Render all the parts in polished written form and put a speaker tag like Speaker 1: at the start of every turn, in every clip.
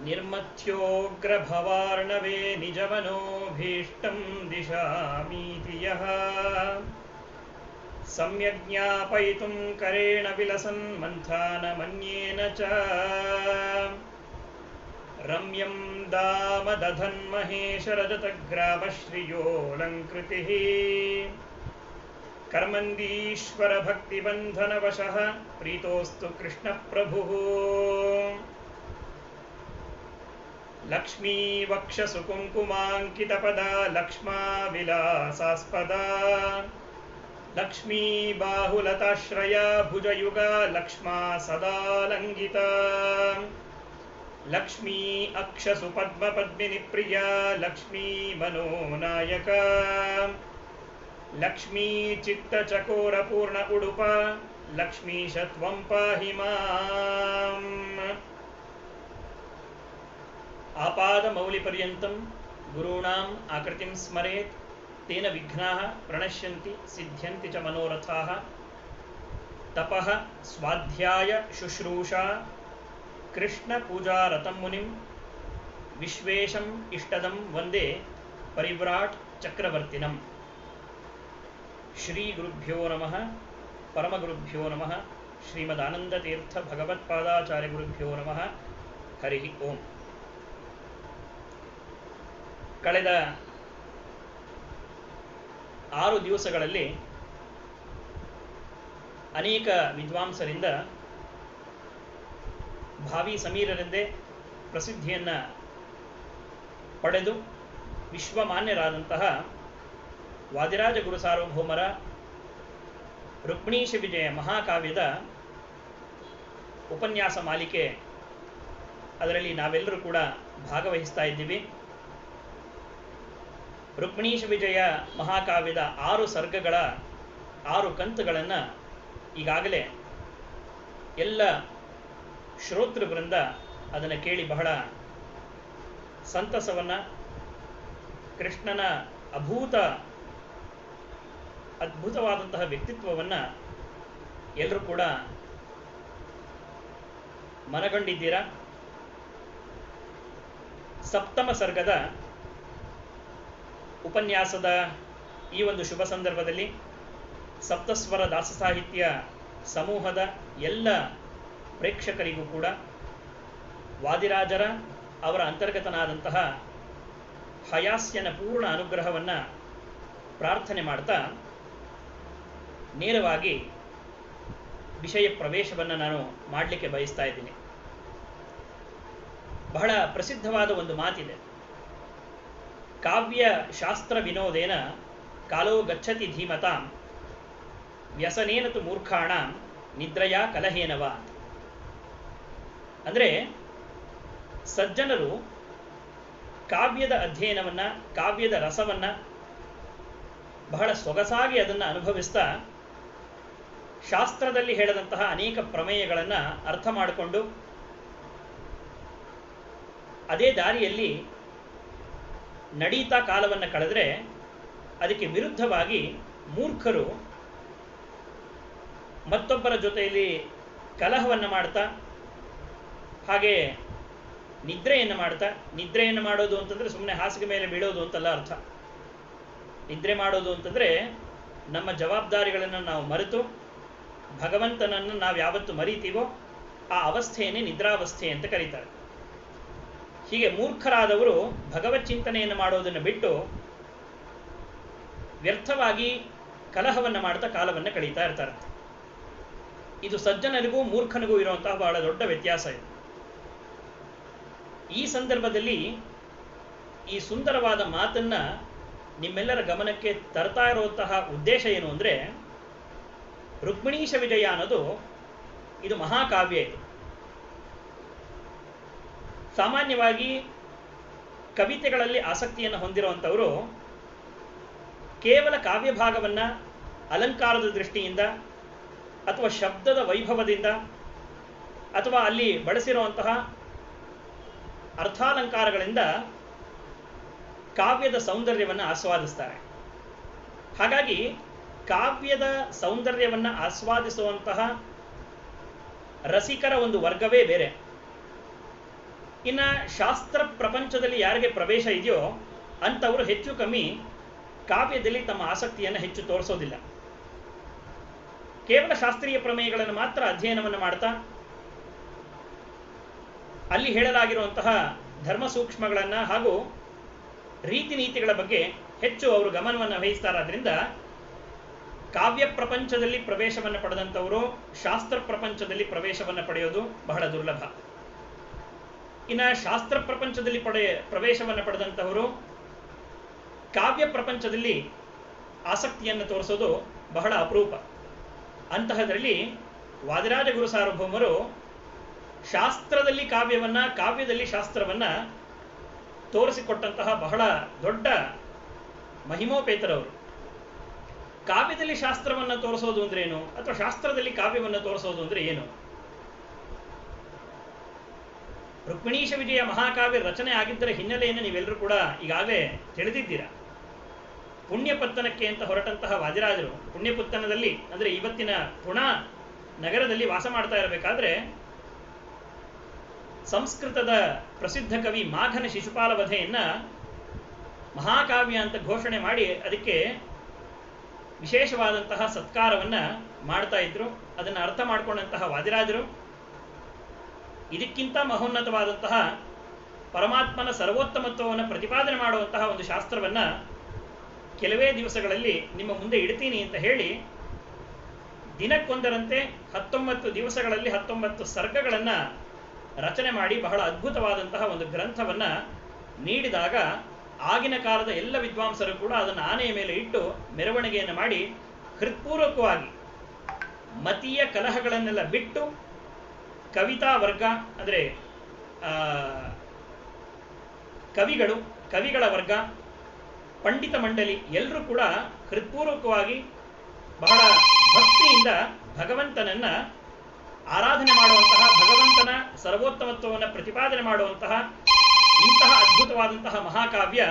Speaker 1: निर्मथ्योग्रभवार्णवे निजमनोभीष्टं दिशामीति यः सम्यग्ज्ञापयितुं करेण विलसन् मन्थानमन्येन च रम्यं दामदधन्महेशरजतग्रामश्रियोऽलङ्कृतिः कर्मन्दीश्वरभक्तिबन्धनवशः प्रीतोऽस्तु कृष्णप्रभुः लक्ष्मीवक्षसुकुङ्कुमाङ्कितपदा लक्ष्माविलासास्पदा लक्ष्मीबाहुलताश्रया भुजयुगा लक्ष्मा सदालङ्गिता लक्ष्मी अक्षसुपद्मपद्मिनिप्रिया लक्ष्मी मनोनायका लक्ष्मी चित्तचकोरपूर्ण उडुप लक्ष्मीश त्वं पाहि माम्। आपादमौलिपर्यन्तं गुरूणाम् आकृतिं स्मरेत् तेन विघ्नाः प्रणश्यन्ति सिद्ध्यन्ति च मनोरथाः। तपः स्वाध्याय शुश्रूषा कृष्णपूजारतं मुनिं विश्वेशम् इष्टदं वन्दे परिव्राट् चक्रवर्तिनम्। श्रीगुरुभ्यो नमः, परमगुरुभ्यो नमः, श्रीमदानन्दतीर्थ भगवत्पादाचार्यगुरुभ्यो नमः। हरिः ओಂ। ಕಳೆದ 6 ದಿವಸಗಳಲ್ಲಿ ಅನೇಕ ವಿದ್ವಾಂಸರಿಂದ ಭಾವಿ ಸಮೀರರೆಂದೇ ಪ್ರಸಿದ್ಧಿಯನ್ನು ಪಡೆದು ವಿಶ್ವಮಾನ್ಯರಾದಂತಹ ವಾದಿರಾಜ ಗುರು ಸಾರ್ವಭೌಮರ ರುಕ್ಮಿಣೀಶ ವಿಜಯ ಮಹಾಕಾವ್ಯದ ಉಪನ್ಯಾಸ ಮಾಲಿಕೆ, ಅದರಲ್ಲಿ ನಾವೆಲ್ಲರೂ ಕೂಡ ಭಾಗವಹಿಸ್ತಾ ಇದ್ದೀವಿ. ರುಕ್ಮಿಣೀಶ ವಿಜಯ ಮಹಾಕಾವ್ಯದ 6 ಸರ್ಗಗಳ 6 ಕಂತುಗಳನ್ನು ಈಗಾಗಲೇ ಎಲ್ಲ ಶ್ರೋತೃವೃಂದ ಅದನ್ನು ಕೇಳಿ ಬಹಳ ಸಂತಸವನ್ನು, ಕೃಷ್ಣನ ಅದ್ಭುತವಾದಂತಹ ವ್ಯಕ್ತಿತ್ವವನ್ನು ಎಲ್ಲರೂ ಕೂಡ ಮನಗಂಡಿದ್ದೀರಾ. ಸಪ್ತಮ ಸರ್ಗದ ಉಪನ್ಯಾಸದ ಈ ಒಂದು ಶುಭ ಸಂದರ್ಭದಲ್ಲಿ ಸಪ್ತಸ್ವರ ದಾಸ ಸಾಹಿತ್ಯ ಸಮೂಹದ ಎಲ್ಲ ಪ್ರೇಕ್ಷಕರಿಗೂ ಕೂಡ ವಾದಿರಾಜರ ಅವರ ಅಂತರ್ಗತನಾದಂತಹ ಹಯಾಸ್ಯನ ಪೂರ್ಣ ಅನುಗ್ರಹವನ್ನು ಪ್ರಾರ್ಥನೆ ಮಾಡ್ತಾ ನೇರವಾಗಿ ವಿಷಯ ಪ್ರವೇಶವನ್ನು ನಾನು ಮಾಡಲಿಕ್ಕೆ ಬಯಸ್ತಾ ಇದ್ದೀನಿ. ಬಹಳ ಪ್ರಸಿದ್ಧವಾದ ಒಂದು ಮಾತಿದೆ, ಕಾವ್ಯ ಶಾಸ್ತ್ರ ವಿನೋದೇನ ಕಾಲೋ ಗಚ್ಚತಿ ಧೀಮತಾಂ ವ್ಯಸನೇನ ತು ಮೂರ್ಖಾಣಾಂ ನಿದ್ರಯಾ ಕಲಹೇನವ. ಅಂದರೆ ಸಜ್ಜನರು ಕಾವ್ಯದ ಅಧ್ಯಯನವನ್ನು, ಕಾವ್ಯದ ರಸವನ್ನು ಬಹಳ ಸೊಗಸಾಗಿ ಅದನ್ನು ಅನುಭವಿಸ್ತಾ ಶಾಸ್ತ್ರದಲ್ಲಿ ಹೇಳದಂತಹ ಅನೇಕ ಪ್ರಮೇಯಗಳನ್ನು ಅರ್ಥ ಮಾಡಿಕೊಂಡು ಅದೇ ದಾರಿಯಲ್ಲಿ ನಡೀತಾ ಕಾಲವನ್ನು ಕಳೆದರೆ ಅದಕ್ಕೆ ವಿರುದ್ಧವಾಗಿ ಮೂರ್ಖರು ಮತ್ತೊಬ್ಬರ ಜೊತೆಯಲ್ಲಿ ಕಲಹವನ್ನು ಮಾಡ್ತಾ, ಹಾಗೆ ನಿದ್ರೆಯನ್ನು ಮಾಡೋದು ಅಂತಂದರೆ ಸುಮ್ಮನೆ ಹಾಸಿಗೆ ಮೇಲೆ ಬೀಳೋದು ಅಂತಲ್ಲ ಅರ್ಥ. ನಿದ್ರೆ ಮಾಡೋದು ಅಂತಂದರೆ ನಮ್ಮ ಜವಾಬ್ದಾರಿಗಳನ್ನು ನಾವು ಮರೆತು ಭಗವಂತನನ್ನು ನಾವು ಯಾವತ್ತು ಮರೀತೀವೋ ಆ ಅವಸ್ಥೆಯನ್ನೇ ನಿದ್ರಾವಸ್ಥೆ ಅಂತ ಕರೀತಾರೆ. ಹೀಗೆ ಮೂರ್ಖರಾದವರು ಭಗವತ್ ಚಿಂತನೆಯನ್ನು ಮಾಡೋದನ್ನು ಬಿಟ್ಟು ವ್ಯರ್ಥವಾಗಿ ಕಲಹವನ್ನು ಮಾಡ್ತಾ ಕಾಲವನ್ನು ಕಳೀತಾ ಇರ್ತಾರೆ. ಇದು ಸಜ್ಜನರಿಗೂ ಮೂರ್ಖನಿಗೂ ಇರುವಂತಹ ಬಹಳ ದೊಡ್ಡ ವ್ಯತ್ಯಾಸ ಇದೆ. ಈ ಸಂದರ್ಭದಲ್ಲಿ ಈ ಸುಂದರವಾದ ಮಾತನ್ನು ನಿಮ್ಮೆಲ್ಲರ ಗಮನಕ್ಕೆ ತರ್ತಾ ಇರುವಂತಹ ಉದ್ದೇಶ ಏನು ಅಂದರೆ, ರುಕ್ಮಿಣೀಶ ವಿಜಯ ಅನ್ನೋದು ಇದು ಮಹಾಕಾವ್ಯ. ಇದು ಸಾಮಾನ್ಯವಾಗಿ ಕವಿತೆಗಳಲ್ಲಿ ಆಸಕ್ತಿಯನ್ನು ಹೊಂದಿರುವಂಥವರು ಕೇವಲ ಕಾವ್ಯ ಭಾಗವನ್ನು ಅಲಂಕಾರದ ದೃಷ್ಟಿಯಿಂದ ಅಥವಾ ಶಬ್ದದ ವೈಭವದಿಂದ ಅಥವಾ ಅಲ್ಲಿ ಬಳಸಿರುವಂತಹ ಅರ್ಥಾಲಂಕಾರಗಳಿಂದ ಕಾವ್ಯದ ಸೌಂದರ್ಯವನ್ನು ಆಸ್ವಾದಿಸ್ತಾರೆ. ಹಾಗಾಗಿ ಕಾವ್ಯದ ಸೌಂದರ್ಯವನ್ನು ಆಸ್ವಾದಿಸುವಂತಹ ರಸಿಕರ ಒಂದು ವರ್ಗವೇ ಬೇರೆ. ಇನ್ನು ಶಾಸ್ತ್ರ ಪ್ರಪಂಚದಲ್ಲಿ ಯಾರಿಗೆ ಪ್ರವೇಶ ಇದೆಯೋ ಅಂಥವರು ಹೆಚ್ಚು ಕಮ್ಮಿ ಕಾವ್ಯದಲ್ಲಿ ತಮ್ಮ ಆಸಕ್ತಿಯನ್ನು ಹೆಚ್ಚು ತೋರಿಸೋದಿಲ್ಲ. ಕೇವಲ ಶಾಸ್ತ್ರೀಯ ಪ್ರಮೇಯಗಳನ್ನು ಮಾತ್ರ ಅಧ್ಯಯನವನ್ನು ಮಾಡ್ತಾ ಅಲ್ಲಿ ಹೇಳಲಾಗಿರುವಂತಹ ಧರ್ಮ ಸೂಕ್ಷ್ಮಗಳನ್ನು ಹಾಗೂ ರೀತಿ ನೀತಿಗಳ ಬಗ್ಗೆ ಹೆಚ್ಚು ಅವರು ಗಮನವನ್ನು ವಹಿಸ್ತಾರಾದ್ರಿಂದ ಕಾವ್ಯ ಪ್ರಪಂಚದಲ್ಲಿ ಪ್ರವೇಶವನ್ನು ಪಡೆದಂಥವರು ಶಾಸ್ತ್ರ ಪ್ರಪಂಚದಲ್ಲಿ ಪ್ರವೇಶವನ್ನು ಪಡೆಯೋದು ಬಹಳ ದುರ್ಲಭ. ಇನ್ನು ಶಾಸ್ತ್ರ ಪ್ರಪಂಚದಲ್ಲಿ ಪ್ರವೇಶವನ್ನು ಪಡೆದಂಥವರು ಕಾವ್ಯ ಪ್ರಪಂಚದಲ್ಲಿ ಆಸಕ್ತಿಯನ್ನು ತೋರಿಸೋದು ಬಹಳ ಅಪರೂಪ. ಅಂತಹದರಲ್ಲಿ ವಾದಿರಾಜ ಗುರು ಸಾರ್ವಭೌಮರು ಶಾಸ್ತ್ರದಲ್ಲಿ ಕಾವ್ಯವನ್ನ, ಕಾವ್ಯದಲ್ಲಿ ಶಾಸ್ತ್ರವನ್ನ ತೋರಿಸಿಕೊಟ್ಟಂತಹ ಬಹಳ ದೊಡ್ಡ ಮಹಿಮೋಪೇತರವರು. ಕಾವ್ಯದಲ್ಲಿ ಶಾಸ್ತ್ರವನ್ನು ತೋರಿಸೋದು ಅಂದ್ರೆ ಏನು, ಅಥವಾ ಶಾಸ್ತ್ರದಲ್ಲಿ ಕಾವ್ಯವನ್ನು ತೋರಿಸೋದು ಅಂದ್ರೆ ಏನು? ರುಕ್ಮಿಣೀಶ ವಿಜಯ ಮಹಾಕಾವ್ಯ ರಚನೆ ಆಗಿದ್ದರ ಹಿನ್ನೆಲೆಯನ್ನು ನೀವೆಲ್ಲರೂ ಕೂಡ ಈಗಾಗಲೇ ತಿಳಿದಿದ್ದೀರಾ. ಪುಣ್ಯಪತ್ತನಕ್ಕೆ ಅಂತ ಹೊರಟಂತಹ ವಾದಿರಾಜರು ಪುಣ್ಯಪತ್ತನದಲ್ಲಿ ಅಂದರೆ ಇವತ್ತಿನ ಪುಣಾ ನಗರದಲ್ಲಿ ವಾಸ ಮಾಡ್ತಾ ಇರಬೇಕಾದ್ರೆ ಸಂಸ್ಕೃತದ ಪ್ರಸಿದ್ಧ ಕವಿ ಮಾಘನ ಶಿಶುಪಾಲ ವಧೆಯನ್ನ ಮಹಾಕಾವ್ಯ ಅಂತ ಘೋಷಣೆ ಮಾಡಿ ಅದಕ್ಕೆ ವಿಶೇಷವಾದಂತಹ ಸತ್ಕಾರವನ್ನ ಮಾಡ್ತಾ ಇದ್ರು. ಅದನ್ನು ಅರ್ಥ ಮಾಡಿಕೊಂಡಂತಹ ವಾದಿರಾಜರು ಇದಕ್ಕಿಂತ ಮಹೋನ್ನತವಾದಂತಹ ಪರಮಾತ್ಮನ ಸರ್ವೋತ್ತಮತ್ವವನ್ನು ಪ್ರತಿಪಾದನೆ ಮಾಡುವಂತಹ ಒಂದು ಶಾಸ್ತ್ರವನ್ನ ಕೆಲವೇ ದಿವಸಗಳಲ್ಲಿ ನಿಮ್ಮ ಮುಂದೆ ಇಡ್ತೀನಿ ಅಂತ ಹೇಳಿ ದಿನಕ್ಕೊಂದರಂತೆ 19 ದಿವಸಗಳಲ್ಲಿ 19 ಸರ್ಗಗಳನ್ನು ರಚನೆ ಮಾಡಿ ಬಹಳ ಅದ್ಭುತವಾದಂತಹ ಒಂದು ಗ್ರಂಥವನ್ನ ನೀಡಿದಾಗ ಆಗಿನ ಕಾಲದ ಎಲ್ಲ ವಿದ್ವಾಂಸರು ಕೂಡ ಅದನ್ನು ಆನೆಯ ಮೇಲೆ ಇಟ್ಟು ಮೆರವಣಿಗೆಯನ್ನು ಮಾಡಿ ಹೃತ್ಪೂರ್ವಕವಾಗಿ ಮತೀಯ ಕಲಹಗಳನ್ನೆಲ್ಲ ಬಿಟ್ಟು ಕವಿತಾ ವರ್ಗ ಅಂದರೆ ಕವಿಗಳ ವರ್ಗ, ಪಂಡಿತ ಮಂಡಳಿ ಎಲ್ಲರೂ ಕೂಡ ಹೃತ್ಪೂರ್ವಕವಾಗಿ ಬಹಳ ಭಕ್ತಿಯಿಂದ ಭಗವಂತನನ್ನ ಆರಾಧನೆ ಮಾಡುವಂತಹ, ಭಗವಂತನ ಸರ್ವೋತ್ತಮತ್ವವನ್ನು ಪ್ರತಿಪಾದನೆ ಮಾಡುವಂತಹ ಇಂತಹ ಅದ್ಭುತವಾದಂತಹ ಮಹಾಕಾವ್ಯ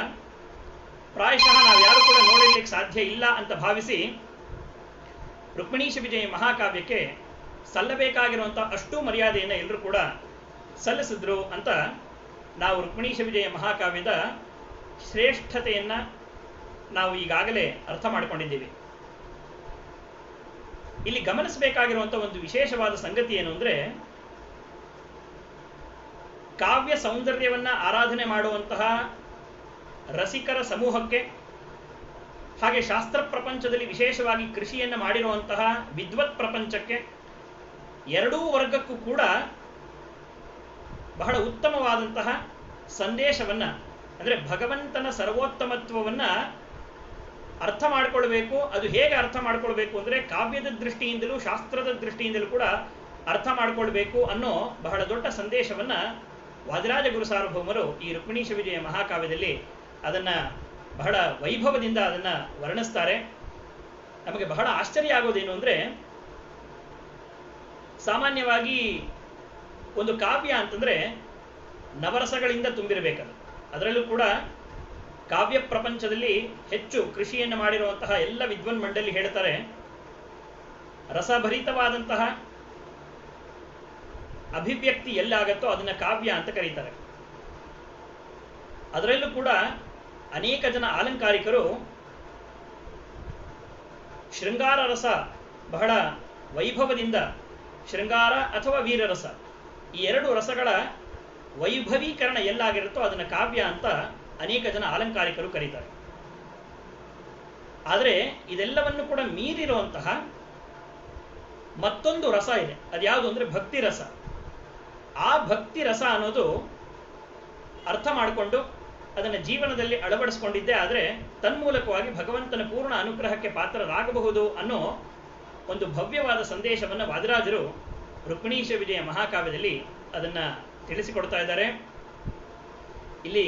Speaker 1: ಪ್ರಾಯಶಃ ನಾವ್ಯಾರು ಕೂಡ ನೋಡಲಿಕ್ಕೆ ಸಾಧ್ಯ ಇಲ್ಲ ಅಂತ ಭಾವಿಸಿ ರುಕ್ಮಿಣೀಶ ವಿಜಯ ಮಹಾಕಾವ್ಯಕ್ಕೆ ಸಲ್ಲಬೇಕಾಗಿರುವಂತಹ ಅಷ್ಟೂ ಮರ್ಯಾದೆಯನ್ನು ಎಲ್ಲರೂ ಕೂಡ ಸಲ್ಲಿಸಿದ್ರು ಅಂತ ನಾವು ರುಕ್ಮಿಣೀಶ ವಿಜಯ ಮಹಾಕಾವ್ಯದ ಶ್ರೇಷ್ಠತೆಯನ್ನ ನಾವು ಈಗಾಗಲೇ ಅರ್ಥ ಮಾಡಿಕೊಂಡಿದ್ದೀವಿ. ಇಲ್ಲಿ ಗಮನಿಸಬೇಕಾಗಿರುವಂತಹ ಒಂದು ವಿಶೇಷವಾದ ಸಂಗತಿ ಏನು ಅಂದ್ರೆ, ಕಾವ್ಯ ಸೌಂದರ್ಯವನ್ನ ಆರಾಧನೆ ಮಾಡುವಂತಹ ರಸಿಕರ ಸಮೂಹಕ್ಕೆ, ಹಾಗೆ ಶಾಸ್ತ್ರ ಪ್ರಪಂಚದಲ್ಲಿ ವಿಶೇಷವಾಗಿ ಕೃಷಿಯನ್ನು ಮಾಡಿರುವಂತಹ ವಿದ್ವತ್ ಪ್ರಪಂಚಕ್ಕೆ, ಎರಡೂ ವರ್ಗಕ್ಕೂ ಕೂಡ ಬಹಳ ಉತ್ತಮವಾದಂತಹ ಸಂದೇಶವನ್ನ, ಅಂದ್ರೆ ಭಗವಂತನ ಸರ್ವೋತ್ತಮತ್ವವನ್ನ ಅರ್ಥ ಮಾಡಿಕೊಳ್ಬೇಕು. ಅದು ಹೇಗೆ ಅರ್ಥ ಮಾಡಿಕೊಳ್ಬೇಕು ಅಂದ್ರೆ ಕಾವ್ಯದ ದೃಷ್ಟಿಯಿಂದಲೂ ಶಾಸ್ತ್ರದ ದೃಷ್ಟಿಯಿಂದಲೂ ಕೂಡ ಅರ್ಥ ಮಾಡಿಕೊಳ್ಬೇಕು ಅನ್ನೋ ಬಹಳ ದೊಡ್ಡ ಸಂದೇಶವನ್ನ ವಾದಿರಾಜ ಗುರು ಸಾರ್ವಭೌಮರು ಈ ರುಕ್ಮಿಣೀಶ ವಿಜಯ ಮಹಾಕಾವ್ಯದಲ್ಲಿ ಅದನ್ನ ಬಹಳ ವೈಭವದಿಂದ ಅದನ್ನ ವರ್ಣಿಸ್ತಾರೆ. ನಮಗೆ ಬಹಳ ಆಶ್ಚರ್ಯ ಆಗೋದೇನು ಅಂದ್ರೆ, ಸಾಮಾನ್ಯವಾಗಿ ಒಂದು ಕಾವ್ಯ ಅಂತಂದ್ರೆ ನವರಸಗಳಿಂದ ತುಂಬಿರಬೇಕದು. ಅದರಲ್ಲೂ ಕೂಡ ಕಾವ್ಯ ಪ್ರಪಂಚದಲ್ಲಿ ಹೆಚ್ಚು ಕೃಷಿಯನ್ನು ಮಾಡಿರುವಂತಹ ಎಲ್ಲ ವಿದ್ವನ್ ಮಂಡಳಿ ಹೇಳ್ತಾರೆ, ರಸಭರಿತವಾದಂತಹ ಅಭಿವ್ಯಕ್ತಿ ಎಲ್ಲಾಗತ್ತೋ ಅದನ್ನ ಕಾವ್ಯ ಅಂತ ಕರೀತಾರೆ. ಅದರಲ್ಲೂ ಕೂಡ ಅನೇಕ ಜನ ಆಲಂಕಾರಿಕರು ಶೃಂಗಾರ ರಸ ಬಹಳ ವೈಭವದಿಂದ, ಶೃಂಗಾರ ಅಥವಾ ವೀರರಸ ಈ ಎರಡು ರಸಗಳ ವೈಭವೀಕರಣ ಎಲ್ಲಾಗಿರುತ್ತೋ ಅದನ್ನ ಕಾವ್ಯ ಅಂತ ಅನೇಕ ಜನ ಆಲಂಕಾರಿಕರು ಕರೀತಾರೆ. ಆದರೆ ಇದೆಲ್ಲವನ್ನು ಕೂಡ ಮೀರಿರುವಂತಹ ಮತ್ತೊಂದು ರಸ ಇದೆ. ಅದ್ಯಾವುದು ಅಂದ್ರೆ ಭಕ್ತಿ ರಸ. ಆ ಭಕ್ತಿ ರಸ ಅನ್ನೋದು ಅರ್ಥ ಮಾಡಿಕೊಂಡು ಅದನ್ನು ಜೀವನದಲ್ಲಿ ಅಳವಡಿಸಿಕೊಂಡಿದ್ದೇ ಆದರೆ ತನ್ಮೂಲಕವಾಗಿ ಭಗವಂತನ ಪೂರ್ಣ ಅನುಗ್ರಹಕ್ಕೆ ಪಾತ್ರರಾಗಬಹುದು ಅನ್ನೋ ಒಂದು ಭವ್ಯವಾದ ಸಂದೇಶವನ್ನು ವಾದಿರಾಜರು ರುಕ್ಮಿಣೀಶ ವಿಜಯ ಮಹಾಕಾವ್ಯದಲ್ಲಿ ಅದನ್ನ ತಿಳಿಸಿಕೊಡ್ತಾ ಇದ್ದಾರೆ. ಇಲ್ಲಿ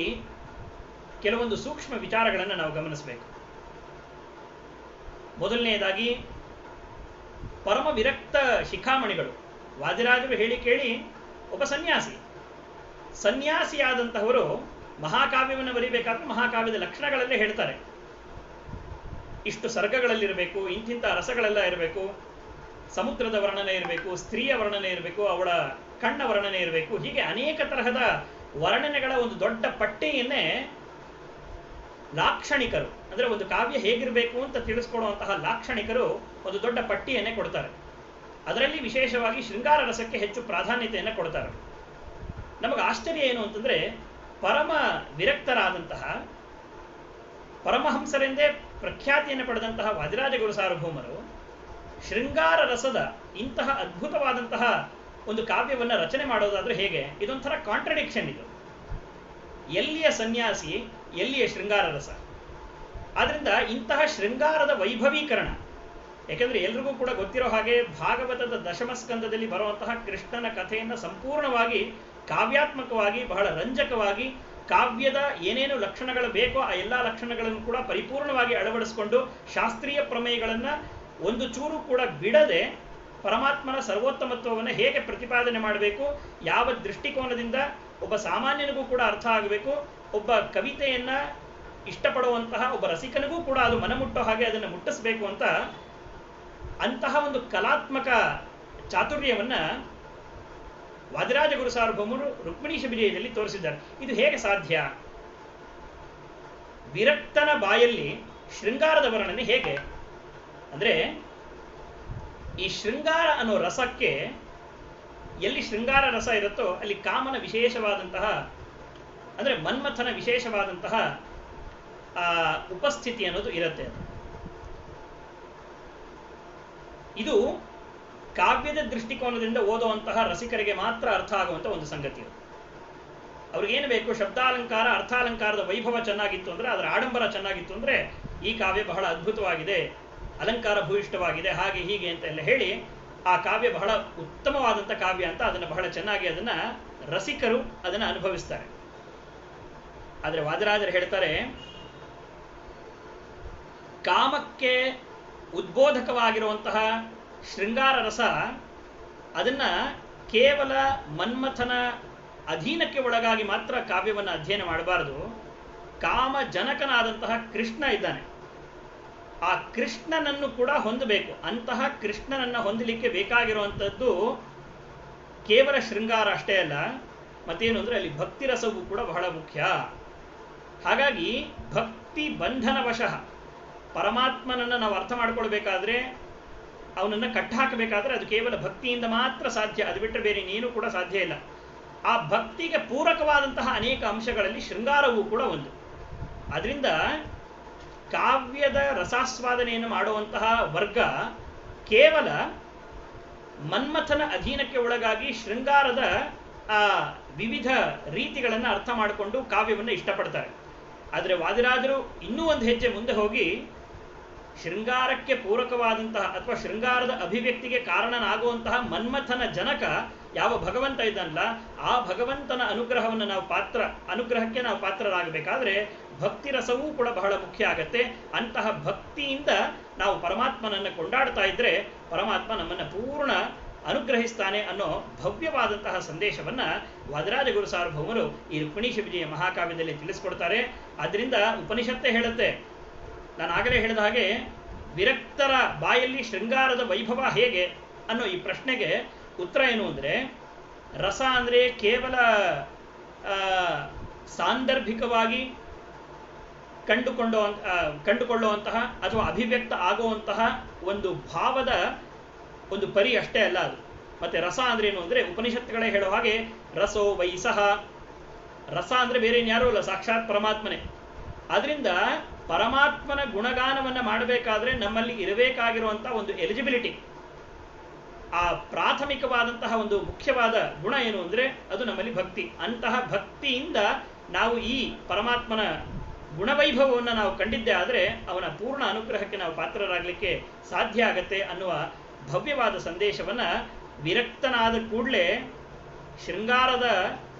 Speaker 1: ಕೆಲವೊಂದು ಸೂಕ್ಷ್ಮ ವಿಚಾರಗಳನ್ನು ನಾವು ಗಮನಿಸಬೇಕು. ಮೊದಲನೆಯದಾಗಿ ಪರಮ ವಿರಕ್ತ ಶಿಖಾಮಣಿಗಳು, ವಾದಿರಾಜರು ಹೇಳಿ ಕೇಳಿ ಒಬ್ಬ ಸನ್ಯಾಸಿಯಾದಂತಹವರು ಮಹಾಕಾವ್ಯವನ್ನು ಬರೀಬೇಕಾದ್ರೆ ಮಹಾಕಾವ್ಯದ ಲಕ್ಷಣಗಳಲ್ಲೇ ಹೇಳ್ತಾರೆ. ಇಷ್ಟು ಸರ್ಗಗಳಲ್ಲಿರಬೇಕು, ಇಂತಿಂಥ ರಸಗಳೆಲ್ಲ ಇರಬೇಕು, ಸಮುದ್ರದ ವರ್ಣನೆ ಇರಬೇಕು, ಸ್ತ್ರೀಯ ವರ್ಣನೆ ಇರಬೇಕು, ಅವಳ ಕಣ್ಣ ವರ್ಣನೆ ಇರಬೇಕು, ಹೀಗೆ ಅನೇಕ ತರಹದ ವರ್ಣನೆಗಳ ಒಂದು ದೊಡ್ಡ ಪಟ್ಟಿಯನ್ನೇ ಲಾಕ್ಷಣಿಕರು, ಅಂದರೆ ಒಂದು ಕಾವ್ಯ ಹೇಗಿರಬೇಕು ಅಂತ ತಿಳಿಸ್ಕೊಡುವಂತಹ ಲಾಕ್ಷಣಿಕರು ಒಂದು ದೊಡ್ಡ ಪಟ್ಟಿಯನ್ನೇ ಕೊಡ್ತಾರೆ. ಅದರಲ್ಲಿ ವಿಶೇಷವಾಗಿ ಶೃಂಗಾರ ರಸಕ್ಕೆ ಹೆಚ್ಚು ಪ್ರಾಧಾನ್ಯತೆಯನ್ನು ಕೊಡ್ತಾರೆ. ನಮಗೆ ಆಶ್ಚರ್ಯ ಏನು ಅಂತಂದರೆ, ಪರಮ ವಿರಕ್ತರಾದಂತಹ ಪರಮಹಂಸರೆಂದೇ ಪ್ರಖ್ಯಾತಿಯನ್ನು ಪಡೆದಂತಹ ವಾದಿರಾಜ ಗುರು ಸಾರ್ವಭೌಮರು ಶೃಂಗಾರ ರಸದ ಇಂತಹ ಅದ್ಭುತವಾದಂತಹ ಒಂದು ಕಾವ್ಯವನ್ನು ರಚನೆ ಮಾಡೋದಾದ್ರೆ ಹೇಗೆ? ಇದೊಂಥರ ಕಾಂಟ್ರಡಿಕ್ಷನ್ ಇದು. ಎಲ್ಲಿಯ ಸನ್ಯಾಸಿ, ಎಲ್ಲಿಯ ಶೃಂಗಾರ ರಸ? ಆದ್ರಿಂದ ಇಂತಹ ಶೃಂಗಾರದ ವೈಭವೀಕರಣ, ಯಾಕೆಂದ್ರೆ ಎಲ್ರಿಗೂ ಕೂಡ ಗೊತ್ತಿರೋ ಹಾಗೆ ಭಾಗವತದ ದಶಮ ಸ್ಕಂದದಲ್ಲಿ ಬರುವಂತಹ ಕೃಷ್ಣನ ಕಥೆಯನ್ನು ಸಂಪೂರ್ಣವಾಗಿ ಕಾವ್ಯಾತ್ಮಕವಾಗಿ ಬಹಳ ರಂಜಕವಾಗಿ ಕಾವ್ಯದ ಏನೇನು ಲಕ್ಷಣಗಳು ಬೇಕೋ ಆ ಎಲ್ಲ ಲಕ್ಷಣಗಳನ್ನು ಕೂಡ ಪರಿಪೂರ್ಣವಾಗಿ ಅಳವಡಿಸಿಕೊಂಡು ಶಾಸ್ತ್ರೀಯ ಪ್ರಮೇಯಗಳನ್ನು ಒಂದು ಚೂರು ಕೂಡ ಬಿಡದೆ ಪರಮಾತ್ಮನ ಸರ್ವೋತ್ತಮತ್ವವನ್ನು ಹೇಗೆ ಪ್ರತಿಪಾದನೆ ಮಾಡಬೇಕು, ಯಾವ ದೃಷ್ಟಿಕೋನದಿಂದ ಒಬ್ಬ ಸಾಮಾನ್ಯನಿಗೂ ಕೂಡ ಅರ್ಥ ಆಗಬೇಕು, ಒಬ್ಬ ಕವಿತೆಯನ್ನ ಇಷ್ಟಪಡುವಂತಹ ಒಬ್ಬ ರಸಿಕನಿಗೂ ಕೂಡ ಅದು ಮನಮುಟ್ಟೋ ಹಾಗೆ ಅದನ್ನು ಮುಟ್ಟಿಸಬೇಕು ಅಂತ ಅಂತಹ ಒಂದು ಕಲಾತ್ಮಕ ಚಾತುರ್ಯವನ್ನ ವಾದಿರಾಜ ಗುರು ಸಾರ್ವಭೌಮರು ರುಕ್ಮಿಣೀಶ ವಿಜಯದಲ್ಲಿ ತೋರಿಸಿದ್ದಾರೆ. ಇದು ಹೇಗೆ ಸಾಧ್ಯ? ವಿರಕ್ತನ ಬಾಯಲ್ಲಿ ಶೃಂಗಾರದ ವರ್ಣನೆ ಹೇಗೆ ಅಂದ್ರೆ, ಈ ಶೃಂಗಾರ ಅನ್ನೋ ರಸಕ್ಕೆ ಎಲ್ಲಿ ಶೃಂಗಾರ ರಸ ಇರುತ್ತೋ ಅಲ್ಲಿ ಕಾಮನ ವಿಶೇಷವಾದಂತಹ, ಅಂದ್ರೆ ಮನ್ಮಥನ ವಿಶೇಷವಾದಂತಹ ಉಪಸ್ಥಿತಿ ಅನ್ನೋದು ಇರುತ್ತೆ. ಇದು ಕಾವ್ಯದ ದೃಷ್ಟಿಕೋನದಿಂದ ಓದುವಂತಹ ರಸಿಕರಿಗೆ ಮಾತ್ರ ಅರ್ಥ ಆಗುವಂಥ ಒಂದು ಸಂಗತಿ. ಅವ್ರಿಗೇನು ಬೇಕು? ಶಬ್ದಾಲಂಕಾರ, ಅರ್ಥಾಲಂಕಾರದ ವೈಭವ ಚೆನ್ನಾಗಿತ್ತು ಅಂದ್ರೆ, ಅದರ ಆಡಂಬರ ಚೆನ್ನಾಗಿತ್ತು ಅಂದ್ರೆ ಈ ಕಾವ್ಯ ಬಹಳ ಅದ್ಭುತವಾಗಿದೆ, ಅಲಂಕಾರ ಭೂಯಿಷ್ಠವಾಗಿದೆ, ಹಾಗೆ ಹೀಗೆ ಅಂತ ಎಲ್ಲ ಹೇಳಿ ಆ ಕಾವ್ಯ ಬಹಳ ಉತ್ತಮವಾದಂಥ ಕಾವ್ಯ ಅಂತ ಅದನ್ನು ಬಹಳ ಚೆನ್ನಾಗಿ ಅದನ್ನ ರಸಿಕರು ಅದನ್ನು ಅನುಭವಿಸ್ತಾರೆ. ಆದರೆ ವಾದಿರಾಜರು ಹೇಳ್ತಾರೆ, ಕಾಮಕ್ಕೆ ಉದ್ಬೋಧಕವಾಗಿರುವಂತಹ ಶೃಂಗಾರ ರಸ ಅದನ್ನ ಕೇವಲ ಮನ್ಮಥನ ಅಧೀನಕ್ಕೆ ಒಳಗಾಗಿ ಮಾತ್ರ ಕಾವ್ಯವನ್ನು ಅಧ್ಯಯನ ಮಾಡಬಾರದು. ಕಾಮ ಜನಕನಾದಂತಹ ಕೃಷ್ಣ ಇದ್ದಾನೆ, ಆ ಕೃಷ್ಣನನ್ನು ಕೂಡ ಹೊಂದಬೇಕು. ಅಂತಹ ಕೃಷ್ಣನನ್ನು ಹೊಂದಲಿಕ್ಕೆ ಬೇಕಾಗಿರುವಂಥದ್ದು ಕೇವಲ ಶೃಂಗಾರ ಅಷ್ಟೇ ಅಲ್ಲ, ಮತ್ತೇನು ಅಂದ್ರೆ ಅಲ್ಲಿ ಭಕ್ತಿ ರಸವೂ ಕೂಡ ಬಹಳ ಮುಖ್ಯ. ಹಾಗಾಗಿ ಭಕ್ತಿ ಬಂಧನವಶಃ ಪರಮಾತ್ಮನನ್ನು ನಾವು ಅರ್ಥ ಮಾಡ್ಕೊಳ್ಬೇಕಾದ್ರೆ, ಅವನನ್ನು ಕಟ್ಟಾಕಬೇಕಾದ್ರೆ ಅದು ಕೇವಲ ಭಕ್ತಿಯಿಂದ ಮಾತ್ರ ಸಾಧ್ಯ, ಅದು ಬಿಟ್ಟರೆ ಬೇರೆ ನೀನು ಕೂಡ ಸಾಧ್ಯ ಇಲ್ಲ. ಆ ಭಕ್ತಿಗೆ ಪೂರಕವಾದಂತಹ ಅನೇಕ ಅಂಶಗಳಲ್ಲಿ ಶೃಂಗಾರವೂ ಕೂಡ ಒಂದು. ಅದರಿಂದ ಕಾವ್ಯದ ರಸಾಸ್ವಾದನೆಯನ್ನು ಮಾಡುವಂತಹ ವರ್ಗ ಕೇವಲ ಮನ್ಮಥನ ಅಧೀನಕ್ಕೆ ಒಳಗಾಗಿ ಶೃಂಗಾರದ ಆ ವಿವಿಧ ರೀತಿಗಳನ್ನು ಅರ್ಥ ಮಾಡಿಕೊಂಡು ಕಾವ್ಯವನ್ನು ಇಷ್ಟಪಡ್ತಾರೆ. ಆದರೆ ವಾದಿರಾಜರು ಇನ್ನೂ ಒಂದು ಹೆಜ್ಜೆ ಮುಂದೆ ಹೋಗಿ ಶೃಂಗಾರಕ್ಕೆ ಪೂರಕವಾದಂತಹ ಅಥವಾ ಶೃಂಗಾರದ ಅಭಿವ್ಯಕ್ತಿಗೆ ಕಾರಣನಾಗುವಂತಹ ಮನ್ಮಥನ ಜನಕ ಯಾವ ಭಗವಂತ ಇದ್ದಾನಲ್ಲ, ಆ ಭಗವಂತನ ಅನುಗ್ರಹವನ್ನು ಅನುಗ್ರಹಕ್ಕೆ ನಾವು ಪಾತ್ರರಾಗಬೇಕಾದ್ರೆ ಭಕ್ತಿ ರಸವೂ ಕೂಡ ಬಹಳ ಮುಖ್ಯ ಆಗತ್ತೆ. ಅಂತಹ ಭಕ್ತಿಯಿಂದ ನಾವು ಪರಮಾತ್ಮನನ್ನು ಕೊಂಡಾಡ್ತಾ ಇದ್ರೆ ಪರಮಾತ್ಮ ನಮ್ಮನ್ನು ಪೂರ್ಣ ಅನುಗ್ರಹಿಸ್ತಾನೆ ಅನ್ನೋ ಭವ್ಯವಾದಂತಹ ಸಂದೇಶವನ್ನ ವಾದಿರಾಜ ಗುರು ಸಾರ್ವಭೌಮರು ಈ ರುಕ್ಮಿಣೀಶ ವಿಜಯ ಮಹಾಕಾವ್ಯದಲ್ಲಿ ತಿಳಿಸ್ಕೊಡ್ತಾರೆ. ಅದರಿಂದ ಉಪನಿಷತ್ತೇ ಹೇಳುತ್ತೆ, ನಾನು ಆಗಲೇ ಹೇಳಿದ ಹಾಗೆ ವಿರಕ್ತರ ಬಾಯಲ್ಲಿ ಶೃಂಗಾರದ ವೈಭವ ಹೇಗೆ ಅನ್ನೋ ಈ ಪ್ರಶ್ನೆಗೆ ಉತ್ತರ ಏನು ಅಂದರೆ, ರಸ ಅಂದರೆ ಕೇವಲ ಸಾಂದರ್ಭಿಕವಾಗಿ ಕಂಡುಕೊಳ್ಳುವಂತಹ ಅಥವಾ ಅಭಿವ್ಯಕ್ತ ಆಗುವಂತಹ ಒಂದು ಭಾವದ ಒಂದು ಪರಿ ಅಷ್ಟೇ ಅಲ್ಲ ಅದು. ಮತ್ತೆ ರಸ ಅಂದ್ರೆ ಏನು ಅಂದರೆ, ಉಪನಿಷತ್ತುಗಳೇ ಹೇಳೋ ಹಾಗೆ ರಸೋ ವೈಸಃ, ರಸ ಅಂದರೆ ಬೇರೆ ಇನ್ಯಾರೂ ಅಲ್ಲ, ಸಾಕ್ಷಾತ್ ಪರಮಾತ್ಮನೇ. ಆದ್ರಿಂದ ಪರಮಾತ್ಮನ ಗುಣಗಾನವನ್ನು ಮಾಡಬೇಕಾದ್ರೆ ನಮ್ಮಲ್ಲಿ ಇರಬೇಕಾಗಿರುವಂತಹ ಒಂದು ಎಲಿಜಿಬಿಲಿಟಿ, ಆ ಪ್ರಾಥಮಿಕವಾದಂತಹ ಒಂದು ಮುಖ್ಯವಾದ ಗುಣ ಏನು ಅಂದರೆ ಅದು ನಮ್ಮಲ್ಲಿ ಭಕ್ತಿ. ಅಂತಹ ಭಕ್ತಿಯಿಂದ ನಾವು ಈ ಪರಮಾತ್ಮನ ಗುಣವೈಭವವನ್ನು ನಾವು ಕಂಡಿದ್ದೇ ಆದರೆ ಅವನ ಪೂರ್ಣ ಅನುಗ್ರಹಕ್ಕೆ ನಾವು ಪಾತ್ರರಾಗಲಿಕ್ಕೆ ಸಾಧ್ಯ ಆಗತ್ತೆ ಅನ್ನುವ ಭವ್ಯವಾದ ಸಂದೇಶವನ್ನು ವಿರಕ್ತನಾದ ಕೂಡಲೇ ಶೃಂಗಾರದ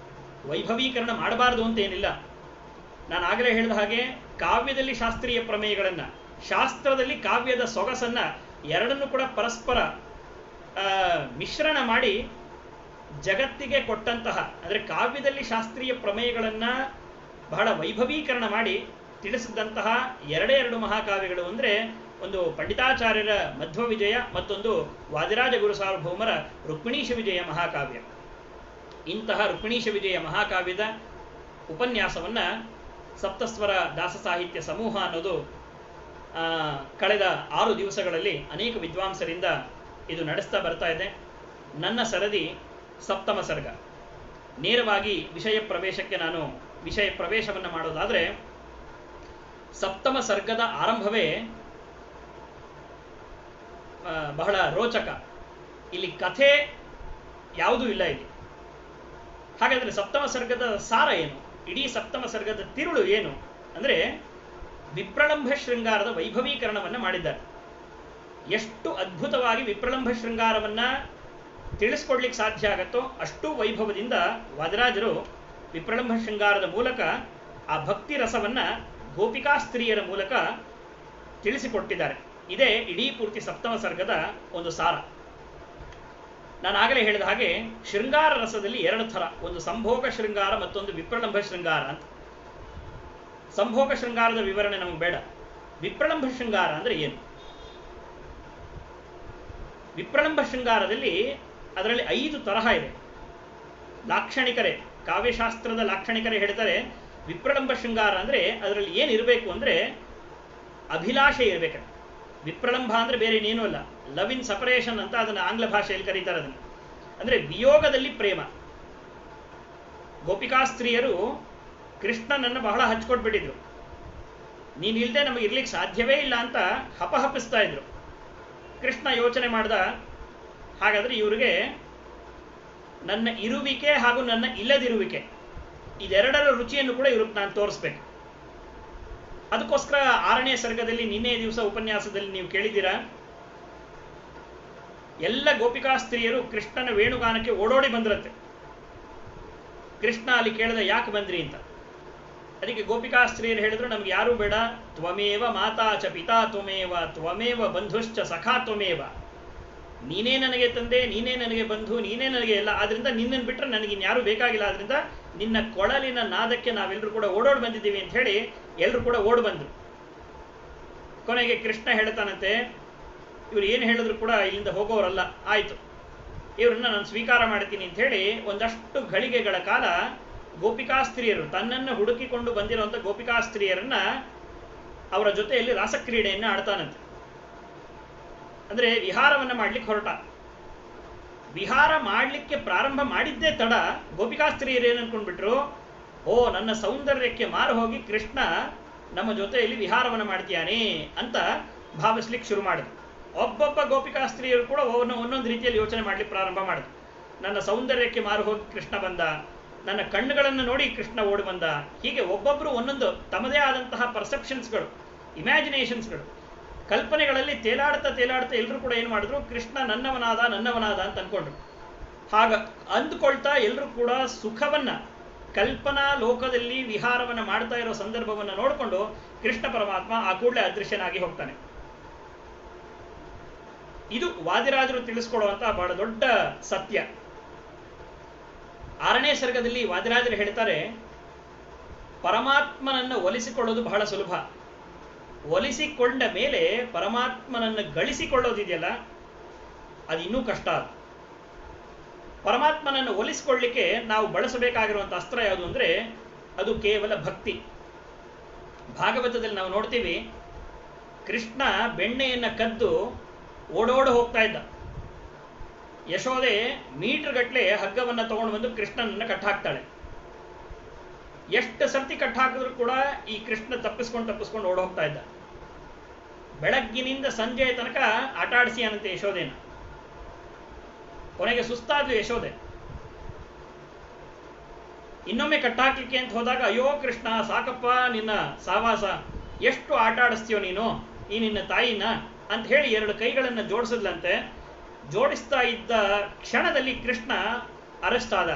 Speaker 1: ವೈಭವೀಕರಣ ಮಾಡಬಾರದು ಅಂತೇನಿಲ್ಲ. ನಾನು ಆಗಲೇ ಹೇಳಿದ ಹಾಗೆ ಕಾವ್ಯದಲ್ಲಿ ಶಾಸ್ತ್ರೀಯ ಪ್ರಮೇಯಗಳನ್ನು, ಶಾಸ್ತ್ರದಲ್ಲಿ ಕಾವ್ಯದ ಸೊಗಸನ್ನ ಎರಡನ್ನೂ ಕೂಡ ಪರಸ್ಪರ ಮಿಶ್ರಣ ಮಾಡಿ ಜಗತ್ತಿಗೆ ಕೊಟ್ಟಂತಹ, ಅಂದರೆ ಕಾವ್ಯದಲ್ಲಿ ಶಾಸ್ತ್ರೀಯ ಪ್ರಮೇಯಗಳನ್ನು ಬಹಳ ವೈಭವೀಕರಣ ಮಾಡಿ ತಿಳಿಸಿದಂತಹ ಎರಡು ಮಹಾಕಾವ್ಯಗಳು ಅಂದರೆ ಒಂದು ಪಂಡಿತಾಚಾರ್ಯರ ಮಧ್ವ ವಿಜಯ, ಮತ್ತೊಂದು ವಾದಿರಾಜ ಗುರು ಸಾರ್ವಭೌಮರ ರುಕ್ಮಿಣೀಶ ವಿಜಯ ಮಹಾಕಾವ್ಯ. ಇಂತಹ ರುಕ್ಮಿಣೀಶ ವಿಜಯ ಮಹಾಕಾವ್ಯದ ಉಪನ್ಯಾಸವನ್ನು ಸಪ್ತಸ್ವರ ದಾಸ ಸಾಹಿತ್ಯ ಸಮೂಹ ಅನ್ನೋದು ಕಳೆದ 6 ದಿವಸಗಳಲ್ಲಿ ಅನೇಕ ವಿದ್ವಾಂಸರಿಂದ ಇದು ನಡೆಸ್ತಾ ಬರ್ತಾ ಇದೆ. ನನ್ನ ಸರದಿ ಸಪ್ತಮ ಸರ್ಗ. ನೇರವಾಗಿ ವಿಷಯ ಪ್ರವೇಶವನ್ನು ಮಾಡೋದಾದರೆ, ಸಪ್ತಮ ಸರ್ಗದ ಆರಂಭವೇ ಬಹಳ ರೋಚಕ. ಇಲ್ಲಿ ಕಥೆ ಯಾವುದೂ ಇಲ್ಲ ಇಲ್ಲಿ. ಹಾಗಾದರೆ ಸಪ್ತಮ ಸರ್ಗದ ಸಾರ ಏನು? ಇಡೀ ಸಪ್ತಮ ಸರ್ಗದ ತಿರುಳು ಏನು ಅಂದರೆ, ವಿಪ್ರಲಂಭ ಶೃಂಗಾರದ ವೈಭವೀಕರಣವನ್ನು ಮಾಡಿದ್ದಾರೆ. ಎಷ್ಟು ಅದ್ಭುತವಾಗಿ ವಿಪ್ರಲಂಭ ಶೃಂಗಾರವನ್ನು ತಿಳಿಸ್ಕೊಡ್ಲಿಕ್ಕೆ ಸಾಧ್ಯ ಆಗತ್ತೋ ಅಷ್ಟು ವೈಭವದಿಂದ ವಾದಿರಾಜರು ವಿಪ್ರಲಂಭ ಶೃಂಗಾರದ ಮೂಲಕ ಆ ಭಕ್ತಿ ರಸವನ್ನು ಗೋಪಿಕಾ ಸ್ತ್ರೀಯರ ಮೂಲಕ ತಿಳಿಸಿಕೊಟ್ಟಿದ್ದಾರೆ. ಇದೇ ಇಡೀ ಪೂರ್ತಿ ಸಪ್ತಮ ಸರ್ಗದ ಒಂದು ಸಾರ. ನಾನು ಆಗಲೇ ಹೇಳಿದ ಹಾಗೆ ಶೃಂಗಾರ ರಸದಲ್ಲಿ 2 ಥರ, ಒಂದು ಸಂಭೋಗ ಶೃಂಗಾರ, ಮತ್ತೊಂದು ವಿಪ್ರಲಂಭ ಶೃಂಗಾರ ಅಂತ. ಸಂಭೋಗ ಶೃಂಗಾರದ ವಿವರಣೆ ನಮಗೆ ಬೇಡ. ವಿಪ್ರಲಂಭ ಶೃಂಗಾರ ಅಂದರೆ ಏನು? ವಿಪ್ರಲಂಭ ಶೃಂಗಾರದಲ್ಲಿ ಅದರಲ್ಲಿ 5 ತರಹ ಇದೆ. ಲಾಕ್ಷಣಿಕರೇ, ಕಾವ್ಯಶಾಸ್ತ್ರದ ಲಾಕ್ಷಣಿಕರೇ ಹೇಳ್ತಾರೆ, ವಿಪ್ರಲಂಭ ಶೃಂಗಾರ ಅಂದರೆ ಅದರಲ್ಲಿ ಏನಿರಬೇಕು ಅಂದರೆ ಅಭಿಲಾಷೆ ಇರಬೇಕು. ವಿಪ್ರಲಂಭ ಅಂದರೆ ಬೇರೆ ಇನ್ನೇನೂ ಅಲ್ಲ, ಲವ್ ಇನ್ ಸಪರೇಷನ್ ಅಂತ ಅದನ್ನು ಆಂಗ್ಲ ಭಾಷೆಯಲ್ಲಿ ಕರೀತಾರೆ. ಅದನ್ನು ಅಂದರೆ ವಿಯೋಗದಲ್ಲಿ ಪ್ರೇಮ. ಗೋಪಿಕಾ ಸ್ತ್ರೀಯರು ಕೃಷ್ಣನನ್ನು ಬಹಳ ಹಚ್ಕೊಟ್ಬಿಟ್ಟಿದ್ರು. ನೀನು ಇಲ್ಲದೆ ನಮಗೆ ಇರ್ಲಿಕ್ಕೆ ಸಾಧ್ಯವೇ ಇಲ್ಲ ಅಂತ ಹಪಹಪಿಸ್ತಾ ಇದ್ರು. ಕೃಷ್ಣ ಯೋಚನೆ ಮಾಡ್ದ, ಹಾಗಾದರೆ ಇವರಿಗೆ ನನ್ನ ಇರುವಿಕೆ ಹಾಗೂ ನನ್ನ ಇಲ್ಲದಿರುವಿಕೆ ಇದೆರಡರ ರುಚಿಯನ್ನು ಕೂಡ ಇವ್ರಿಗೆ ನಾನು ತೋರಿಸ್ಬೇಕು. ಅದಕ್ಕೋಸ್ಕರ 6ನೇ ಸರ್ಗದಲ್ಲಿ ನಿನ್ನೆ ದಿವಸ ಉಪನ್ಯಾಸದಲ್ಲಿ ನೀವು ಕೇಳಿದ್ದೀರಾ, ಎಲ್ಲ ಗೋಪಿಕಾ ಸ್ತ್ರೀಯರು ಕೃಷ್ಣನ ವೇಣುಗಾನಕ್ಕೆ ಓಡೋಡಿ ಬಂದ್ರತ್ತೆ. ಕೃಷ್ಣ ಅಲ್ಲಿ ಕೇಳಿದ, ಯಾಕೆ ಬಂದ್ರಿ ಅಂತ. ಅದಕ್ಕೆ ಗೋಪಿಕಾ ಸ್ತ್ರೀಯರು ಹೇಳಿದ್ರು, ನಮ್ಗೆ ಯಾರೂ ಬೇಡ, ತ್ವಮೇವ ಮಾತಾ ಚ ಪಿತಾ ತ್ವಮೇವ ತ್ವಮೇವ ಬಂಧುಶ್ಚ ಸಖಾ ತ್ವಮೇವ. ನೀನೇ ನನಗೆ ತಂದೆ, ನೀನೇ ನನಗೆ ಬಂಧು, ನೀನೇ ನನಗೆ ಎಲ್ಲ. ಆದ್ರಿಂದ ನಿನ್ನನ್ನು ಬಿಟ್ಟರೆ ನನಗಿನ್ಯಾರೂ ಬೇಕಾಗಿಲ್ಲ. ಆದ್ರಿಂದ ನಿನ್ನ ಕೊಳಲಿನ ನಾದಕ್ಕೆ ನಾವೆಲ್ಲರೂ ಕೂಡ ಓಡೋಡಿ ಬಂದಿದ್ದೀವಿ ಅಂತ ಹೇಳಿ ಎಲ್ಲರೂ ಕೂಡ ಓಡ್ ಬಂದರು. ಕೊನೆಗೆ ಕೃಷ್ಣ ಹೇಳ್ತಾನಂತೆ, ಇವ್ರು ಏನು ಹೇಳಿದ್ರು ಕೂಡ ಇಲ್ಲಿಂದ ಹೋಗೋರಲ್ಲ, ಆಯಿತು ಇವ್ರನ್ನ ನಾನು ಸ್ವೀಕಾರ ಮಾಡ್ತೀನಿ ಅಂತ ಹೇಳಿ ಒಂದಷ್ಟು ಘಳಿಗೆಗಳ ಕಾಲ ಗೋಪಿಕಾ ಸ್ತ್ರೀಯರು ತನ್ನನ್ನು ಹುಡುಕಿಕೊಂಡು ಬಂದಿರುವಂಥ ಗೋಪಿಕಾ ಸ್ತ್ರೀಯರನ್ನ ಅವರ ಜೊತೆಯಲ್ಲಿ ರಾಸಕ್ರೀಡೆಯನ್ನು ಆಡ್ತಾನಂತೆ. ಅಂದರೆ ವಿಹಾರವನ್ನು ಮಾಡ್ಲಿಕ್ಕೆ ಹೊರಟ. ವಿಹಾರ ಮಾಡಲಿಕ್ಕೆ ಪ್ರಾರಂಭ ಮಾಡಿದ್ದೇ ತಡ ಗೋಪಿಕಾ ಸ್ತ್ರೀಯರು ಏನು ಅನ್ಕೊಂಡ್ಬಿಟ್ರು, ಓ ನನ್ನ ಸೌಂದರ್ಯಕ್ಕೆ ಮಾರು ಹೋಗಿ ಕೃಷ್ಣ ನಮ್ಮ ಜೊತೆಯಲ್ಲಿ ವಿಹಾರವನ್ನು ಮಾಡ್ತೀಯಾನೆ ಅಂತ ಭಾವಿಸ್ಲಿಕ್ಕೆ ಶುರು ಮಾಡಿದ್ರು. ಒಬ್ಬೊಬ್ಬ ಗೋಪಿಕಾ ಸ್ತ್ರೀಯರು ಕೂಡ ಒಂದೊಂದು ರೀತಿಯಲ್ಲಿ ಯೋಚನೆ ಮಾಡ್ಲಿಕ್ಕೆ ಪ್ರಾರಂಭ ಮಾಡಿದ್ರು. ನನ್ನ ಸೌಂದರ್ಯಕ್ಕೆ ಮಾರು ಹೋಗಿ ಕೃಷ್ಣ ಬಂದ, ನನ್ನ ಕಣ್ಣುಗಳನ್ನು ನೋಡಿ ಕೃಷ್ಣ ಓಡಿ ಬಂದ. ಹೀಗೆ ಒಬ್ಬೊಬ್ಬರು ಒಂದೊಂದು ತಮ್ಮದೇ ಆದಂತಹ ಪರ್ಸೆಪ್ಷನ್ಸ್ಗಳು, ಇಮ್ಯಾಜಿನೇಷನ್ಸ್ಗಳು, ಕಲ್ಪನೆಗಳಲ್ಲಿ ತೇಲಾಡ್ತಾ ಎಲ್ಲರೂ ಕೂಡ ಏನು ಮಾಡಿದ್ರು, ಕೃಷ್ಣ ನನ್ನವನಾದ ಅಂತ ಅಂದ್ಕೊಂಡ್ರು. ಹಾಗ ಅಂದ್ಕೊಳ್ತಾ ಎಲ್ಲರೂ ಕೂಡ ಸುಖವನ್ನ, ಕಲ್ಪನಾ ಲೋಕದಲ್ಲಿ ವಿಹಾರವನ್ನು ಮಾಡ್ತಾ ಇರೋ ಸಂದರ್ಭವನ್ನು ನೋಡಿಕೊಂಡು ಕೃಷ್ಣ ಪರಮಾತ್ಮ ಆ ಕೂಡಲೇ ಅದೃಶ್ಯನಾಗಿ ಹೋಗ್ತಾನೆ. ಇದು ವಾದಿರಾಜರು ತಿಳಿಸ್ಕೊಡುವಂತಹ ಬಹಳ ದೊಡ್ಡ ಸತ್ಯ. 6ನೇ ಸರ್ಗದಲ್ಲಿ ವಾದಿರಾಜರು ಹೇಳ್ತಾರೆ, ಪರಮಾತ್ಮನನ್ನು ಒಲಿಸಿಕೊಳ್ಳೋದು ಬಹಳ ಸುಲಭ, ಒಲಿಸಿಕೊಂಡ ಮೇಲೆ ಪರಮಾತ್ಮನನ್ನು ಗಳಿಸಿಕೊಳ್ಳೋದಿದೆಯಲ್ಲ ಅದು ಇನ್ನೂ ಕಷ್ಟ. ಪರಮಾತ್ಮನನ್ನು ಒಲಿಸಿಕೊಳ್ಳಲಿಕ್ಕೆ ನಾವು ಬಳಸಬೇಕಾಗಿರುವಂಥ ಅಸ್ತ್ರ ಯಾವುದು ಅಂದರೆ ಅದು ಕೇವಲ ಭಕ್ತಿ. ಭಾಗವತದಲ್ಲಿ ನಾವು ನೋಡ್ತೀವಿ, ಕೃಷ್ಣ ಬೆಣ್ಣೆಯನ್ನು ಕದ್ದು ಓಡೋಡು ಹೋಗ್ತಾ ಇದ್ದ. ಯಶೋದೆ ಮೀಟರ್ ಗಟ್ಟಲೆ ಹಗ್ಗವನ್ನು ತಗೊಂಡು ಬಂದು ಕೃಷ್ಣನನ್ನು ಕಟ್ಟಾಕ್ತಾಳೆ. ಎಷ್ಟು ಸರ್ತಿ ಕಟ್ಟಾಕಿದ್ರು ಕೂಡ ಈ ಕೃಷ್ಣ ತಪ್ಪಿಸ್ಕೊಂಡು ಓಡ್ ಹೋಗ್ತಾ ಇದ್ದ. ಬೆಳಗ್ಗಿನಿಂದ ಸಂಜೆಯ ತನಕ ಆಟ ಆಡಿಸಿಯಾನಂತೆ ಯಶೋದೆನ. ಕೊನೆಗೆ ಸುಸ್ತಾದ್ಲು ಯಶೋದೆ. ಇನ್ನೊಮ್ಮೆ ಕಟ್ಟಾಕ್ಲಿಕ್ಕೆ ಅಂತ ಹೋದಾಗ, ಅಯ್ಯೋ ಕೃಷ್ಣ ಸಾಕಪ್ಪ ನಿನ್ನ ಸಾವಾಸ, ಎಷ್ಟು ಆಟ ಆಡಿಸ್ತೀಯೋ ನೀನು, ಈ ನಿನ್ನ ತಾಯಿನ ಅಂತ ಹೇಳಿ 2 ಕೈಗಳನ್ನು ಜೋಡಿಸಿದ್ಲಂತೆ. ಜೋಡಿಸ್ತಾ ಇದ್ದ ಕ್ಷಣದಲ್ಲಿ ಕೃಷ್ಣ ಅರೆಸ್ಟ್ ಆದ.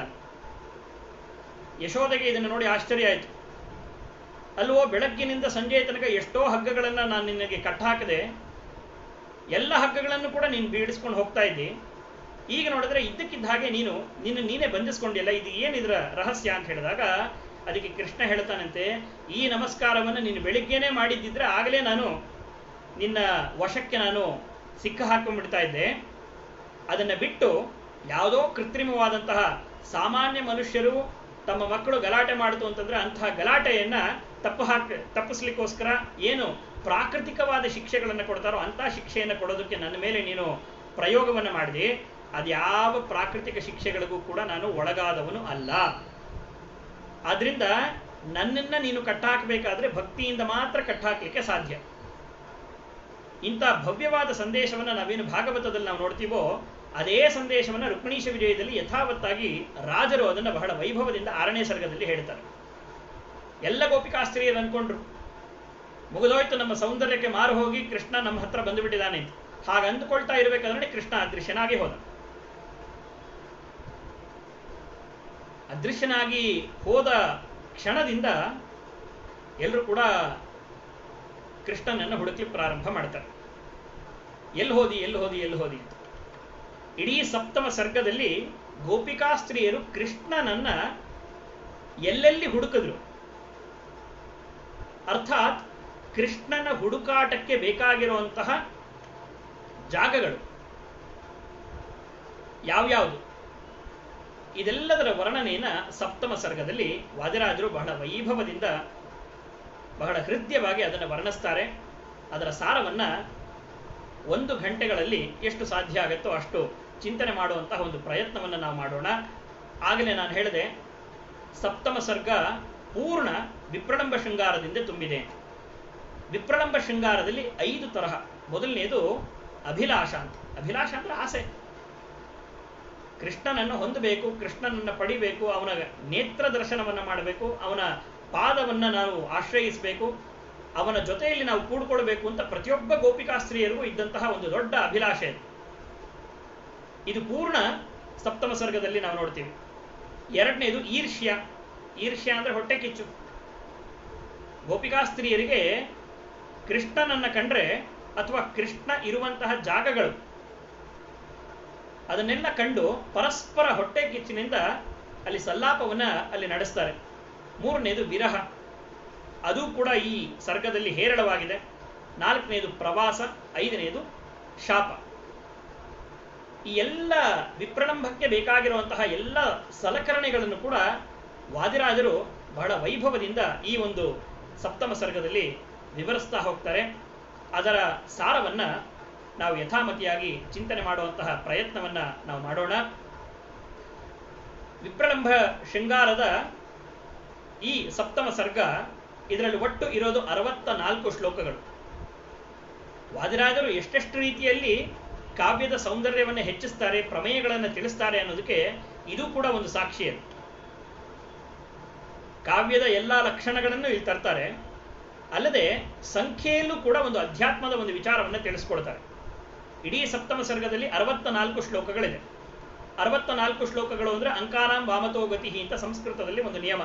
Speaker 1: ಯಶೋದೆಗೆ ಇದನ್ನು ನೋಡಿ ಆಶ್ಚರ್ಯ ಆಯಿತು. ಅಲ್ವೋ, ಬೆಳಗ್ಗಿನಿಂದ ಸಂಜೆಯ ತನಕ ಎಷ್ಟೋ ಹಗ್ಗಗಳನ್ನು ನಾನು ನಿನಗೆ ಕಟ್ಟಾಕದೆ, ಎಲ್ಲ ಹಗ್ಗಗಳನ್ನು ಕೂಡ ನೀನು ಬೀಳಿಸ್ಕೊಂಡು ಹೋಗ್ತಾ ಇದ್ದಿ. ಈಗ ನೋಡಿದ್ರೆ ಇದ್ದಕ್ಕಿದ್ದ ಹಾಗೆ ನೀನೇ ಬಂಧಿಸ್ಕೊಂಡಿಲ್ಲ, ಇದು ಏನಿದ್ರ ರಹಸ್ಯ ಅಂತ ಹೇಳಿದಾಗ ಅದಕ್ಕೆ ಕೃಷ್ಣ ಹೇಳ್ತಾನಂತೆ, ಈ ನಮಸ್ಕಾರವನ್ನು ನೀನು ಬೆಳಿಗ್ಗೆನೇ ಮಾಡಿದ್ದಿದ್ರೆ ಆಗಲೇ ನಾನು ನಿನ್ನ ವಶಕ್ಕೆ ನಾನು ಸಿಕ್ಕ ಹಾಕೊಂಡ್ಬಿಡ್ತಾ ಇದ್ದೆ. ಅದನ್ನು ಬಿಟ್ಟು ಯಾವುದೋ ಕೃತ್ರಿಮವಾದಂತಹ ಸಾಮಾನ್ಯ ಮನುಷ್ಯರು ತಮ್ಮ ಮಕ್ಕಳು ಗಲಾಟೆ ಮಾಡಿತು ಅಂತಂದ್ರೆ ಅಂತಹ ಗಲಾಟೆಯನ್ನ ತಪ್ಪಿಸ್ಲಿಕ್ಕೋಸ್ಕರ ಏನು ಪ್ರಾಕೃತಿಕವಾದ ಶಿಕ್ಷೆಗಳನ್ನು ಕೊಡ್ತಾರೋ ಅಂತಹ ಶಿಕ್ಷೆಯನ್ನು ಕೊಡೋದಕ್ಕೆ ನನ್ನ ಮೇಲೆ ನೀನು ಪ್ರಯೋಗವನ್ನು ಮಾಡಿದೆ. ಅದ್ಯಾವ ಪ್ರಾಕೃತಿಕ ಶಿಕ್ಷೆಗಳಿಗೂ ಕೂಡ ನಾನು ಒಳಗಾದವನು ಅಲ್ಲ. ಆದ್ರಿಂದ ನನ್ನನ್ನ ನೀನು ಕಟ್ಟಾಕಬೇಕಾದ್ರೆ ಭಕ್ತಿಯಿಂದ ಮಾತ್ರ ಕಟ್ಟಾಕ್ಲಿಕ್ಕೆ ಸಾಧ್ಯ. ಇಂಥ ಭವ್ಯವಾದ ಸಂದೇಶವನ್ನು ನಾವೇನು ಭಾಗವತದಲ್ಲಿ ನಾವು ನೋಡ್ತೀವೋ ಅದೇ ಸಂದೇಶವನ್ನು ರುಕ್ಮಿಣೀಶ ವಿಜಯದಲ್ಲಿ ಯಥಾವತ್ತಾಗಿ ರಾಜರು ಅದನ್ನು ಬಹಳ ವೈಭವದಿಂದ 6ನೇ ಸರ್ಗದಲ್ಲಿ ಹೇಳ್ತಾರೆ. ಎಲ್ಲ ಗೋಪಿಕಾಸ್ತ್ರೀಯರು ಅನ್ಕೊಂಡ್ರು ಮುಗಿದೋಯ್ತು, ನಮ್ಮ ಸೌಂದರ್ಯಕ್ಕೆ ಮಾರು ಹೋಗಿ ಕೃಷ್ಣ ನಮ್ಮ ಹತ್ರ ಬಂದುಬಿಟ್ಟಿದ್ದಾನೆ ಅಂತ. ಹಾಗೆ ಅಂದುಕೊಳ್ತಾ ಇರಬೇಕಾದ್ರೆ ಕೃಷ್ಣ ಅದೃಶ್ಯನಾಗಿ ಹೋದ. ಅದೃಶ್ಯನಾಗಿ ಹೋದ ಕ್ಷಣದಿಂದ ಎಲ್ಲರೂ ಕೂಡ ಕೃಷ್ಣನನ್ನು ಹುಡುಕ್ಲಿಕ್ಕೆ ಪ್ರಾರಂಭ ಮಾಡ್ತಾರೆ. ಎಲ್ಲಿ ಹೋದಿ ಎಲ್ಲಿ ಹೋದಿ ಎಲ್ಲಿ ಹೋದಿ ಅಂತ. ಇಡೀ ಸಪ್ತಮ ಸರ್ಗದಲ್ಲಿ ಗೋಪಿಕಾಸ್ತ್ರೀಯರು ಕೃಷ್ಣನನ್ನ ಎಲ್ಲೆಲ್ಲಿ ಹುಡುಕಿದ್ರು, ಅರ್ಥಾತ್ ಕೃಷ್ಣನ ಹುಡುಕಾಟಕ್ಕೆ ಬೇಕಾಗಿರುವಂತಹ ಜಾಗಗಳು ಯಾವ್ಯಾವುದು, ಇದೆಲ್ಲದರ ವರ್ಣನೆಯನ್ನ ಸಪ್ತಮ ಸರ್ಗದಲ್ಲಿ ವಾದಿರಾಜರು ಬಹಳ ವೈಭವದಿಂದ ಬಹಳ ಹೃದಯವಾಗಿ ಅದನ್ನು ವರ್ಣಿಸ್ತಾರೆ. ಅದರ ಸಾರವನ್ನ 1 ಗಂಟೆಗಳಲ್ಲಿ ಎಷ್ಟು ಸಾಧ್ಯ ಆಗುತ್ತೋ ಅಷ್ಟು ಚಿಂತನೆ ಮಾಡುವಂತಹ ಒಂದು ಪ್ರಯತ್ನವನ್ನು ನಾವು ಮಾಡೋಣ. ಆಗಲೇ ನಾನು ಹೇಳಿದೆ, ಸಪ್ತಮ ಸರ್ಗ ಪೂರ್ಣ ವಿಪ್ರಳಂಬ ಶೃಂಗಾರದಿಂದ ತುಂಬಿದೆ. ವಿಪ್ರಳಂಬ ಶೃಂಗಾರದಲ್ಲಿ 5 ತರಹ. ಮೊದಲನೇದು ಅಭಿಲಾಷ ಅಂತ. ಅಭಿಲಾಷ ಅಂದ್ರೆ ಆಸೆ. ಕೃಷ್ಣನನ್ನು ಹೊಂದಬೇಕು, ಕೃಷ್ಣನನ್ನು ಪಡಿಬೇಕು, ಅವನ ನೇತ್ರ ದರ್ಶನವನ್ನು ಮಾಡಬೇಕು, ಅವನ ಪಾದವನ್ನು ನಾವು ಆಶ್ರಯಿಸಬೇಕು, ಅವನ ಜೊತೆಯಲ್ಲಿ ನಾವು ಕೂಡ್ಕೊಳ್ಬೇಕು ಅಂತ ಪ್ರತಿಯೊಬ್ಬ ಗೋಪಿಕಾಸ್ತ್ರೀಯರಿಗೂ ಇದ್ದಂತಹ ಒಂದು ದೊಡ್ಡ ಅಭಿಲಾಷೆ. ಇದು ಪೂರ್ಣ ಸಪ್ತಮ ಸರ್ಗದಲ್ಲಿ ನಾವು ನೋಡ್ತೀವಿ. 2ನೇದು ಈರ್ಷ್ಯ. ಈರ್ಷ್ಯ ಅಂದ್ರೆ ಹೊಟ್ಟೆ ಕಿಚ್ಚು. ಗೋಪಿಕಾಸ್ತ್ರೀಯರಿಗೆ ಕೃಷ್ಣನನ್ನ ಕಂಡ್ರೆ ಅಥವಾ ಕೃಷ್ಣ ಇರುವಂತಹ ಜಾಗಗಳು ಅದನ್ನೆಲ್ಲ ಕಂಡು ಪರಸ್ಪರ ಹೊಟ್ಟೆ ಕಿಚ್ಚಿನಿಂದ ಅಲ್ಲಿ ಸಲ್ಲಾಪವನ್ನ ಅಲ್ಲಿ ನಡೆಸ್ತಾರೆ. 3ನೇದು ವಿರಹ. ಅದು ಕೂಡ ಈ ಸರ್ಗದಲ್ಲಿ ಹೇರಳವಾಗಿದೆ. 4ನೇದು ಪ್ರವಾಸ. 5ನೇದು ಶಾಪ. ಈ ಎಲ್ಲ ವಿಪ್ರಳಂಬಕ್ಕೆ ಬೇಕಾಗಿರುವಂತಹ ಎಲ್ಲ ಸಲಕರಣೆಗಳನ್ನು ಕೂಡ ವಾದಿರಾಜರು ಬಹಳ ವೈಭವದಿಂದ ಈ ಒಂದು ಸಪ್ತಮ ಸರ್ಗದಲ್ಲಿ ವಿವರಿಸ್ತಾ ಹೋಗ್ತಾರೆ. ಅದರ ಸಾರವನ್ನ ನಾವು ಯಥಾಮತಿಯಾಗಿ ಚಿಂತನೆ ಮಾಡುವಂತಹ ಪ್ರಯತ್ನವನ್ನ ನಾವು ಮಾಡೋಣ. ವಿಪ್ರಳಂಬ ಶೃಂಗಾರದ ಈ ಸಪ್ತಮ ಸರ್ಗ, ಇದರಲ್ಲಿ ಒಟ್ಟು ಇರೋದು 64 ಶ್ಲೋಕಗಳು. ವಾದಿರಾಜರು ಎಷ್ಟೆಷ್ಟು ರೀತಿಯಲ್ಲಿ ಕಾವ್ಯದ ಸೌಂದರ್ಯವನ್ನು ಹೆಚ್ಚಿಸ್ತಾರೆ, ಪ್ರಮೇಯಗಳನ್ನು ತಿಳಿಸ್ತಾರೆ ಅನ್ನೋದಕ್ಕೆ ಇದು ಕೂಡ ಒಂದು ಸಾಕ್ಷಿಯದು. ಕಾವ್ಯದ ಎಲ್ಲ ಲಕ್ಷಣಗಳನ್ನು ಇಲ್ಲಿ ತರ್ತಾರೆ. ಅಲ್ಲದೆ ಸಂಖ್ಯೆಯಲ್ಲೂ ಕೂಡ ಒಂದು ಅಧ್ಯಾತ್ಮದ ಒಂದು ವಿಚಾರವನ್ನು ತಿಳಿಸ್ಕೊಡ್ತಾರೆ. ಇಡೀ ಸಪ್ತಮ ಸರ್ಗದಲ್ಲಿ 64 ಶ್ಲೋಕಗಳಿದೆ. 64 ಶ್ಲೋಕಗಳು ಅಂದ್ರೆ ಅಂಕಾನಾಂ ವಾಮತೋ ಗತಿ ಅಂತ ಸಂಸ್ಕೃತದಲ್ಲಿ ಒಂದು ನಿಯಮ.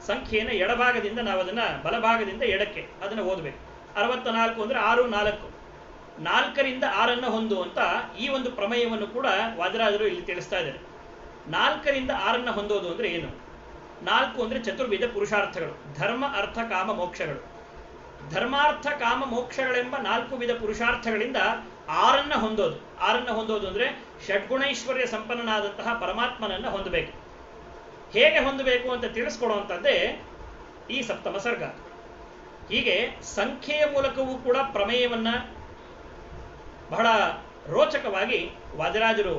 Speaker 1: ಸಂಖ್ಯೆಯನ್ನು ಎಡಭಾಗದಿಂದ ನಾವು ಅದನ್ನ ಬಲಭಾಗದಿಂದ ಎಡಕ್ಕೆ ಅದನ್ನು ಓದಬೇಕು. 64 ಅಂದ್ರೆ 6 4, 4ರಿಂದ 6 ಹೊಂದುವಂತ ಈ ಒಂದು ಪ್ರಮೇಯವನ್ನು ಕೂಡ ವಾದಿರಾಜರು ಇಲ್ಲಿ ತಿಳಿಸ್ತಾ ಇದ್ದಾರೆ. 4ರಿಂದ 6 ಹೊಂದೋದು ಅಂದ್ರೆ ಏನು? 4 ಅಂದ್ರೆ ಚತುರ್ವಿಧ ಪುರುಷಾರ್ಥಗಳು, ಧರ್ಮ ಅರ್ಥ ಕಾಮ ಮೋಕ್ಷಗಳು. ಧರ್ಮಾರ್ಥ ಕಾಮ ಮೋಕ್ಷಗಳೆಂಬ 4 ವಿಧ ಪುರುಷಾರ್ಥಗಳಿಂದ 6 ಹೊಂದೋದು. 6 ಹೊಂದೋದು ಅಂದ್ರೆ ಷಡ್ಗುಣೈಶ್ವರ್ಯ ಸಂಪನ್ನನಾದಂತಹ ಪರಮಾತ್ಮನನ್ನ ಹೊಂದಬೇಕು. ಹೇಗೆ ಹೊಂದಬೇಕು ಅಂತ ತಿಳಿಸ್ಕೊಡುವಂಥದ್ದೇ ಈ ಸಪ್ತಮ ಸರ್ಗ. ಹೀಗೆ ಸಂಖ್ಯೆಯ ಮೂಲಕವೂ ಕೂಡ ಪ್ರಮೇಯವನ್ನ ಬಹಳ ರೋಚಕವಾಗಿ ವಾದಿರಾಜರು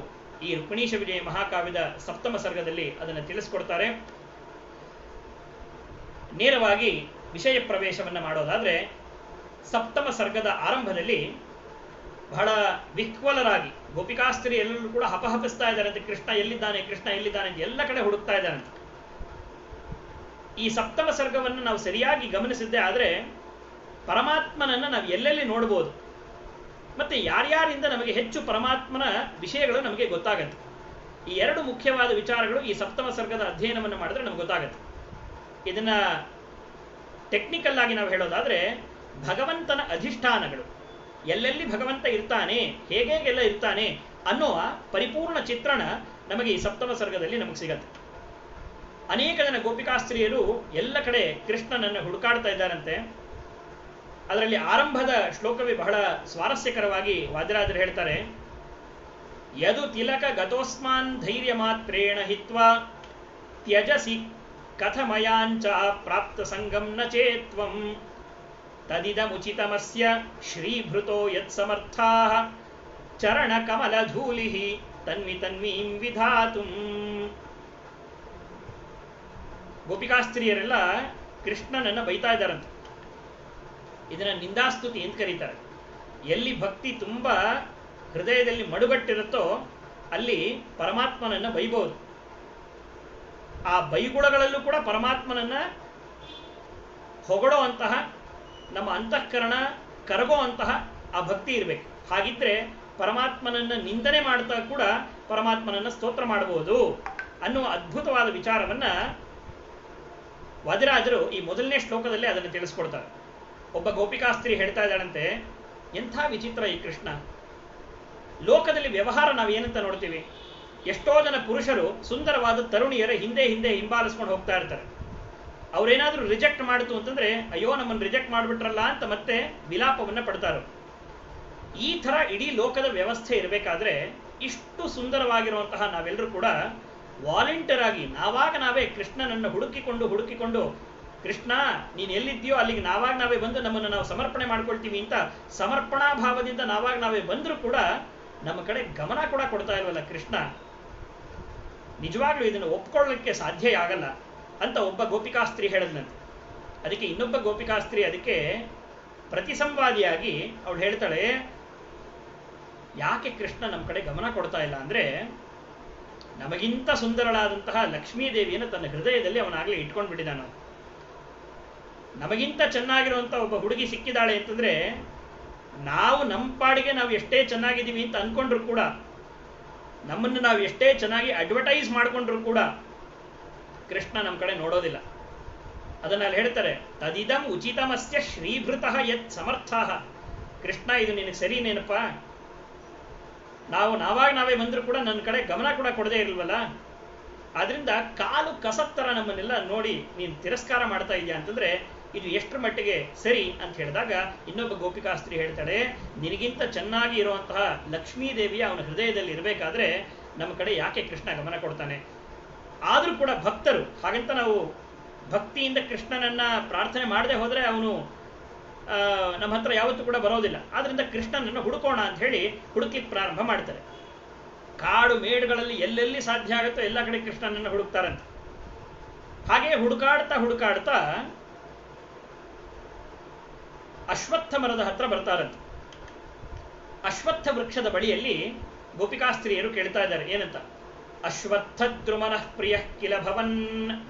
Speaker 1: ಈ ರುಕ್ಮಿಣೀಶ ವಿಜಯ ಮಹಾಕಾವ್ಯದ ಸಪ್ತಮ ಸರ್ಗದಲ್ಲಿ ಅದನ್ನು ತಿಳಿಸ್ಕೊಡ್ತಾರೆ. ನೇರವಾಗಿ ವಿಷಯ ಪ್ರವೇಶವನ್ನು ಮಾಡೋದಾದ್ರೆ, ಸಪ್ತಮ ಸರ್ಗದ ಆರಂಭದಲ್ಲಿ ಬಹಳ ವಿಹ್ವಲರಾಗಿ ಗೋಪಿಕಾಸ್ತ್ರೀ ಎಲ್ಲರೂ ಕೂಡ ಹಪಹಪಿಸ್ತಾ ಇದ್ದಾರಂತೆ, ಕೃಷ್ಣ ಎಲ್ಲಿದ್ದಾನೆ, ಕೃಷ್ಣ ಎಲ್ಲಿದ್ದಾನೆ ಅಂತ ಎಲ್ಲ ಕಡೆ ಹುಡುಕ್ತಾ ಇದ್ದಾರಂತೆ. ಈ ಸಪ್ತಮ ಸರ್ಗವನ್ನು ನಾವು ಸರಿಯಾಗಿ ಗಮನಿಸಿದ್ದೇ ಆದರೆ ಪರಮಾತ್ಮನನ್ನ ನಾವು ಎಲ್ಲೆಲ್ಲಿ ನೋಡ್ಬೋದು, ಮತ್ತೆ ಯಾರ್ಯಾರಿಂದ ನಮಗೆ ಹೆಚ್ಚು ಪರಮಾತ್ಮನ ವಿಷಯಗಳು ನಮಗೆ ಗೊತ್ತಾಗತ್ತೆ. ಈ 2 ಮುಖ್ಯವಾದ ವಿಚಾರಗಳು ಈ ಸಪ್ತಮ ಸರ್ಗದ ಅಧ್ಯಯನವನ್ನು ಮಾಡಿದ್ರೆ ನಮ್ಗೆ ಗೊತ್ತಾಗತ್ತೆ. ಇದನ್ನ ಟೆಕ್ನಿಕಲ್ ಆಗಿ ನಾವು ಹೇಳೋದಾದ್ರೆ, ಭಗವಂತನ ಅಧಿಷ್ಠಾನಗಳು, ಎಲ್ಲೆಲ್ಲಿ ಭಗವಂತ ಇರ್ತಾನೆ, ಹೇಗೆಲ್ಲ ಇರ್ತಾನೆ ಅನ್ನುವ ಪರಿಪೂರ್ಣ ಚಿತ್ರಣ ನಮಗೆ ಈ ಸಪ್ತಮ ಸರ್ಗದಲ್ಲಿ ನಮಗೆ ಸಿಗತ್ತೆ. ಅನೇಕ ಜನ ಗೋಪಿಕಾಸ್ತ್ರೀಯರು ಎಲ್ಲ ಕಡೆ ಕೃಷ್ಣನನ್ನು ಹುಡುಕಾಡ್ತಾ ಇದ್ದಾರಂತೆ. ಅದರಲ್ಲಿ ಆರಂಭದ ಶ್ಲೋಕವೇ ಬಹಳ ಸ್ವಾರಸ್ಯಕರವಾಗಿ ವಾದಿರಾಜರು ಹೇಳ್ತಾರೆ. ಯದು ತಿಲಕ ಗತೋಸ್ಮಾನ್ ಧೈರ್ಯ ಮಾತ್ರೇಣ ಹಿತ್ವಾ ತ್ಯಜಸಿ ಕಥಮಯಾಂಚ ಪ್ರಾಪ್ತ ಸಂಗಂ ನ ಚೇತ್ವಂ ತದಿದಮುಚಿತಮಸ್ಯ ಶ್ರೀಭೃತೋ ಯತ್ಸಮರ್ಥಾಃ ಚರಣ ಕಮಲಧೂಲಿಃ ತನ್ವಿ ತನ್ವೀಂ ವಿಧಾತುಂ. ಗೋಪಿಕಾಸ್ತ್ರೀಯರೆಲ್ಲ ಕೃಷ್ಣನನ್ನ ಬೈತಾ ಇದ್ದಾರಂತೆ. ಇದನ್ನ ನಿಂದಾಸ್ತುತಿ ಅಂತ ಕರೀತಾರೆ. ಎಲ್ಲಿ ಭಕ್ತಿ ತುಂಬಾ ಹೃದಯದಲ್ಲಿ ಮಡುಗಟ್ಟಿರುತ್ತೋ ಅಲ್ಲಿ ಪರಮಾತ್ಮನನ್ನ ಬೈಬಹುದು. ಆ ಬೈಗುಳಗಳಲ್ಲೂ ಕೂಡ ಪರಮಾತ್ಮನನ್ನ ಹೊಗಳೋ ಅಂತಹ, ನಮ್ಮ ಅಂತಃಕರಣ ಕರಗೋ ಅಂತಹ ಆ ಭಕ್ತಿ ಇರಬೇಕು. ಹಾಗಿದ್ರೆ ಪರಮಾತ್ಮನನ್ನ ನಿಂದನೆ ಮಾಡ್ತಾ ಕೂಡ ಪರಮಾತ್ಮನನ್ನ ಸ್ತೋತ್ರ ಮಾಡಬಹುದು ಅನ್ನುವ ಅದ್ಭುತವಾದ ವಿಚಾರವನ್ನ ವಾದಿರಾಜರು ಈ ಮೊದಲನೇ ಶ್ಲೋಕದಲ್ಲಿ ಅದನ್ನು ತಿಳಿಸ್ಕೊಡ್ತಾರೆ. ಒಬ್ಬ ಗೋಪಿಕಾಸ್ತ್ರೀ ಹೇಳ್ತಾ ಇದ್ದಾಳಂತೆ, ಎಂಥ ವಿಚಿತ್ರ ಈ ಕೃಷ್ಣ. ಲೋಕದಲ್ಲಿ ವ್ಯವಹಾರ ನಾವು ಏನಂತ ನೋಡ್ತೀವಿ, ಎಷ್ಟೋ ಜನ ಪುರುಷರು ಸುಂದರವಾದ ತರುಣಿಯರ ಹಿಂದೆ ಹಿಂದೆ ಹಿಂಬಾಲಿಸ್ಕೊಂಡು ಹೋಗ್ತಾ ಇರ್ತಾರೆ. ಅವ್ರೇನಾದ್ರೂ ರಿಜೆಕ್ಟ್ ಮಾಡಿತು ಅಂತಂದ್ರೆ, ಅಯ್ಯೋ ನಮ್ಮನ್ನು ರಿಜೆಕ್ಟ್ ಮಾಡಿಬಿಟ್ರಲ್ಲ ಅಂತ ಮತ್ತೆ ವಿಲಾಪವನ್ನ ಪಡ್ತಾರೋ. ಈ ಥರ ಇಡೀ ಲೋಕದ ವ್ಯವಸ್ಥೆ ಇರಬೇಕಾದ್ರೆ ಇಷ್ಟು ಸುಂದರವಾಗಿರುವಂತಹ ನಾವೆಲ್ಲರೂ ಕೂಡ ವಾಲಂಟಿಯರ್ ಆಗಿ ನಾವೇ ಕೃಷ್ಣನನ್ನು ಹುಡುಕಿಕೊಂಡು ಕೃಷ್ಣ ನೀನು ಎಲ್ಲಿದ್ದೀಯೋ ಅಲ್ಲಿಗೆ ನಾವೇ ಬಂದು ನಮ್ಮನ್ನು ನಾವು ಸಮರ್ಪಣೆ ಮಾಡ್ಕೊಳ್ತೀವಿ ಅಂತ ಸಮರ್ಪಣಾ ಭಾವದಿಂದ ನಾವೇ ಬಂದರೂ ಕೂಡ ನಮ್ಮ ಕಡೆ ಗಮನ ಕೂಡ ಕೊಡ್ತಾ ಇಲ್ವಲ್ಲ ಕೃಷ್ಣ. ನಿಜವಾಗ್ಲೂ ಇದನ್ನು ಒಪ್ಕೊಳ್ಳಲಿಕ್ಕೆ ಸಾಧ್ಯ ಆಗಲ್ಲ ಅಂತ ಒಬ್ಬ ಗೋಪಿಕಾಸ್ತ್ರೀ ಹೇಳಿದ್ನಂತೆ. ಅದಕ್ಕೆ ಇನ್ನೊಬ್ಬ ಗೋಪಿಕಾಸ್ತ್ರೀ ಅದಕ್ಕೆ ಪ್ರತಿಸಂವಾದಿಯಾಗಿ ಅವಳು ಹೇಳ್ತಾಳೆ, ಯಾಕೆ ಕೃಷ್ಣ ನಮ್ಮ ಕಡೆ ಗಮನ ಕೊಡ್ತಾ ಇಲ್ಲ ಅಂದ್ರೆ, ನಮಗಿಂತ ಸುಂದರಳಾದಂತಹ ಲಕ್ಷ್ಮೀದೇವಿಯನ್ನು ತನ್ನ ಹೃದಯದಲ್ಲಿ ಅವನಾಗಲೇ ಇಟ್ಕೊಂಡು ಬಿಟ್ಟಿದ್ದಾನ. ನಮಗಿಂತ ಚೆನ್ನಾಗಿರುವಂಥ ಒಬ್ಬ ಹುಡುಗಿ ಸಿಕ್ಕಿದಾಳೆ ಅಂತಂದ್ರೆ, ನಾವು ನಮ್ಮ ಪಾಡಿಗೆ ನಾವು ಎಷ್ಟೇ ಚೆನ್ನಾಗಿದ್ದೀವಿ ಅಂತ ಅನ್ಕೊಂಡ್ರು ಕೂಡ, ನಮ್ಮನ್ನು ನಾವು ಎಷ್ಟೇ ಚೆನ್ನಾಗಿ ಅಡ್ವರ್ಟೈಸ್ ಮಾಡ್ಕೊಂಡ್ರು ಕೂಡ ಕೃಷ್ಣ ನಮ್ಮ ಕಡೆ ನೋಡೋದಿಲ್ಲ. ಅದನ್ನ ಅಲ್ಲಿ ಹೇಳ್ತಾರೆ, ತದಿದಂ ಉಚಿತಮಸ್ಯ ಶ್ರೀಭೃತಃ ಯತ್ ಸಮರ್ಥಾಃ. ಕೃಷ್ಣ ಇದು ನಿನಗೆ ಸರಿನೇನಪ್ಪ, ನಾವೇ ಬಂದರೂ ಕೂಡ ನನ್ನ ಕಡೆ ಗಮನ ಕೂಡ ಕೊಡದೇ ಇರಲ್ವಲ್ಲ. ಆದ್ರಿಂದ ಕಾಲು ಕಸತ್ತರ ನಮ್ಮನ್ನೆಲ್ಲ ನೋಡಿ ನೀನು ತಿರಸ್ಕಾರ ಮಾಡ್ತಾ ಇದೆಯಾ ಅಂತಂದ್ರೆ ಇದು ಎಷ್ಟರ ಮಟ್ಟಿಗೆ ಸರಿ ಅಂತ ಹೇಳಿದಾಗ ಇನ್ನೊಬ್ಬ ಗೋಪಿಕಾಸ್ತ್ರೀ ಹೇಳ್ತಾಳೆ, ನಿನಗಿಂತ ಚೆನ್ನಾಗಿ ಇರುವಂತಹ ಲಕ್ಷ್ಮೀದೇವಿಯ ಅವನ ಹೃದಯದಲ್ಲಿ ಇರಬೇಕಾದ್ರೆ ನಮ್ಮ ಕಡೆ ಯಾಕೆ ಕೃಷ್ಣ ಗಮನ ಕೊಡ್ತಾನೆ? ಆದರೂ ಕೂಡ ಭಕ್ತರು ಹಾಗಂತ ನಾವು ಭಕ್ತಿಯಿಂದ ಕೃಷ್ಣನನ್ನ ಪ್ರಾರ್ಥನೆ ಮಾಡದೆ ಹೋದ್ರೆ ಅವನು ನಮ್ಮ ಹತ್ರ ಯಾವತ್ತೂ ಕೂಡ ಬರೋದಿಲ್ಲ. ಆದ್ರಿಂದ ಕೃಷ್ಣನನ್ನು ಹುಡುಕೋಣ ಅಂತ ಹೇಳಿ ಹುಡುಕ್ಲಿಕ್ಕೆ ಪ್ರಾರಂಭ ಮಾಡ್ತಾರೆ. ಕಾಡು ಮೇಡುಗಳಲ್ಲಿ ಎಲ್ಲೆಲ್ಲಿ ಸಾಧ್ಯ ಆಗುತ್ತೋ ಎಲ್ಲ ಕಡೆ ಕೃಷ್ಣನನ್ನು ಹುಡುಕ್ತಾರಂತೆ. ಹಾಗೆ ಹುಡುಕಾಡ್ತಾ ಅಶ್ವತ್ಥ ಮರದ ಹತ್ರ ಬರ್ತಾರಂತೆ. ಅಶ್ವತ್ಥ ವೃಕ್ಷದ ಬಳಿಯಲ್ಲಿ ಗೋಪಿಕಾಸ್ತ್ರೀಯರು ಕೇಳ್ತಾ ಇದ್ದಾರೆ, ಏನಂತ? ಅಶ್ವತ್ಥ ದ್ರುಮನಃ ಪ್ರಿಯ ಕಿಲ ಭವನ್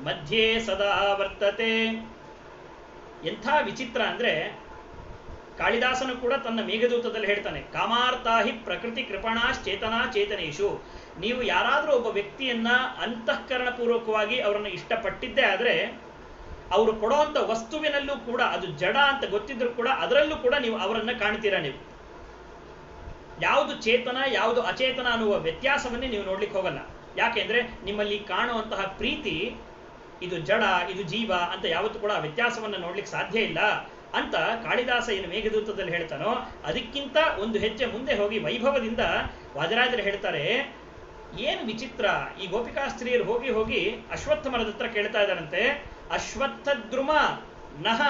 Speaker 1: ಮಧ್ಯೆ ಸದಾ ವರ್ತತೆ. ಎಂಥ ವಿಚಿತ್ರ ಅಂದ್ರೆ, ಕಾಳಿದಾಸನು ಕೂಡ ತನ್ನ ಮೇಘದೂತದಲ್ಲಿ ಹೇಳ್ತಾನೆ, ಕಾಮಾರ್ಥಾಹಿ ಪ್ರಕೃತಿ ಕೃಪಣಾಶ್ಚೇತನಾ ಚೇತನೇಶು. ನೀವು ಯಾರಾದರೂ ಒಬ್ಬ ವ್ಯಕ್ತಿಯನ್ನ ಅಂತಃಕರಣ ಪೂರ್ವಕವಾಗಿ ಅವರನ್ನು ಇಷ್ಟಪಟ್ಟಿದ್ದೇ ಆದ್ರೆ ಅವರು ಕೊಡುವಂಥ ವಸ್ತುವಿನಲ್ಲೂ ಕೂಡ ಅದು ಜಡ ಅಂತ ಗೊತ್ತಿದ್ರು ಕೂಡ ಅದರಲ್ಲೂ ಕೂಡ ನೀವು ಅವರನ್ನ ಕಾಣ್ತೀರಾ. ನೀವು ಯಾವುದು ಚೇತನ ಯಾವುದು ಅಚೇತನ ಅನ್ನುವ ವ್ಯತ್ಯಾಸವನ್ನೇ ನೀವು ನೋಡ್ಲಿಕ್ಕೆ ಹೋಗಲ್ಲ. ಯಾಕೆಂದ್ರೆ ನಿಮ್ಮಲ್ಲಿ ಕಾಣುವಂತಹ ಪ್ರೀತಿ ಇದು ಜಡ ಇದು ಜೀವ ಅಂತ ಯಾವತ್ತೂ ಕೂಡ ವ್ಯತ್ಯಾಸವನ್ನು ನೋಡ್ಲಿಕ್ಕೆ ಸಾಧ್ಯ ಇಲ್ಲ ಅಂತ ಕಾಳಿದಾಸ ಏನು ಮೇಘದೂತದಲ್ಲಿ ಹೇಳ್ತಾನೋ ಅದಕ್ಕಿಂತ ಒಂದು ಹೆಜ್ಜೆ ಮುಂದೆ ಹೋಗಿ ವೈಭವದಿಂದ ವಾದಿರಾಜರು ಹೇಳ್ತಾರೆ, ಏನು ವಿಚಿತ್ರ, ಈ ಗೋಪಿಕಾಸ್ತ್ರೀಯರು ಹೋಗಿ ಅಶ್ವತ್ಥ ಮರದ ಹತ್ರ ಕೇಳ್ತಾ ಇದ್ದಾರಂತೆ, ಅಶ್ವತ್ಥ ದ್ರುಮ ನಹ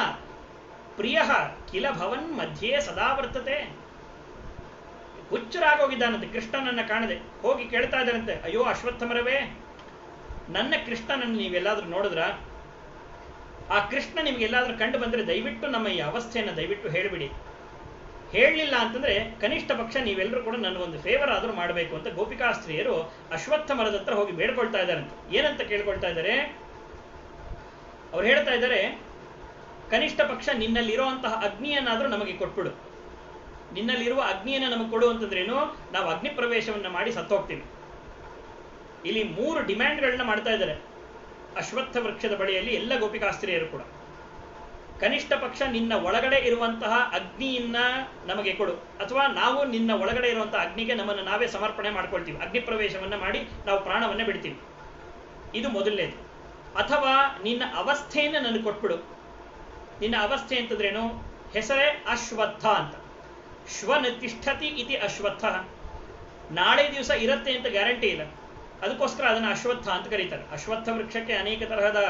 Speaker 1: ಪ್ರಿಯ ಕಿಲ ಭವನ್ ಮಧ್ಯೆ ಸದಾ ವರ್ತತೆ. ಹುಚ್ಚರಾಗೋಗಿದ್ದಾನಂತೆ ಕೃಷ್ಣನನ್ನ ಕಾಣದೆ. ಹೋಗಿ ಕೇಳ್ತಾ ಇದ್ದಾರಂತೆ, ಅಯ್ಯೋ ಅಶ್ವತ್ಥ ಮರವೇ, ನನ್ನ ಕೃಷ್ಣನನ್ನು ನೀವೆಲ್ಲಾದ್ರೂ ನೋಡಿದ್ರ? ಆ ಕೃಷ್ಣ ನಿಮ್ಗೆಲ್ಲಾದ್ರೂ ಕಂಡು ಬಂದ್ರೆ ದಯವಿಟ್ಟು ನಮ್ಮ ಈ ಅವಸ್ಥೆಯನ್ನು ದಯವಿಟ್ಟು ಹೇಳಿಬಿಡಿ. ಹೇಳಲಿಲ್ಲ ಅಂತಂದ್ರೆ ಕನಿಷ್ಠ ಪಕ್ಷ ನೀವೆಲ್ಲರೂ ಕೂಡ ನನಗೊಂದು ಫೇವರ್ ಆದ್ರೂ ಮಾಡಬೇಕು ಅಂತ ಗೋಪಿಕಾಸ್ತ್ರೀಯರು ಅಶ್ವತ್ಥ ಮರದ ಹತ್ರ ಹೋಗಿ ಬೇಡ್ಕೊಳ್ತಾ ಇದ್ದಾರಂತೆ. ಏನಂತ ಕೇಳ್ಕೊಳ್ತಾ ಇದ್ದಾರೆ? ಅವ್ರು ಹೇಳ್ತಾ ಇದ್ದಾರೆ, ಕನಿಷ್ಠ ಪಕ್ಷ ನಿನ್ನಲ್ಲಿರುವಂತಹ ಅಗ್ನಿಯನ್ನಾದ್ರೂ ನಮಗೆ ಕೊಟ್ಬಿಡು. ನಿನ್ನಲ್ಲಿರುವ ಅಗ್ನಿಯನ್ನು ನಮಗೆ ಕೊಡು ಅಂತಂದ್ರೇನು, ನಾವು ಅಗ್ನಿ ಪ್ರವೇಶವನ್ನ ಮಾಡಿ ಸತ್ತೋಗ್ತೀವಿ. ಇಲ್ಲಿ 3 ಡಿಮ್ಯಾಂಡ್ಗಳನ್ನ ಮಾಡ್ತಾ ಇದ್ದಾರೆ ಅಶ್ವತ್ಥ ವೃಕ್ಷದ ಬಳಿಯಲ್ಲಿ ಎಲ್ಲ ಗೋಪಿಕಾಸ್ತ್ರೀಯರು ಕೂಡ. ಕನಿಷ್ಠ ಪಕ್ಷ ನಿನ್ನ ಒಳಗಡೆ ಇರುವಂತಹ ಅಗ್ನಿಯನ್ನ ನಮಗೆ ಕೊಡು, ಅಥವಾ ನಾವು ನಿನ್ನ ಒಳಗಡೆ ಇರುವಂತಹ ಅಗ್ನಿಗೆ ನಮ್ಮನ್ನು ನಾವೇ ಸಮರ್ಪಣೆ ಮಾಡ್ಕೊಳ್ತೀವಿ, ಅಗ್ನಿ ಪ್ರವೇಶವನ್ನ ಮಾಡಿ ನಾವು ಪ್ರಾಣವನ್ನ ಬಿಡ್ತೀವಿ. ಇದು ಮೊದಲನೇದು. ಅಥವಾ ನಿನ್ನ ಅವಸ್ಥೆಯನ್ನು ನನಗೆ ಕೊಟ್ಬಿಡು. ನಿನ್ನ ಅವಸ್ಥೆ ಅಂತಂದ್ರೇನು? ಹೆಸರೇ ಅಶ್ವತ್ಥ ಅಂತ. ಶ್ವನ ತಿಷ್ಠತಿ ಇತಿ ಅಶ್ವತ್ಥ. ನಾಳೆ ದಿವಸ ಇರುತ್ತೆ ಅಂತ ಗ್ಯಾರಂಟಿ ಇಲ್ಲ. ಅದಕ್ಕೋಸ್ಕರ ಅದನ್ನು ಅಶ್ವತ್ಥ ಅಂತ ಕರೀತಾರೆ. ಅಶ್ವತ್ಥ ವೃಕ್ಷಕ್ಕೆ ಅನೇಕ ತರಹದ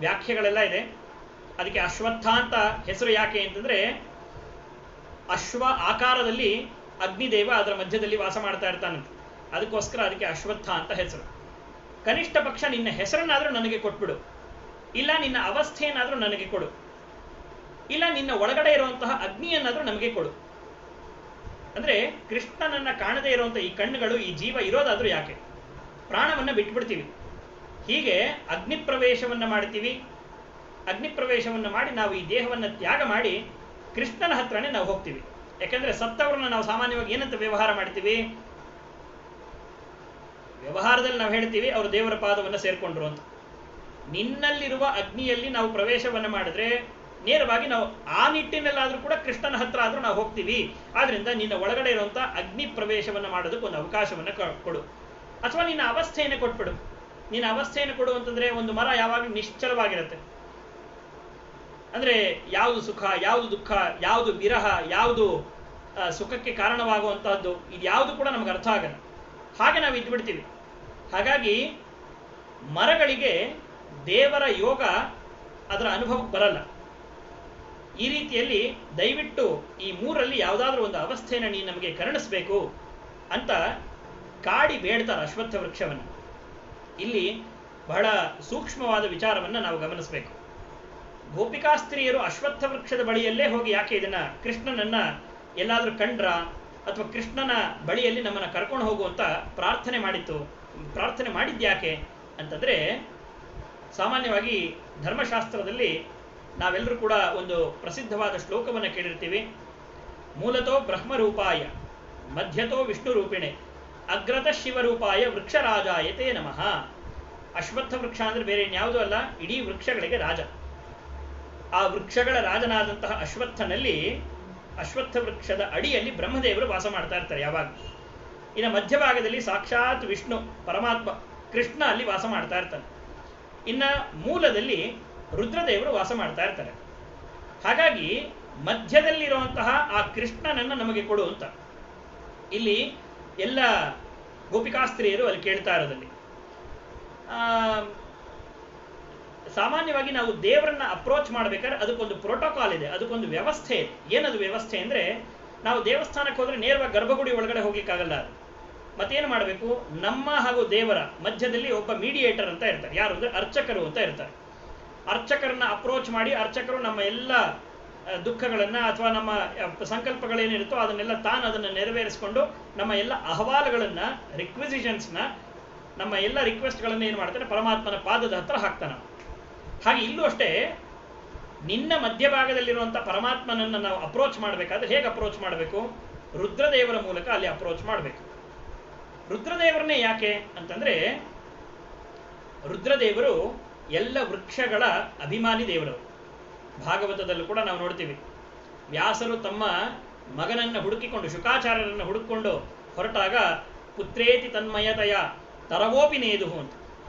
Speaker 1: ವ್ಯಾಖ್ಯೆಗಳೆಲ್ಲ ಇದೆ. ಅದಕ್ಕೆ ಅಶ್ವತ್ಥ ಅಂತ ಹೆಸರು ಯಾಕೆ ಅಂತಂದ್ರೆ, ಅಶ್ವ ಆಕಾರದಲ್ಲಿ ಅಗ್ನಿದೇವ ಅದರ ಮಧ್ಯದಲ್ಲಿ ವಾಸ ಮಾಡ್ತಾ ಇರ್ತಾನಂತೆ. ಅದಕ್ಕೋಸ್ಕರ ಅದಕ್ಕೆ ಅಶ್ವತ್ಥ ಅಂತ ಹೆಸರು. ಕನಿಷ್ಠ ಪಕ್ಷ ನಿನ್ನ ಹೆಸರನ್ನಾದರೂ ನನಗೆ ಕೊಟ್ಬಿಡು, ಇಲ್ಲ ನಿನ್ನ ಅವಸ್ಥೆಯನ್ನಾದರೂ ನನಗೆ ಕೊಡು, ಇಲ್ಲ ನಿನ್ನ ಒಳಗಡೆ ಇರುವಂತಹ ಅಗ್ನಿಯನ್ನಾದರೂ ನಮಗೆ ಕೊಡು. ಅಂದ್ರೆ ಕೃಷ್ಣನನ್ನ ಕಾಣದೇ ಇರುವಂತಹ ಈ ಕಣ್ಣುಗಳು, ಈ ಜೀವ ಇರೋದಾದ್ರೂ ಯಾಕೆ? ಪ್ರಾಣವನ್ನ ಬಿಟ್ಬಿಡ್ತೀವಿ. ಹೀಗೆ ಅಗ್ನಿ ಪ್ರವೇಶವನ್ನ ಮಾಡ್ತೀವಿ. ಅಗ್ನಿ ಪ್ರವೇಶವನ್ನ ಮಾಡಿ ನಾವು ಈ ದೇಹವನ್ನು ತ್ಯಾಗ ಮಾಡಿ ಕೃಷ್ಣನ ಹತ್ರನೇ ನಾವು ಹೋಗ್ತೀವಿ. ಯಾಕಂದ್ರೆ ಸತ್ತವ್ರನ್ನ ನಾವು ಸಾಮಾನ್ಯವಾಗಿ ಏನಂತ ವ್ಯವಹಾರ ಮಾಡ್ತೀವಿ? ವ್ಯವಹಾರದಲ್ಲಿ ನಾವು ಹೇಳ್ತೀವಿ ಅವರು ದೇವರ ಪಾದವನ್ನು ಸೇರ್ಕೊಂಡ್ರು ಅಂತ. ನಿನ್ನಲ್ಲಿರುವ ಅಗ್ನಿಯಲ್ಲಿ ನಾವು ಪ್ರವೇಶವನ್ನ ಮಾಡಿದ್ರೆ ನೇರವಾಗಿ ನಾವು ಆ ನಿಟ್ಟಿನಲ್ಲಾದ್ರೂ ಕೂಡ ಕೃಷ್ಣನ ಹತ್ರ ಆದ್ರೂ ನಾವು ಹೋಗ್ತೀವಿ. ಆದ್ರಿಂದ ನಿನ್ನ ಒಳಗಡೆ ಇರುವಂತ ಅಗ್ನಿ ಪ್ರವೇಶವನ್ನ ಮಾಡೋದಕ್ಕೆ ಒಂದು ಅವಕಾಶವನ್ನ ಕೊಡು, ಅಥವಾ ನಿನ್ನ ಅವಸ್ಥೆಯನ್ನು ಕೊಟ್ಬಿಡು. ನಿನ್ನ ಅವಸ್ಥೆಯನ್ನು ಕೊಡು ಅಂತಂದ್ರೆ, ಒಂದು ಮರ ಯಾವಾಗಲೂ ನಿಶ್ಚಲವಾಗಿರುತ್ತೆ. ಅಂದ್ರೆ ಯಾವುದು ಸುಖ, ಯಾವುದು ದುಃಖ, ಯಾವುದು ವಿರಹ, ಯಾವುದು ಸುಖಕ್ಕೆ ಕಾರಣವಾಗುವಂತಹದ್ದು, ಇದು ಯಾವುದು ಕೂಡ ನಮ್ಗೆ ಅರ್ಥ ಆಗಲ್ಲ. ಹಾಗೆ ನಾವು ಇದ್ಬಿಡ್ತೀವಿ. ಹಾಗಾಗಿ ಮರಗಳಿಗೆ ದೇವರ ಯೋಗ ಅದರ ಅನುಭವಕ್ಕೆ ಬರಲ್ಲ. ಈ ರೀತಿಯಲ್ಲಿ ದಯವಿಟ್ಟು ಈ ಮೂರಲ್ಲಿ ಯಾವುದಾದ್ರೂ ಒಂದು ಅವಸ್ಥೆಯನ್ನು ನೀನು ನಮಗೆ ಕರುಣಿಸ್ಬೇಕು ಅಂತ ಕಾಡಿ ಬೇಡ್ತಾರೆ ಅಶ್ವತ್ಥ ವೃಕ್ಷವನ್ನು. ಇಲ್ಲಿ ಬಹಳ ಸೂಕ್ಷ್ಮವಾದ ವಿಚಾರವನ್ನು ನಾವು ಗಮನಿಸಬೇಕು. ಗೋಪಿಕಾಸ್ತ್ರೀಯರು ಅಶ್ವತ್ಥ ವೃಕ್ಷದ ಬಳಿಯಲ್ಲೇ ಹೋಗಿ ಯಾಕೆ ಇದನ್ನ ಕೃಷ್ಣನನ್ನ ಎಲ್ಲಾದ್ರೂ ಕಂಡ್ರ ಅಥವಾ ಕೃಷ್ಣನ ಬಳಿಯಲ್ಲಿ ನಮ್ಮನ್ನ ಕರ್ಕೊಂಡು ಹೋಗುವಂತ ಪ್ರಾರ್ಥನೆ ಮಾಡಿದ್ಯಾಕೆ ಅಂತಂದ್ರೆ, ಸಾಮಾನ್ಯವಾಗಿ ಧರ್ಮಶಾಸ್ತ್ರದಲ್ಲಿ ನಾವೆಲ್ಲರೂ ಕೂಡ ಒಂದು ಪ್ರಸಿದ್ಧವಾದ ಶ್ಲೋಕವನ್ನು ಕೇಳಿರ್ತೀವಿ. ಮೂಲತೋ ಬ್ರಹ್ಮರೂಪಾಯ ಮಧ್ಯತೋ ವಿಷ್ಣು ರೂಪಿಣೆ ಅಗ್ರತ ಶಿವರೂಪಾಯ ವೃಕ್ಷರಾಜಾಯತೆ ನಮಃ. ಅಶ್ವತ್ಥ ವೃಕ್ಷ ಅಂದ್ರೆ ಬೇರೆ ಇನ್ಯಾವುದೂ ಅಲ್ಲ, ಇಡೀ ವೃಕ್ಷಗಳಿಗೆ ರಾಜ. ಆ ವೃಕ್ಷಗಳ ರಾಜನಾದಂತಹ ಅಶ್ವತ್ಥನಲ್ಲಿ, ಅಶ್ವತ್ಥ ವೃಕ್ಷದ ಅಡಿಯಲ್ಲಿ ಬ್ರಹ್ಮದೇವರು ವಾಸ ಮಾಡ್ತಾ ಇರ್ತಾರೆ ಯಾವಾಗ. ಇನ್ನು ಮಧ್ಯಭಾಗದಲ್ಲಿ ಸಾಕ್ಷಾತ್ ವಿಷ್ಣು ಪರಮಾತ್ಮ ಕೃಷ್ಣ ಅಲ್ಲಿ ವಾಸ ಮಾಡ್ತಾ ಇರ್ತಾನೆ. ಇನ್ನ ಮೂಲದಲ್ಲಿ ರುದ್ರದೇವರು ವಾಸ ಮಾಡ್ತಾ ಇರ್ತಾರೆ. ಹಾಗಾಗಿ ಮಧ್ಯದಲ್ಲಿರುವಂತಹ ಆ ಕೃಷ್ಣನನ್ನು ನಮಗೆ ಕೊಡು ಅಂತ ಇಲ್ಲಿ ಎಲ್ಲ ಗೋಪಿಕಾಸ್ತ್ರೀಯರು ಅಲ್ಲಿ ಕೇಳ್ತಾ ಇರೋದಲ್ಲಿ. ಸಾಮಾನ್ಯವಾಗಿ ನಾವು ದೇವರನ್ನ ಅಪ್ರೋಚ್ ಮಾಡ್ಬೇಕಾದ್ರೆ ಅದಕ್ಕೊಂದು ಪ್ರೋಟೋಕಾಲ್ ಇದೆ, ಅದಕ್ಕೊಂದು ವ್ಯವಸ್ಥೆ ಇದೆ. ಏನದು ವ್ಯವಸ್ಥೆ ಅಂದ್ರೆ, ನಾವು ದೇವಸ್ಥಾನಕ್ಕೆ ಹೋದ್ರೆ ನೇರವಾಗಿ ಗರ್ಭಗುಡಿ ಒಳಗಡೆ ಹೋಗ್ಲಿಕ್ಕಾಗಲ್ಲ. ಮತ್ತೇನು ಮಾಡಬೇಕು? ನಮ್ಮ ಹಾಗೂ ದೇವರ ಮಧ್ಯದಲ್ಲಿ ಒಬ್ಬ ಮೀಡಿಯೇಟರ್ ಅಂತ ಇರ್ತಾರೆ. ಯಾರು ಅಂದ್ರೆ ಅರ್ಚಕರು ಅಂತ ಇರ್ತಾರೆ. ಅರ್ಚಕರನ್ನ ಅಪ್ರೋಚ್ ಮಾಡಿ ಅರ್ಚಕರು ನಮ್ಮ ಎಲ್ಲ ದುಃಖಗಳನ್ನ ಅಥವಾ ನಮ್ಮ ಸಂಕಲ್ಪಗಳೇನಿರುತ್ತೋ ಅದನ್ನೆಲ್ಲ ಅದನ್ನು ನೆರವೇರಿಸಿಕೊಂಡು ನಮ್ಮ ಎಲ್ಲ ಅಹವಾಲುಗಳನ್ನ, ರಿಕ್ವಿಸಿಷನ್ಸ್ನ, ನಮ್ಮ ಎಲ್ಲ ರಿಕ್ವೆಸ್ಟ್ಗಳನ್ನ ಏನು ಮಾಡ್ತಾರೆ, ಪರಮಾತ್ಮನ ಪಾದದ ಹತ್ರ ಹಾಕ್ತಾನೆ. ಹಾಗೆ ಇಲ್ಲೂ ಅಷ್ಟೇ, ನಿನ್ನ ಮಧ್ಯಭಾಗದಲ್ಲಿರುವಂಥ ಪರಮಾತ್ಮನನ್ನು ನಾವು ಅಪ್ರೋಚ್ ಮಾಡಬೇಕಾದ್ರೆ ಹೇಗೆ ಅಪ್ರೋಚ್ ಮಾಡಬೇಕು? ರುದ್ರದೇವರ ಮೂಲಕ ಅಲ್ಲಿ ಅಪ್ರೋಚ್ ಮಾಡಬೇಕು. ರುದ್ರದೇವರನ್ನೇ ಯಾಕೆ ಅಂತಂದ್ರೆ, ರುದ್ರದೇವರು ಎಲ್ಲ ವೃಕ್ಷಗಳ ಅಭಿಮಾನಿ ದೇವರವರು. ಭಾಗವತದಲ್ಲೂ ಕೂಡ ನಾವು ನೋಡ್ತೀವಿ, ವ್ಯಾಸರು ತಮ್ಮ ಮಗನನ್ನು ಹುಡುಕಿಕೊಂಡು, ಶುಕಾಚಾರ್ಯರನ್ನು ಹುಡುಕಿಕೊಂಡು ಹೊರಟಾಗ ಪುತ್ರೇತಿ ತನ್ಮಯತಯ ತರವೋಪಿ ನೇದುಹು ಅಂತ,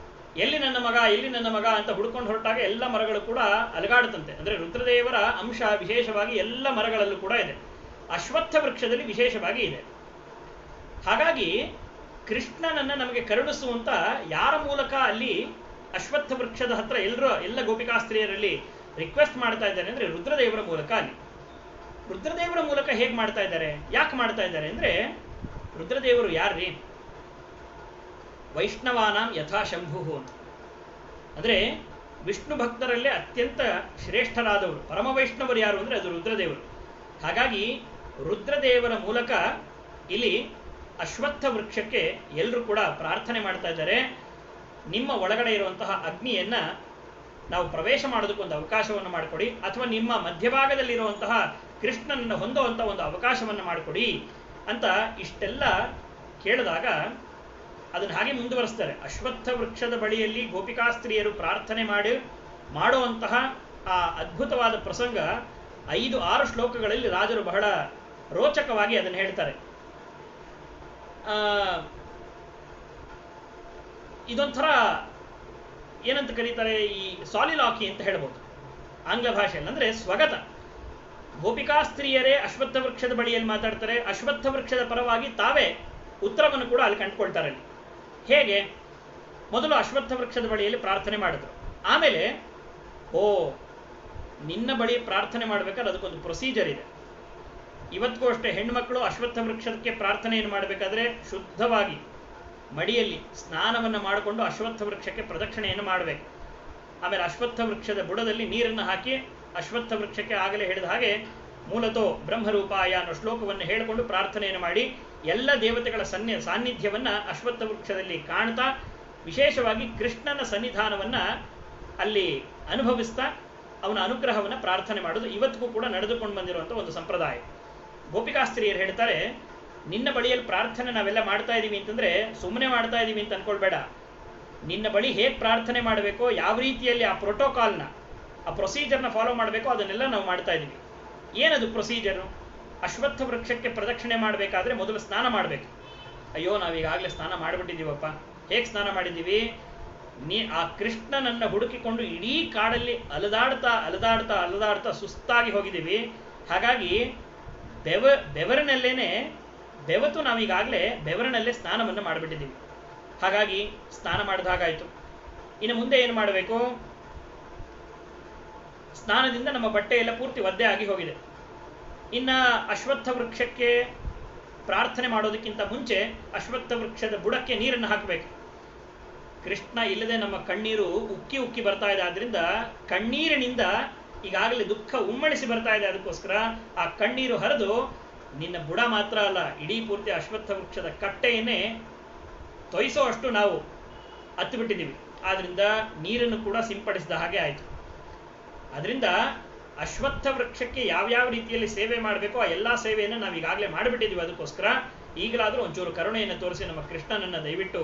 Speaker 1: ಎಲ್ಲಿ ನನ್ನ ಮಗ ಎಲ್ಲಿ ನನ್ನ ಮಗ ಅಂತ ಹುಡ್ಕೊಂಡು ಹೊರಟಾಗ ಎಲ್ಲ ಮರಗಳು ಕೂಡ ಅಲಗಾಡುತ್ತಂತೆ. ಅಂದ್ರೆ ರುದ್ರದೇವರ ಅಂಶ ವಿಶೇಷವಾಗಿ ಎಲ್ಲ ಮರಗಳಲ್ಲೂ ಕೂಡ ಇದೆ, ಅಶ್ವತ್ಥ ವೃಕ್ಷದಲ್ಲಿ ವಿಶೇಷವಾಗಿ ಇದೆ. ಹಾಗಾಗಿ ಕೃಷ್ಣನನ್ನ ನಮಗೆ ಕರುಣಿಸುವಂತ ಯಾರ ಮೂಲಕ ಅಲ್ಲಿ ಅಶ್ವತ್ಥ ವೃಕ್ಷದ ಹತ್ರ ಎಲ್ಲ ಗೋಪಿಕಾಸ್ತ್ರೀಯರಲ್ಲಿ ರಿಕ್ವೆಸ್ಟ್ ಮಾಡ್ತಾ ಇದ್ದಾರೆ ಅಂದ್ರೆ ರುದ್ರದೇವರ ಮೂಲಕ. ಅಲ್ಲಿ ರುದ್ರದೇವರ ಮೂಲಕ ಹೇಗೆ ಮಾಡ್ತಾ ಇದ್ದಾರೆ, ಯಾಕೆ ಮಾಡ್ತಾ ಇದ್ದಾರೆ ಅಂದ್ರೆ, ರುದ್ರದೇವರು ಯಾರ್ರೀ? ವೈಷ್ಣವಾನಾಂ ಯಥಾ ಶಂಭು ಅಂತ. ಅಂದ್ರೆ ವಿಷ್ಣು ಭಕ್ತರಲ್ಲೇ ಅತ್ಯಂತ ಶ್ರೇಷ್ಠರಾದವರು, ಪರಮ ವೈಷ್ಣವರು ಯಾರು ಅಂದ್ರೆ ಅದು ರುದ್ರದೇವರು. ಹಾಗಾಗಿ ರುದ್ರದೇವರ ಮೂಲಕ ಇಲ್ಲಿ ಅಶ್ವತ್ಥ ವೃಕ್ಷಕ್ಕೆ ಎಲ್ಲರೂ ಕೂಡ ಪ್ರಾರ್ಥನೆ ಮಾಡ್ತಾ ಇದ್ದಾರೆ, ನಿಮ್ಮ ಒಳಗಡೆ ಇರುವಂತಹ ಅಗ್ನಿಯನ್ನ ನಾವು ಪ್ರವೇಶ ಮಾಡೋದಕ್ಕೊಂದು ಅವಕಾಶವನ್ನು ಮಾಡಿಕೊಡಿ, ಅಥವಾ ನಿಮ್ಮ ಮಧ್ಯಭಾಗದಲ್ಲಿರುವಂತಹ ಕೃಷ್ಣನನ್ನು ಹೊಂದುವಂಥ ಒಂದು ಅವಕಾಶವನ್ನು ಮಾಡಿಕೊಡಿ ಅಂತ ಇಷ್ಟೆಲ್ಲ ಕೇಳಿದಾಗ ಅದನ್ನು ಹಾಗೆ ಮುಂದುವರಿಸ್ತಾರೆ. ಅಶ್ವತ್ಥ ವೃಕ್ಷದ ಬಳಿಯಲ್ಲಿ ಗೋಪಿಕಾಸ್ತ್ರೀಯರು ಪ್ರಾರ್ಥನೆ ಮಾಡುವಂತಹ ಆ ಅದ್ಭುತವಾದ ಪ್ರಸಂಗ 5-6 ಶ್ಲೋಕಗಳಲ್ಲಿ ರಾಜರು ಬಹಳ ರೋಚಕವಾಗಿ ಅದನ್ನು ಹೇಳ್ತಾರೆ. ಇದೊಂಥರ ಏನಂತ ಕರೀತಾರೆ, ಈ ಸಾಲಿಲಾಕಿ ಅಂತ ಹೇಳ್ಬೋದು ಆಂಗ್ಲ ಭಾಷೆಯಲ್ಲಿ. ಅಂದ್ರೆ ಸ್ವಗತ. ಗೋಪಿಕಾಸ್ತ್ರೀಯರೇ ಅಶ್ವತ್ಥ ವೃಕ್ಷದ ಬಳಿಯಲ್ಲಿ ಮಾತಾಡ್ತಾರೆ, ಅಶ್ವತ್ಥ ವೃಕ್ಷದ ಪರವಾಗಿ ತಾವೇ ಉತ್ತರವನ್ನು ಕೂಡ ಅಲ್ಲಿ ಕಂಡುಕೊಳ್ತಾರೆ. ಹೇಗೆ? ಮೊದಲು ಅಶ್ವತ್ಥ ವೃಕ್ಷದ ಬಳಿಯಲ್ಲಿ ಪ್ರಾರ್ಥನೆ ಮಾಡಿದ್ರು. ಆಮೇಲೆ ನಿನ್ನ ಬಳಿ ಪ್ರಾರ್ಥನೆ ಮಾಡಬೇಕಾದ್ರೆ ಅದಕ್ಕೊಂದು ಪ್ರೊಸೀಜರ್ ಇದೆ. ಇವತ್ತಿಗೂ ಅಷ್ಟೇ ಹೆಣ್ಮಕ್ಳು ಅಶ್ವತ್ಥ ವೃಕ್ಷಕ್ಕೆ ಪ್ರಾರ್ಥನೆಯನ್ನು ಮಾಡಬೇಕಾದ್ರೆ ಶುದ್ಧವಾಗಿ ಮಡಿಯಲ್ಲಿ ಸ್ನಾನವನ್ನು ಮಾಡಿಕೊಂಡು ಅಶ್ವತ್ಥ ವೃಕ್ಷಕ್ಕೆ ಪ್ರದಕ್ಷಿಣೆಯನ್ನು ಮಾಡಬೇಕು. ಆಮೇಲೆ ಅಶ್ವತ್ಥ ವೃಕ್ಷದ ಬುಡದಲ್ಲಿ ನೀರನ್ನು ಹಾಕಿ ಅಶ್ವತ್ಥ ವೃಕ್ಷಕ್ಕೆ ಆಗಲೇ ಹೇಳಿದ ಹಾಗೆ ಮೂಲತೋ ಬ್ರಹ್ಮರೂಪಾಯ ಅನ್ನೋ ಶ್ಲೋಕವನ್ನು ಹೇಳಿಕೊಂಡು ಪ್ರಾರ್ಥನೆಯನ್ನು ಮಾಡಿ ಎಲ್ಲ ದೇವತೆಗಳ ಸಾನ್ನಿಧ್ಯವನ್ನು ಅಶ್ವತ್ಥ ವೃಕ್ಷದಲ್ಲಿ ಕಾಣ್ತಾ ವಿಶೇಷವಾಗಿ ಕೃಷ್ಣನ ಸನ್ನಿಧಾನವನ್ನು ಅಲ್ಲಿ ಅನುಭವಿಸ್ತಾ ಅವನ ಅನುಗ್ರಹವನ್ನು ಪ್ರಾರ್ಥನೆ ಮಾಡೋದು ಇವತ್ತಿಗೂ ಕೂಡ ನಡೆದುಕೊಂಡು ಬಂದಿರುವಂಥ ಒಂದು ಸಂಪ್ರದಾಯ. ಗೋಪಿಕಾಸ್ತ್ರೀಯರು ಹೇಳ್ತಾರೆ, ನಿನ್ನ ಬಳಿಯಲ್ಲಿ ಪ್ರಾರ್ಥನೆ ನಾವೆಲ್ಲ ಮಾಡ್ತಾ ಇದ್ದೀವಿ ಅಂತಂದರೆ ಸುಮ್ಮನೆ ಮಾಡ್ತಾ ಇದ್ದೀವಿ ಅಂತ ಅನ್ಕೊಳ್ಬೇಡ. ನಿನ್ನ ಬಳಿ ಹೇಗೆ ಪ್ರಾರ್ಥನೆ ಮಾಡಬೇಕೋ, ಯಾವ ರೀತಿಯಲ್ಲಿ ಆ ಪ್ರೋಟೋಕಾಲ್ನ ಆ ಪ್ರೊಸೀಜರ್ನ ಫಾಲೋ ಮಾಡಬೇಕೋ ಅದನ್ನೆಲ್ಲ ನಾವು ಮಾಡ್ತಾ ಇದ್ದೀವಿ. ಏನದು ಪ್ರೊಸೀಜರು? ಅಶ್ವತ್ಥ ವೃಕ್ಷಕ್ಕೆ ಪ್ರದಕ್ಷಿಣೆ ಮಾಡಬೇಕಾದ್ರೆ ಮೊದಲು ಸ್ನಾನ ಮಾಡಬೇಕು. ಅಯ್ಯೋ ನಾವೀಗಾಗಲೇ ಸ್ನಾನ ಮಾಡಿಬಿಟ್ಟಿದ್ದೀವಪ್ಪ. ಹೇಗೆ ಸ್ನಾನ ಮಾಡಿದ್ದೀವಿ? ಆ ಕೃಷ್ಣನನ್ನು ಹುಡುಕಿಕೊಂಡು ಇಡೀ ಕಾಡಲ್ಲಿ ಅಲದಾಡ್ತಾ ಅಲದಾಡ್ತಾ ಅಲದಾಡ್ತಾ ಸುಸ್ತಾಗಿ ಹೋಗಿದ್ದೀವಿ. ಹಾಗಾಗಿ ಬೆವರಿನಲ್ಲೇನೆ ಬೆವತು ನಾವೀಗಾಗಲೇ ಬೆವರಿನಲ್ಲೇ ಸ್ನಾನವನ್ನು ಮಾಡಿಬಿಟ್ಟಿದ್ದೀವಿ. ಹಾಗಾಗಿ ಸ್ನಾನ ಮಾಡಿದ ಹಾಗಾಯಿತು. ಇನ್ನು ಮುಂದೆ ಏನು ಮಾಡಬೇಕು? ಸ್ನಾನದಿಂದ ನಮ್ಮ ಬಟ್ಟೆ ಎಲ್ಲ ಪೂರ್ತಿ ಒದ್ದೆ ಆಗಿ ಹೋಗಿದೆ. ಇನ್ನು ಅಶ್ವತ್ಥ ವೃಕ್ಷಕ್ಕೆ ಪ್ರಾರ್ಥನೆ ಮಾಡೋದಕ್ಕಿಂತ ಮುಂಚೆ ಅಶ್ವತ್ಥ ವೃಕ್ಷದ ಬುಡಕ್ಕೆ ನೀರನ್ನು ಹಾಕಬೇಕು. ಕೃಷ್ಣ ಇಲ್ಲದೆ ನಮ್ಮ ಕಣ್ಣೀರು ಉಕ್ಕಿ ಉಕ್ಕಿ ಬರ್ತಾ ಇದೆ. ಆದ್ರಿಂದ ಕಣ್ಣೀರಿನಿಂದ ಈಗಾಗಲೇ ದುಃಖ ಉಮ್ಮಳಿಸಿ ಬರ್ತಾ ಇದೆ. ಅದಕ್ಕೋಸ್ಕರ ಆ ಕಣ್ಣೀರು ಹರಿದು ನಿನ್ನ ಬುಡ ಮಾತ್ರ ಅಲ್ಲ, ಇಡೀ ಪೂರ್ತಿ ಅಶ್ವತ್ಥ ವೃಕ್ಷದ ಕಟ್ಟೆಯನ್ನೇ ತೊಯಿಸೋ ಅಷ್ಟು ನಾವು ಹತ್ತು ಬಿಟ್ಟಿದ್ದೀವಿ. ಆದ್ರಿಂದ ನೀರನ್ನು ಕೂಡ ಸಿಂಪಡಿಸಿದ ಹಾಗೆ ಆಯಿತು. ಅದರಿಂದ ಅಶ್ವತ್ಥ ವೃಕ್ಷಕ್ಕೆ ಯಾವ್ಯಾವ ರೀತಿಯಲ್ಲಿ ಸೇವೆ ಮಾಡಬೇಕೋ ಆ ಎಲ್ಲ ಸೇವೆಯನ್ನು ನಾವು ಈಗಾಗಲೇ ಮಾಡಿಬಿಟ್ಟಿದ್ದೀವಿ. ಅದಕ್ಕೋಸ್ಕರ ಈಗಲಾದರೂ ಒಂಚೂರು ಕರುಣೆಯನ್ನು ತೋರಿಸಿ ನಮ್ಮ ಕೃಷ್ಣನನ್ನು ದಯವಿಟ್ಟು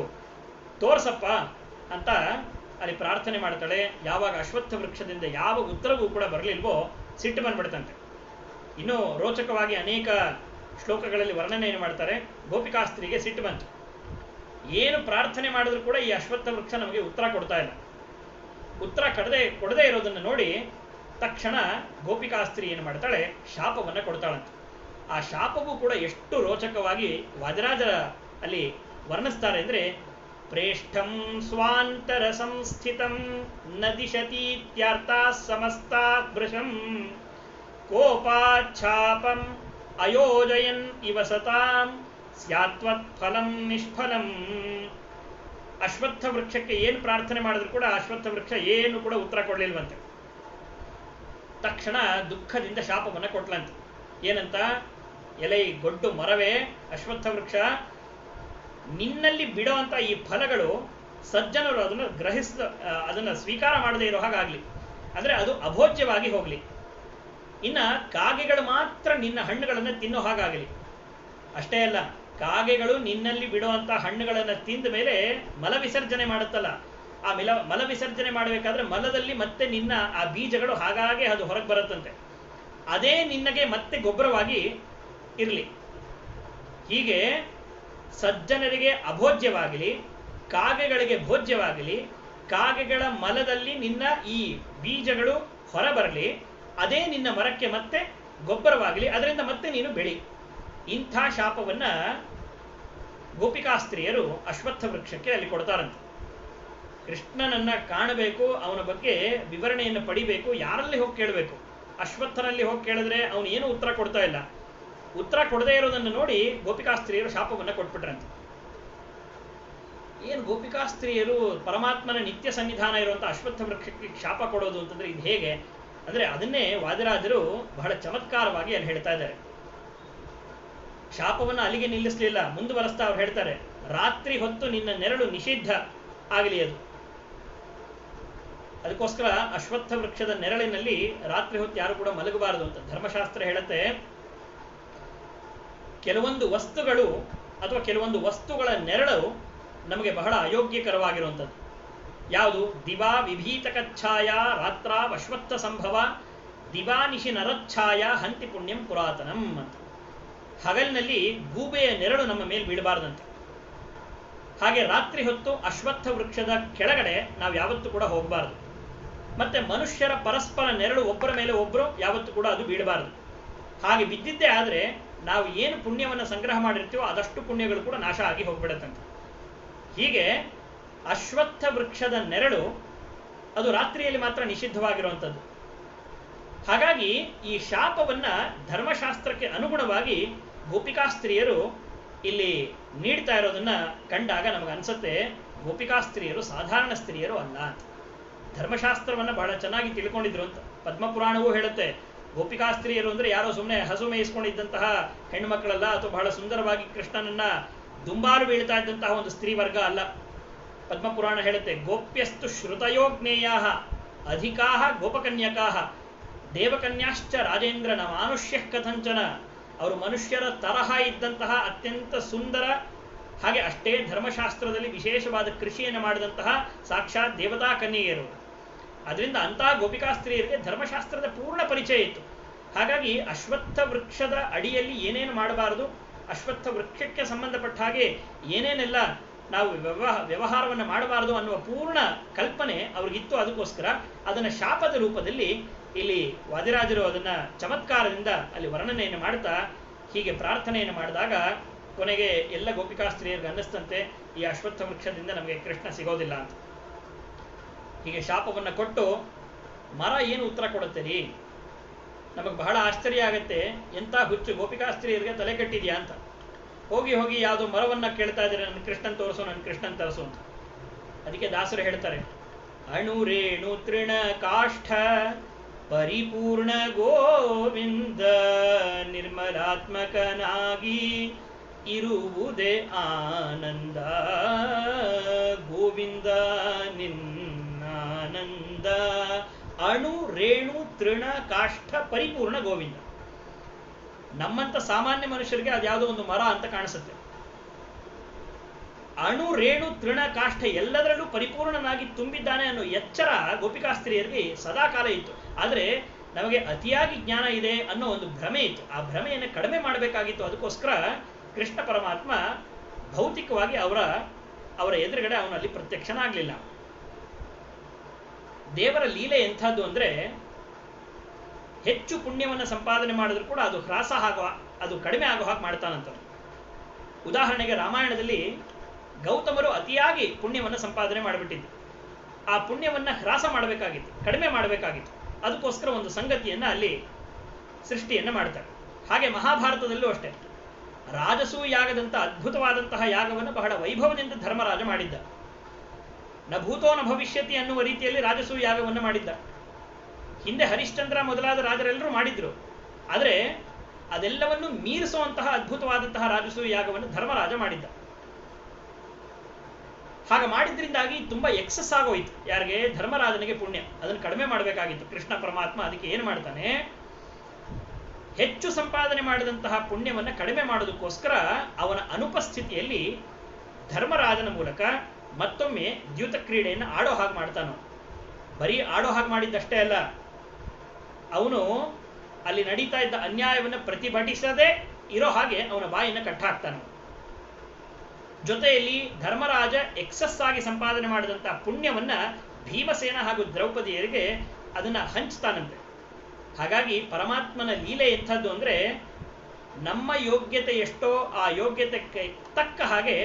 Speaker 1: ತೋರ್ಸಪ್ಪ ಅಂತ ಅಲ್ಲಿ ಪ್ರಾರ್ಥನೆ ಮಾಡ್ತಾಳೆ. ಯಾವಾಗ ಅಶ್ವತ್ಥ ವೃಕ್ಷದಿಂದ ಯಾವ ಉತ್ತರವೂ ಕೂಡ ಬರಲಿಲ್ವೋ ಸಿಟ್ಟು ಬಂದ್ಬಿಡ್ತಂತೆ. ಇನ್ನೂ ರೋಚಕವಾಗಿ ಅನೇಕ ಶ್ಲೋಕಗಳಲ್ಲಿ ವರ್ಣನೆಯನ್ನು ಮಾಡ್ತಾರೆ. ಗೋಪಿಕಾಸ್ತ್ರೀಗೆ ಸಿಟ್ಟು ಬಂತು. ಏನು ಪ್ರಾರ್ಥನೆ ಮಾಡಿದ್ರು ಕೂಡ ಈ ಅಶ್ವತ್ಥ ವೃಕ್ಷ ನಮಗೆ ಉತ್ತರ ಕೊಡ್ತಾ ಇಲ್ಲ. ಉತ್ತರ ಕೊಡದೇ ಇರೋದನ್ನು ನೋಡಿ ತಕ್ಷಣ ಗೋಪಿಕಾಸ್ತ್ರೀ ಏನು ಮಾಡ್ತಾಳೆ? ಶಾಪವನ್ನು ಕೊಡ್ತಾಳಂತೆ. ಆ ಶಾಪವೂ ಕೂಡ ಎಷ್ಟು ರೋಚಕವಾಗಿ ವಾದಿರಾಜರ ಅಲ್ಲಿ ವರ್ಣಿಸ್ತಾರೆ ಅಂದರೆ, ಪ್ರೇಷ್ಠಂ ಸ್ವಾಂತರ ಸಂಸ್ಥಿತಂ ನದಿಶತೀತ್ಯರ್ಥ ಸಮಸ್ತಾತ್ ಭೃಶಂ ಕೋಪಾಚ್ಛಾಪಂ ಅಯೋಜಯನ್ ಇವ ಸತಾಂ ಸ್ಯಾತ್ವತ್ ಫಲಂ ನಿಷ್ಫಲಂ. ಅಶ್ವತ್ಥ ವೃಕ್ಷಕ್ಕೆ ಏನು ಪ್ರಾರ್ಥನೆ ಮಾಡಿದ್ರು ಕೂಡ ಅಶ್ವತ್ಥ ವೃಕ್ಷ ಏನು ಕೂಡ ಉತ್ತರ ಕೊಡಲಿಲ್ವಂತೆ. ತಕ್ಷಣ ದುಃಖದಿಂದ ಶಾಪವನ್ನು ಕೊಟ್ಲಂತೆ. ಏನಂತ? ಎಲೆ ಗೊಡ್ಡು ಮರವೇ ಅಶ್ವತ್ಥ ವೃಕ್ಷ, ನಿನ್ನಲ್ಲಿ ಬಿಡುವಂಥ ಈ ಫಲಗಳು ಸಜ್ಜನರು ಅದನ್ನು ಅದನ್ನು ಸ್ವೀಕಾರ ಮಾಡದೇ ಇರೋ ಹಾಗಾಗಲಿ, ಅಂದರೆ ಅದು ಅಭೋಜ್ಯವಾಗಿ ಹೋಗಲಿ. ಇನ್ನು ಕಾಗೆಗಳು ಮಾತ್ರ ನಿನ್ನ ಹಣ್ಣುಗಳನ್ನು ತಿನ್ನೋ ಹಾಗಾಗಲಿ. ಅಷ್ಟೇ ಅಲ್ಲ, ಕಾಗೆಗಳು ನಿನ್ನಲ್ಲಿ ಬಿಡುವಂಥ ಹಣ್ಣುಗಳನ್ನು ತಿಂದ ಮೇಲೆ ಮಲ ವಿಸರ್ಜನೆ ಮಾಡುತ್ತಲ್ಲ, ಆ ಮಲ ವಿಸರ್ಜನೆ ಮಾಡಬೇಕಾದ್ರೆ ಮಲದಲ್ಲಿ ಮತ್ತೆ ನಿನ್ನ ಆ ಬೀಜಗಳು ಹಾಗಾಗಿ ಅದು ಹೊರಗೆ ಬರುತ್ತಂತೆ. ಅದೇ ನಿನ್ನಗೆ ಮತ್ತೆ ಗೊಬ್ಬರವಾಗಿ ಇರಲಿ. ಹೀಗೆ ಸಜ್ಜನರಿಗೆ ಅಭೋಜ್ಯವಾಗಲಿ, ಕಾಗೆಗಳಿಗೆ ಭೋಜ್ಯವಾಗಲಿ, ಕಾಗೆಗಳ ಮಲದಲ್ಲಿ ನಿನ್ನ ಈ ಬೀಜಗಳು ಹೊರಬರಲಿ, ಅದೇ ನಿನ್ನ ಮರಕ್ಕೆ ಮತ್ತೆ ಗೊಬ್ಬರವಾಗಲಿ, ಅದರಿಂದ ಮತ್ತೆ ನೀನು ಬೆಳಿ. ಇಂಥ ಶಾಪವನ್ನ ಗೋಪಿಕಾಸ್ತ್ರೀಯರು ಅಶ್ವತ್ಥ ವೃಕ್ಷಕ್ಕೆ ಅಲ್ಲಿ ಕೊಡ್ತಾರಂತೆ. ಕೃಷ್ಣನನ್ನ ಕಾಣಬೇಕು, ಅವನ ಬಗ್ಗೆ ವಿವರಣೆಯನ್ನು ಪಡಿಬೇಕು, ಯಾರಲ್ಲಿ ಹೋಗಿ ಕೇಳಬೇಕು? ಅಶ್ವತ್ಥನಲ್ಲಿ ಹೋಗಿ ಕೇಳಿದ್ರೆ ಅವನು ಏನು ಉತ್ತರ ಕೊಡ್ತಾ ಇಲ್ಲ. ಉತ್ತರ ಕೊಡದೇ ಇರೋದನ್ನು ನೋಡಿ ಗೋಪಿಕಾಸ್ತ್ರೀಯರು ಶಾಪವನ್ನು ಕೊಟ್ಬಿಟ್ರಂತೆ. ಏನು ಗೋಪಿಕಾಸ್ತ್ರೀಯರು ಪರಮಾತ್ಮನ ನಿತ್ಯ ಸನ್ನಿಧಾನ ಇರುವಂಥ ಅಶ್ವತ್ಥ ವೃಕ್ಷಕ್ಕೆ ಶಾಪ ಕೊಡೋದು ಅಂತಂದ್ರೆ ಇದು ಹೇಗೆ ಅಂದರೆ, ಅದನ್ನೇ ವಾದಿರಾಜರು ಬಹಳ ಚಮತ್ಕಾರವಾಗಿ ಅಲ್ಲಿ ಹೇಳ್ತಾ ಇದ್ದಾರೆ. ಶಾಪವನ್ನು ಅಲ್ಲಿಗೆ ನಿಲ್ಲಿಸಲಿಲ್ಲ, ಮುಂದುವರೆಸ್ತಾ ಅವ್ರು ಹೇಳ್ತಾರೆ, ರಾತ್ರಿ ಹೊತ್ತು ನಿನ್ನ ನೆರಳು ನಿಷಿದ್ಧ ಆಗಲಿ ಅದು. ಅದಕ್ಕೋಸ್ಕರ ಅಶ್ವತ್ಥ ವೃಕ್ಷದ ನೆರಳಿನಲ್ಲಿ ರಾತ್ರಿ ಹೊತ್ತು ಯಾರು ಕೂಡ ಮಲಗಬಾರದು ಅಂತ ಧರ್ಮಶಾಸ್ತ್ರ ಹೇಳುತ್ತೆ. ಕೆಲವೊಂದು ವಸ್ತುಗಳು ಅಥವಾ ಕೆಲವೊಂದು ವಸ್ತುಗಳ ನೆರಳು ನಮಗೆ ಬಹಳ ಅಯೋಗ್ಯಕರವಾಗಿರುವಂಥದ್ದು. ಯಾವುದು? ದಿವಾ ವಿಭೀತಕಚ್ಛಾಯ ರಾತ್ರ ಅಶ್ವತ್ಥ ಸಂಭವ ದಿವಾನಿಶಿ ನರಚ್ಛಾಯ ಹಂತಿ ಪುಣ್ಯಂ ಪುರಾತನಂ ಅಂತ. ಹಗಲಿನಲ್ಲಿ ಗೂಬೆಯ ನೆರಳು ನಮ್ಮ ಮೇಲೆ ಬೀಳಬಾರದಂತೆ. ಹಾಗೆ ರಾತ್ರಿ ಹೊತ್ತು ಅಶ್ವತ್ಥ ವೃಕ್ಷದ ಕೆಳಗಡೆ ನಾವು ಯಾವತ್ತೂ ಕೂಡ ಹೋಗಬಾರದು. ಮತ್ತೆ ಮನುಷ್ಯರ ಪರಸ್ಪರ ನೆರಳು ಒಬ್ಬರ ಮೇಲೆ ಒಬ್ಬರು ಯಾವತ್ತೂ ಕೂಡ ಅದು ಬೀಳಬಾರದು. ಹಾಗೆ ಬಿದ್ದಿದ್ದೇ ಆದರೆ ನಾವು ಏನು ಪುಣ್ಯವನ್ನು ಸಂಗ್ರಹ ಮಾಡಿರ್ತೀವೋ ಅದಷ್ಟು ಪುಣ್ಯಗಳು ಕೂಡ ನಾಶ ಆಗಿ ಹೋಗ್ಬಿಡತ್ತಂತೆ. ಹೀಗೆ ಅಶ್ವತ್ಥ ವೃಕ್ಷದ ನೆರಳು ಅದು ರಾತ್ರಿಯಲ್ಲಿ ಮಾತ್ರ ನಿಷಿದ್ಧವಾಗಿರುವಂಥದ್ದು. ಹಾಗಾಗಿ ಈ ಶಾಪವನ್ನ ಧರ್ಮಶಾಸ್ತ್ರಕ್ಕೆ ಅನುಗುಣವಾಗಿ ಗೋಪಿಕಾಸ್ತ್ರೀಯರು ಇಲ್ಲಿ ನೀಡ್ತಾ ಇರೋದನ್ನ ಕಂಡಾಗ ನಮಗನ್ಸುತ್ತೆ ಗೋಪಿಕಾ ಸ್ತ್ರೀಯರು ಸಾಧಾರಣ ಸ್ತ್ರೀಯರು ಅಲ್ಲ ಅಂತ. ಧರ್ಮಶಾಸ್ತ್ರವನ್ನ ಬಹಳ ಚೆನ್ನಾಗಿ ತಿಳ್ಕೊಂಡಿದ್ರು ಅಂತ ಪದ್ಮಪುರಾಣವೂ ಹೇಳುತ್ತೆ. ಗೋಪಿಕಾ ಸ್ತ್ರೀಯರು ಅಂದ್ರೆ ಯಾರೋ ಸುಮ್ಮನೆ ಹಸು ಮೇಯಿಸ್ಕೊಂಡಿದ್ದಂತಹ ಹೆಣ್ಮಕ್ಳಲ್ಲ, ಅಥವಾ ಬಹಳ ಸುಂದರವಾಗಿ ಕೃಷ್ಣನನ್ನ ದುಂಬಾಲು ಬೀಳ್ತಾ ಇದ್ದಂತಹ ಒಂದು ಸ್ತ್ರೀ ವರ್ಗ ಅಲ್ಲ. ಪದ್ಮಪುರಾಣ ಹೇಳುತ್ತೆ, ಗೋಪ್ಯಸ್ತು ಶ್ರುತಯೋ ಜ್ಞೇಯಾ ಅಧಿಕಾ ಗೋಪಕನ್ಯಕಾ ದೇವಕನ್ಯಾಶ್ಚ ರಾಜೇಂದ್ರನ ಮಾನುಷ್ಯ ಕಥಂಚನ. ಅವರು ಮನುಷ್ಯರ ತರಹ ಇದ್ದಂತಹ ಅತ್ಯಂತ ಸುಂದರ, ಹಾಗೆ ಅಷ್ಟೇ ಧರ್ಮಶಾಸ್ತ್ರದಲ್ಲಿ ವಿಶೇಷವಾದ ಕೃಷಿಯನ್ನು ಮಾಡಿದಂತಹ ಸಾಕ್ಷಾತ್ ದೇವತಾ ಕನ್ಯೆಯರು. ಅದರಿಂದ ಅಂತಹ ಗೋಪಿಕಾ ಸ್ತ್ರೀಯರಿಗೆ ಧರ್ಮಶಾಸ್ತ್ರದ ಪೂರ್ಣ ಪರಿಚಯ ಇತ್ತು. ಹಾಗಾಗಿ ಅಶ್ವತ್ಥ ವೃಕ್ಷದ ಅಡಿಯಲ್ಲಿ ಏನೇನು ಮಾಡಬಾರದು, ಅಶ್ವತ್ಥ ವೃಕ್ಷಕ್ಕೆ ಸಂಬಂಧಪಟ್ಟ ಹಾಗೆ ಏನೇನೆಲ್ಲ ನಾವು ವ್ಯವಹಾರವನ್ನು ಮಾಡಬಾರದು ಅನ್ನುವ ಪೂರ್ಣ ಕಲ್ಪನೆ ಅವ್ರಿಗಿತ್ತು. ಅದಕ್ಕೋಸ್ಕರ ಅದನ್ನು ಶಾಪದ ರೂಪದಲ್ಲಿ ಇಲ್ಲಿ ವಾದಿರಾಜರು ಅದನ್ನ ಚಮತ್ಕಾರದಿಂದ ಅಲ್ಲಿ ವರ್ಣನೆಯನ್ನು ಮಾಡ್ತಾ ಹೀಗೆ ಪ್ರಾರ್ಥನೆಯನ್ನು ಮಾಡಿದಾಗ ಕೊನೆಗೆ ಎಲ್ಲ ಗೋಪಿಕಾ ಸ್ತ್ರೀಯರಿಗೆ ಅನ್ನಿಸ್ತಂತೆ ಈ ಅಶ್ವತ್ಥ ವೃಕ್ಷದಿಂದ ನಮಗೆ ಕೃಷ್ಣ ಸಿಗೋದಿಲ್ಲ ಅಂತ. ಹೀಗೆ ಶಾಪವನ್ನ ಕೊಟ್ಟು ಮರ ಏನು ಉತ್ತರ ಕೊಡುತ್ತೀರಿ? ನಮಗೆ ಬಹಳ ಆಶ್ಚರ್ಯ ಆಗತ್ತೆ, ಎಂಥ ಹುಚ್ಚು ಗೋಪಿಕಾ ಸ್ತ್ರೀಯರಿಗೆ ತಲೆ ಕಟ್ಟಿದ್ಯಾ ಅಂತ. ಹೋಗಿ ಹೋಗಿ ಯಾವುದೋ ಮರವನ್ನ ಕೇಳ್ತಾ ಇದ್ದಾರೆ, ನನ್ನ ಕೃಷ್ಣನ್ ತೋರಿಸು, ನನ್ನ ಕೃಷ್ಣನ್ ತರಿಸು ಅಂತ. ಅದಕ್ಕೆ ದಾಸರು ಹೇಳ್ತಾರೆ, ಅಣು ರೇಣು ತೃಣ ಕಾಷ್ಠ ಪರಿಪೂರ್ಣ ಗೋವಿಂದ ನಿರ್ಮಲಾತ್ಮಕನಾಗಿ ಇರುವುದೇ ಆನಂದ. ಗೋವಿಂದ ನಿನ್ನಾನಂದ. ಅಣು ರೇಣು ತೃಣ ಕಾಷ್ಠ ಪರಿಪೂರ್ಣ ಗೋವಿಂದ. ನಮ್ಮಂತ ಸಾಮಾನ್ಯ ಮನುಷ್ಯರಿಗೆ ಅದ್ಯಾವುದೋ ಒಂದು ಮರ ಅಂತ ಕಾಣಿಸುತ್ತೆ. ಅಣು ರೇಣು ತೃಣ ಕಾಷ್ಠ ಎಲ್ಲದರಲ್ಲೂ ಪರಿಪೂರ್ಣನಾಗಿ ತುಂಬಿದ್ದಾನೆ ಅನ್ನೋ ಎಚ್ಚರ ಗೋಪಿಕಾಸ್ತ್ರೀಯರಿಗೆ ಸದಾಕಾಲ ಇತ್ತು. ಆದರೆ ನಮಗೆ ಅತಿಯಾಗಿ ಜ್ಞಾನ ಇದೆ ಅನ್ನೋ ಒಂದು ಭ್ರಮೆ ಇತ್ತು. ಆ ಭ್ರಮೆಯನ್ನು ಕಡಿಮೆ ಮಾಡಬೇಕಾಗಿತ್ತು. ಅದಕ್ಕೋಸ್ಕರ ಕೃಷ್ಣ ಪರಮಾತ್ಮ ಭೌತಿಕವಾಗಿ ಅವರ ಎದುರುಗಡೆ ಅವನಲ್ಲಿ ಪ್ರತ್ಯಕ್ಷನಾಗಲಿಲ್ಲ. ದೇವರ ಲೀಲೆ ಎಂಥದ್ದು ಅಂದ್ರೆ, ಹೆಚ್ಚು ಪುಣ್ಯವನ್ನು ಸಂಪಾದನೆ ಮಾಡಿದ್ರು ಕೂಡ ಅದು ಹ್ರಾಸ ಅದು ಕಡಿಮೆ ಆಗೋ ಹಾಗೆ ಮಾಡ್ತಾನಂತ. ಉದಾಹರಣೆಗೆ ರಾಮಾಯಣದಲ್ಲಿ ಗೌತಮರು ಅತಿಯಾಗಿ ಪುಣ್ಯವನ್ನು ಸಂಪಾದನೆ ಮಾಡಿಬಿಟ್ಟಿದ್ದು. ಆ ಪುಣ್ಯವನ್ನ ಹ್ರಾಸ ಮಾಡಬೇಕಾಗಿತ್ತು, ಕಡಿಮೆ ಮಾಡಬೇಕಾಗಿತ್ತು. ಅದಕ್ಕೋಸ್ಕರ ಒಂದು ಸಂಗತಿಯನ್ನ ಅಲ್ಲಿ ಸೃಷ್ಟಿಯನ್ನ ಮಾಡ್ತಾರೆ. ಹಾಗೆ ಮಹಾಭಾರತದಲ್ಲೂ ಅಷ್ಟೇ ರಾಜಸೂಯ ಯಾಗದಂತ ಅದ್ಭುತವಾದಂತಹ ಯಾಗವನ್ನು ಬಹಳ ವೈಭವದಿಂದ ಧರ್ಮರಾಜ ಮಾಡಿದ್ದ. ನ ಭೂತೋ ನ ಭವಿಷ್ಯತಿ ಅನ್ನುವ ರೀತಿಯಲ್ಲಿ ರಾಜಸೂಯ ಯಾಗವನ್ನು ಮಾಡಿದ್ದ. ಹಿಂದೆ ಹರಿಶ್ಚಂದ್ರ ಮೊದಲಾದ ರಾಜರೆಲ್ಲರೂ ಮಾಡಿದ್ರು. ಆದರೆ ಅದೆಲ್ಲವನ್ನು ಮೀರಿಸುವಂತಹ ಅದ್ಭುತವಾದಂತಹ ರಾಜಸೂಯ ಯಾಗವನ್ನು ಧರ್ಮರಾಜ ಮಾಡಿದ್ದ. ಹಾಗೆ ಮಾಡಿದ್ರಿಂದಾಗಿ ತುಂಬಾ ಎಕ್ಸಸ್ ಆಗೋಯ್ತು. ಯಾರಿಗೆ? ಧರ್ಮರಾಜನಿಗೆ ಪುಣ್ಯ. ಅದನ್ನು ಕಡಿಮೆ ಮಾಡಬೇಕಾಗಿತ್ತು. ಕೃಷ್ಣ ಪರಮಾತ್ಮ ಅದಕ್ಕೆ ಏನು ಮಾಡ್ತಾನೆ, ಹೆಚ್ಚು ಸಂಪಾದನೆ ಮಾಡಿದಂತಹ ಪುಣ್ಯವನ್ನು ಕಡಿಮೆ ಮಾಡೋದಕ್ಕೋಸ್ಕರ ಅವನ ಅನುಪಸ್ಥಿತಿಯಲ್ಲಿ ಧರ್ಮರಾಜನ ಮೂಲಕ ಮತ್ತೊಮ್ಮೆ ದ್ಯೂತ ಕ್ರೀಡೆಯನ್ನು ಆಡೋ ಹಾಗೆ ಮಾಡ್ತಾನೋ. ಬರೀ ಆಡೋ ಹಾಗೆ ಮಾಡಿದ್ದಷ್ಟೇ ಅಲ್ಲ, ಅವನು ಅಲ್ಲಿ ನಡೀತಾ ಇದ್ದ ಅನ್ಯಾಯವನ್ನು ಪ್ರತಿಭಟಿಸದೆ ಇರೋ ಹಾಗೆ ಅವನ ಬಾಯಿಯನ್ನು ಕಟ್ಟಾಕ್ತಾನೆ. ಜೊತೆಯಲ್ಲಿ ಧರ್ಮರಾಜ ಎಕ್ಸಸ್ ಆಗಿ ಸಂಪಾದನೆ ಮಾಡಿದಂತಹ ಪುಣ್ಯವನ್ನ ಭೀಮಸೇನ ಹಾಗೂ ದ್ರೌಪದಿಯರಿಗೆ ಅದನ್ನ ಹಂಚ್ತಾನಂತೆ. ಹಾಗಾಗಿ ಪರಮಾತ್ಮನ ಲೀಲೆ ಎಂಥದ್ದು ಅಂದ್ರೆ, ನಮ್ಮ ಯೋಗ್ಯತೆ ಎಷ್ಟೋ ಆ ಯೋಗ್ಯತೆಗೆ ತಕ್ಕ ಹಾಗೆ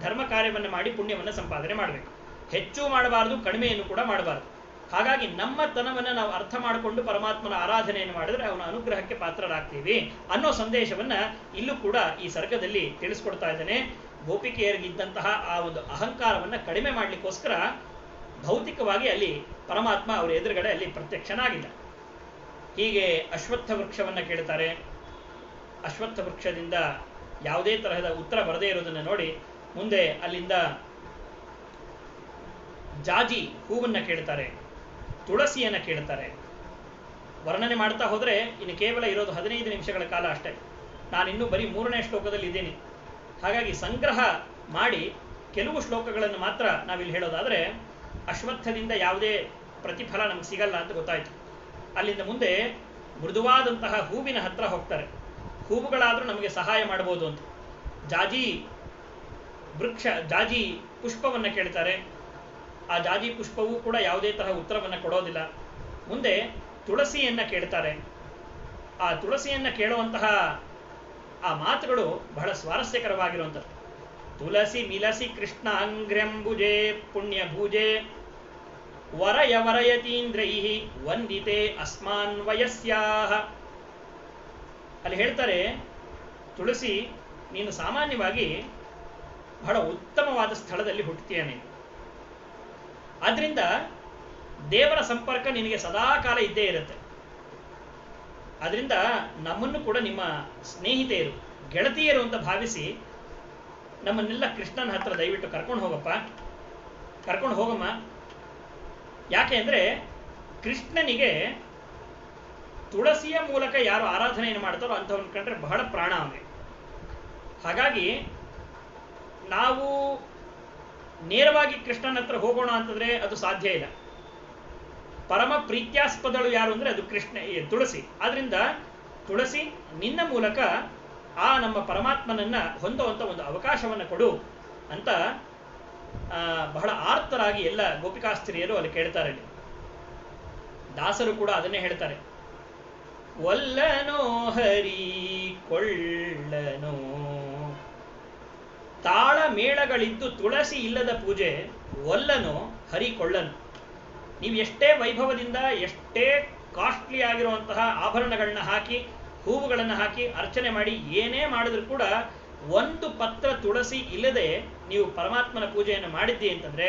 Speaker 1: ಧರ್ಮ ಕಾರ್ಯವನ್ನು ಮಾಡಿ ಪುಣ್ಯವನ್ನು ಸಂಪಾದನೆ ಮಾಡಬೇಕು. ಹೆಚ್ಚು ಮಾಡಬಾರದು, ಕಡಿಮೆಯನ್ನು ಕೂಡ ಮಾಡಬಾರದು. ಹಾಗಾಗಿ ನಮ್ಮ ತನವನ್ನು ನಾವು ಅರ್ಥ ಮಾಡಿಕೊಂಡು ಪರಮಾತ್ಮನ ಆರಾಧನೆಯನ್ನು ಮಾಡಿದ್ರೆ ಅವನ ಅನುಗ್ರಹಕ್ಕೆ ಪಾತ್ರರಾಗ್ತೀವಿ ಅನ್ನೋ ಸಂದೇಶವನ್ನ ಇಲ್ಲೂ ಕೂಡ ಈ ಸರ್ಗದಲ್ಲಿ ತಿಳಿಸ್ಕೊಡ್ತಾ ಇದ್ದಾನೆ. ಗೋಪಿಕೆಯರಿಗಿದ್ದಂತಹ ಆ ಒಂದು ಅಹಂಕಾರವನ್ನ ಕಡಿಮೆ ಮಾಡಲಿಕ್ಕೋಸ್ಕರ ಭೌತಿಕವಾಗಿ ಅಲ್ಲಿ ಪರಮಾತ್ಮ ಅವರ ಎದುರುಗಡೆ ಅಲ್ಲಿ ಪ್ರತ್ಯಕ್ಷನಾಗಿಲ್ಲ. ಹೀಗೆ ಅಶ್ವತ್ಥ ವೃಕ್ಷವನ್ನ ಕೇಳ್ತಾರೆ. ಅಶ್ವತ್ಥ ವೃಕ್ಷದಿಂದ ಯಾವುದೇ ತರಹದ ಉತ್ತರ ಬರದೇ ಇರೋದನ್ನು ನೋಡಿ ಮುಂದೆ ಅಲ್ಲಿಂದ ಜಾಜಿ ಹೂವನ್ನ ಕೇಳ್ತಾರೆ, ತುಳಸಿಯನ್ನ ಕೇಳ್ತಾರೆ. ವರ್ಣನೆ ಮಾಡ್ತಾ ಹೋದ್ರೆ ಇನ್ನು ಕೇವಲ ಇರೋದು 15 ನಿಮಿಷಗಳ ಕಾಲ ಅಷ್ಟೇ. ನಾನಿನ್ನೂ ಬರೀ 3ನೇ ಶ್ಲೋಕದಲ್ಲಿ ಇದ್ದೀನಿ. ಹಾಗಾಗಿ ಸಂಗ್ರಹ ಮಾಡಿ ಕೆಲವು ಶ್ಲೋಕಗಳನ್ನು ಮಾತ್ರ ನಾವಿಲ್ಲಿ ಹೇಳೋದಾದ್ರೆ, ಅಶ್ವತ್ಥದಿಂದ ಯಾವುದೇ ಪ್ರತಿಫಲ ನಮ್ಗೆ ಸಿಗಲ್ಲ ಅಂತ ಗೊತ್ತಾಯ್ತು. ಅಲ್ಲಿಂದ ಮುಂದೆ ಮೃದುವಾದಂತಹ ಹೂವಿನ ಹತ್ರ ಹೋಗ್ತಾರೆ. ಹೂವುಗಳಾದ್ರೂ ನಮಗೆ ಸಹಾಯ ಮಾಡಬಹುದು ಅಂತ ಜಾಜಿ ವೃಕ್ಷ, ಜಾಜಿ ಪುಷ್ಪವನ್ನು ಕೇಳ್ತಾರೆ. ಆ ಜಾಜಿ ಪುಷ್ಪವೂ ಕೂಡ ಯಾವುದೇ ತರಹ ಉತ್ತರವನ್ನು ಕೊಡೋದಿಲ್ಲ. ಮುಂದೆ ತುಳಸಿಯನ್ನ ಕೇಳ್ತಾರೆ. ಆ ತುಳಸಿಯನ್ನ ಕೇಳುವಂತಹ ಆ ಮಾತುಗಳು ಬಹಳ ಸ್ವಾರಸ್ಯಕರವಾಗಿರುವಂಥದ್ದು. ತುಳಸಿ ಮಿಲಸಿ ಕೃಷ್ಣ ಅಂಗ್ರ್ಯಂಬುಜೆ ಪುಣ್ಯ ಭೂಜೆ ವರಯ ವರಯತೀಂದ್ರೈ ವಂದಿತೆ ಅಸ್ಮಾನ್ ವಯಸ್ಯಾಹ. ಅಲ್ಲಿ ಹೇಳ್ತಾರೆ, ತುಳಸಿ ನೀನು ಸಾಮಾನ್ಯವಾಗಿ ಬಹಳ ಉತ್ತಮವಾದ ಸ್ಥಳದಲ್ಲಿ ಹುಟ್ಟುತ್ತೀಯ ನೀನು. ಆದ್ರಿಂದ ದೇವರ ಸಂಪರ್ಕ ನಿನಗೆ ಸದಾಕಾಲ ಇದ್ದೇ ಇರುತ್ತೆ. ಆದ್ರಿಂದ ನಮ್ಮನ್ನು ಕೂಡ ನಿಮ್ಮ ಸ್ನೇಹಿತೆಯರು, ಗೆಳತಿಯರು ಅಂತ ಭಾವಿಸಿ ನಮ್ಮನ್ನೆಲ್ಲ ಕೃಷ್ಣನ ಹತ್ರ ದಯವಿಟ್ಟು ಕರ್ಕೊಂಡು ಹೋಗಪ್ಪ, ಕರ್ಕೊಂಡು ಹೋಗಮ್ಮ. ಯಾಕೆ ಅಂದರೆ ಕೃಷ್ಣನಿಗೆ ತುಳಸಿಯ ಮೂಲಕ ಯಾರು ಆರಾಧನೆಯನ್ನು ಮಾಡ್ತಾರೋ ಅಂಥವ್ರನ್ನ ಕಂಡ್ರೆ ಬಹಳ ಪ್ರಾಣ ಅವನಿಗೆ. ಹಾಗಾಗಿ ನಾವು ನೇರವಾಗಿ ಕೃಷ್ಣನ ಹತ್ರ ಹೋಗೋಣ ಅಂತಂದ್ರೆ ಅದು ಸಾಧ್ಯ ಇಲ್ಲ. ಪರಮ ಪ್ರೀತ್ಯಾಸ್ಪದಳು ಯಾರು ಅಂದರೆ ಅದು ತುಳಸಿ. ಆದ್ರಿಂದ ತುಳಸಿ ನಿನ್ನ ಮೂಲಕ ಆ ನಮ್ಮ ಪರಮಾತ್ಮನನ್ನ ಹೊಂದುವಂಥ ಒಂದು ಅವಕಾಶವನ್ನು ಕೊಡು ಅಂತ ಬಹಳ ಆರ್ತರಾಗಿ ಎಲ್ಲ ಗೋಪಿಕಾಸ್ತ್ರೀಯರು ಅಲ್ಲಿ ಕೇಳ್ತಾರೆ. ದಾಸರು ಕೂಡ ಅದನ್ನೇ ಹೇಳ್ತಾರೆ, ಒಲ್ಲನೋ ಹರಿ ಕೊಳ್ಳನೋ ತಾಳ ಮೇಳಗಳಿದ್ದು ತುಳಸಿ ಇಲ್ಲದ ಪೂಜೆ ಒಲ್ಲನೋ ಹರಿ ಕೊಳ್ಳನು. ನೀವು ಎಷ್ಟೇ ವೈಭವದಿಂದ ಎಷ್ಟೇ ಕಾಸ್ಟ್ಲಿ ಆಗಿರುವಂತಹ ಆಭರಣಗಳನ್ನ ಹಾಕಿ ಹೂವುಗಳನ್ನು ಹಾಕಿ ಅರ್ಚನೆ ಮಾಡಿ ಏನೇ ಮಾಡಿದ್ರು ಕೂಡ ಒಂದು ಪತ್ರ ತುಳಸಿ ಇಲ್ಲದೆ ನೀವು ಪರಮಾತ್ಮನ ಪೂಜೆಯನ್ನು ಮಾಡಿದ್ದಿ ಅಂತಂದ್ರೆ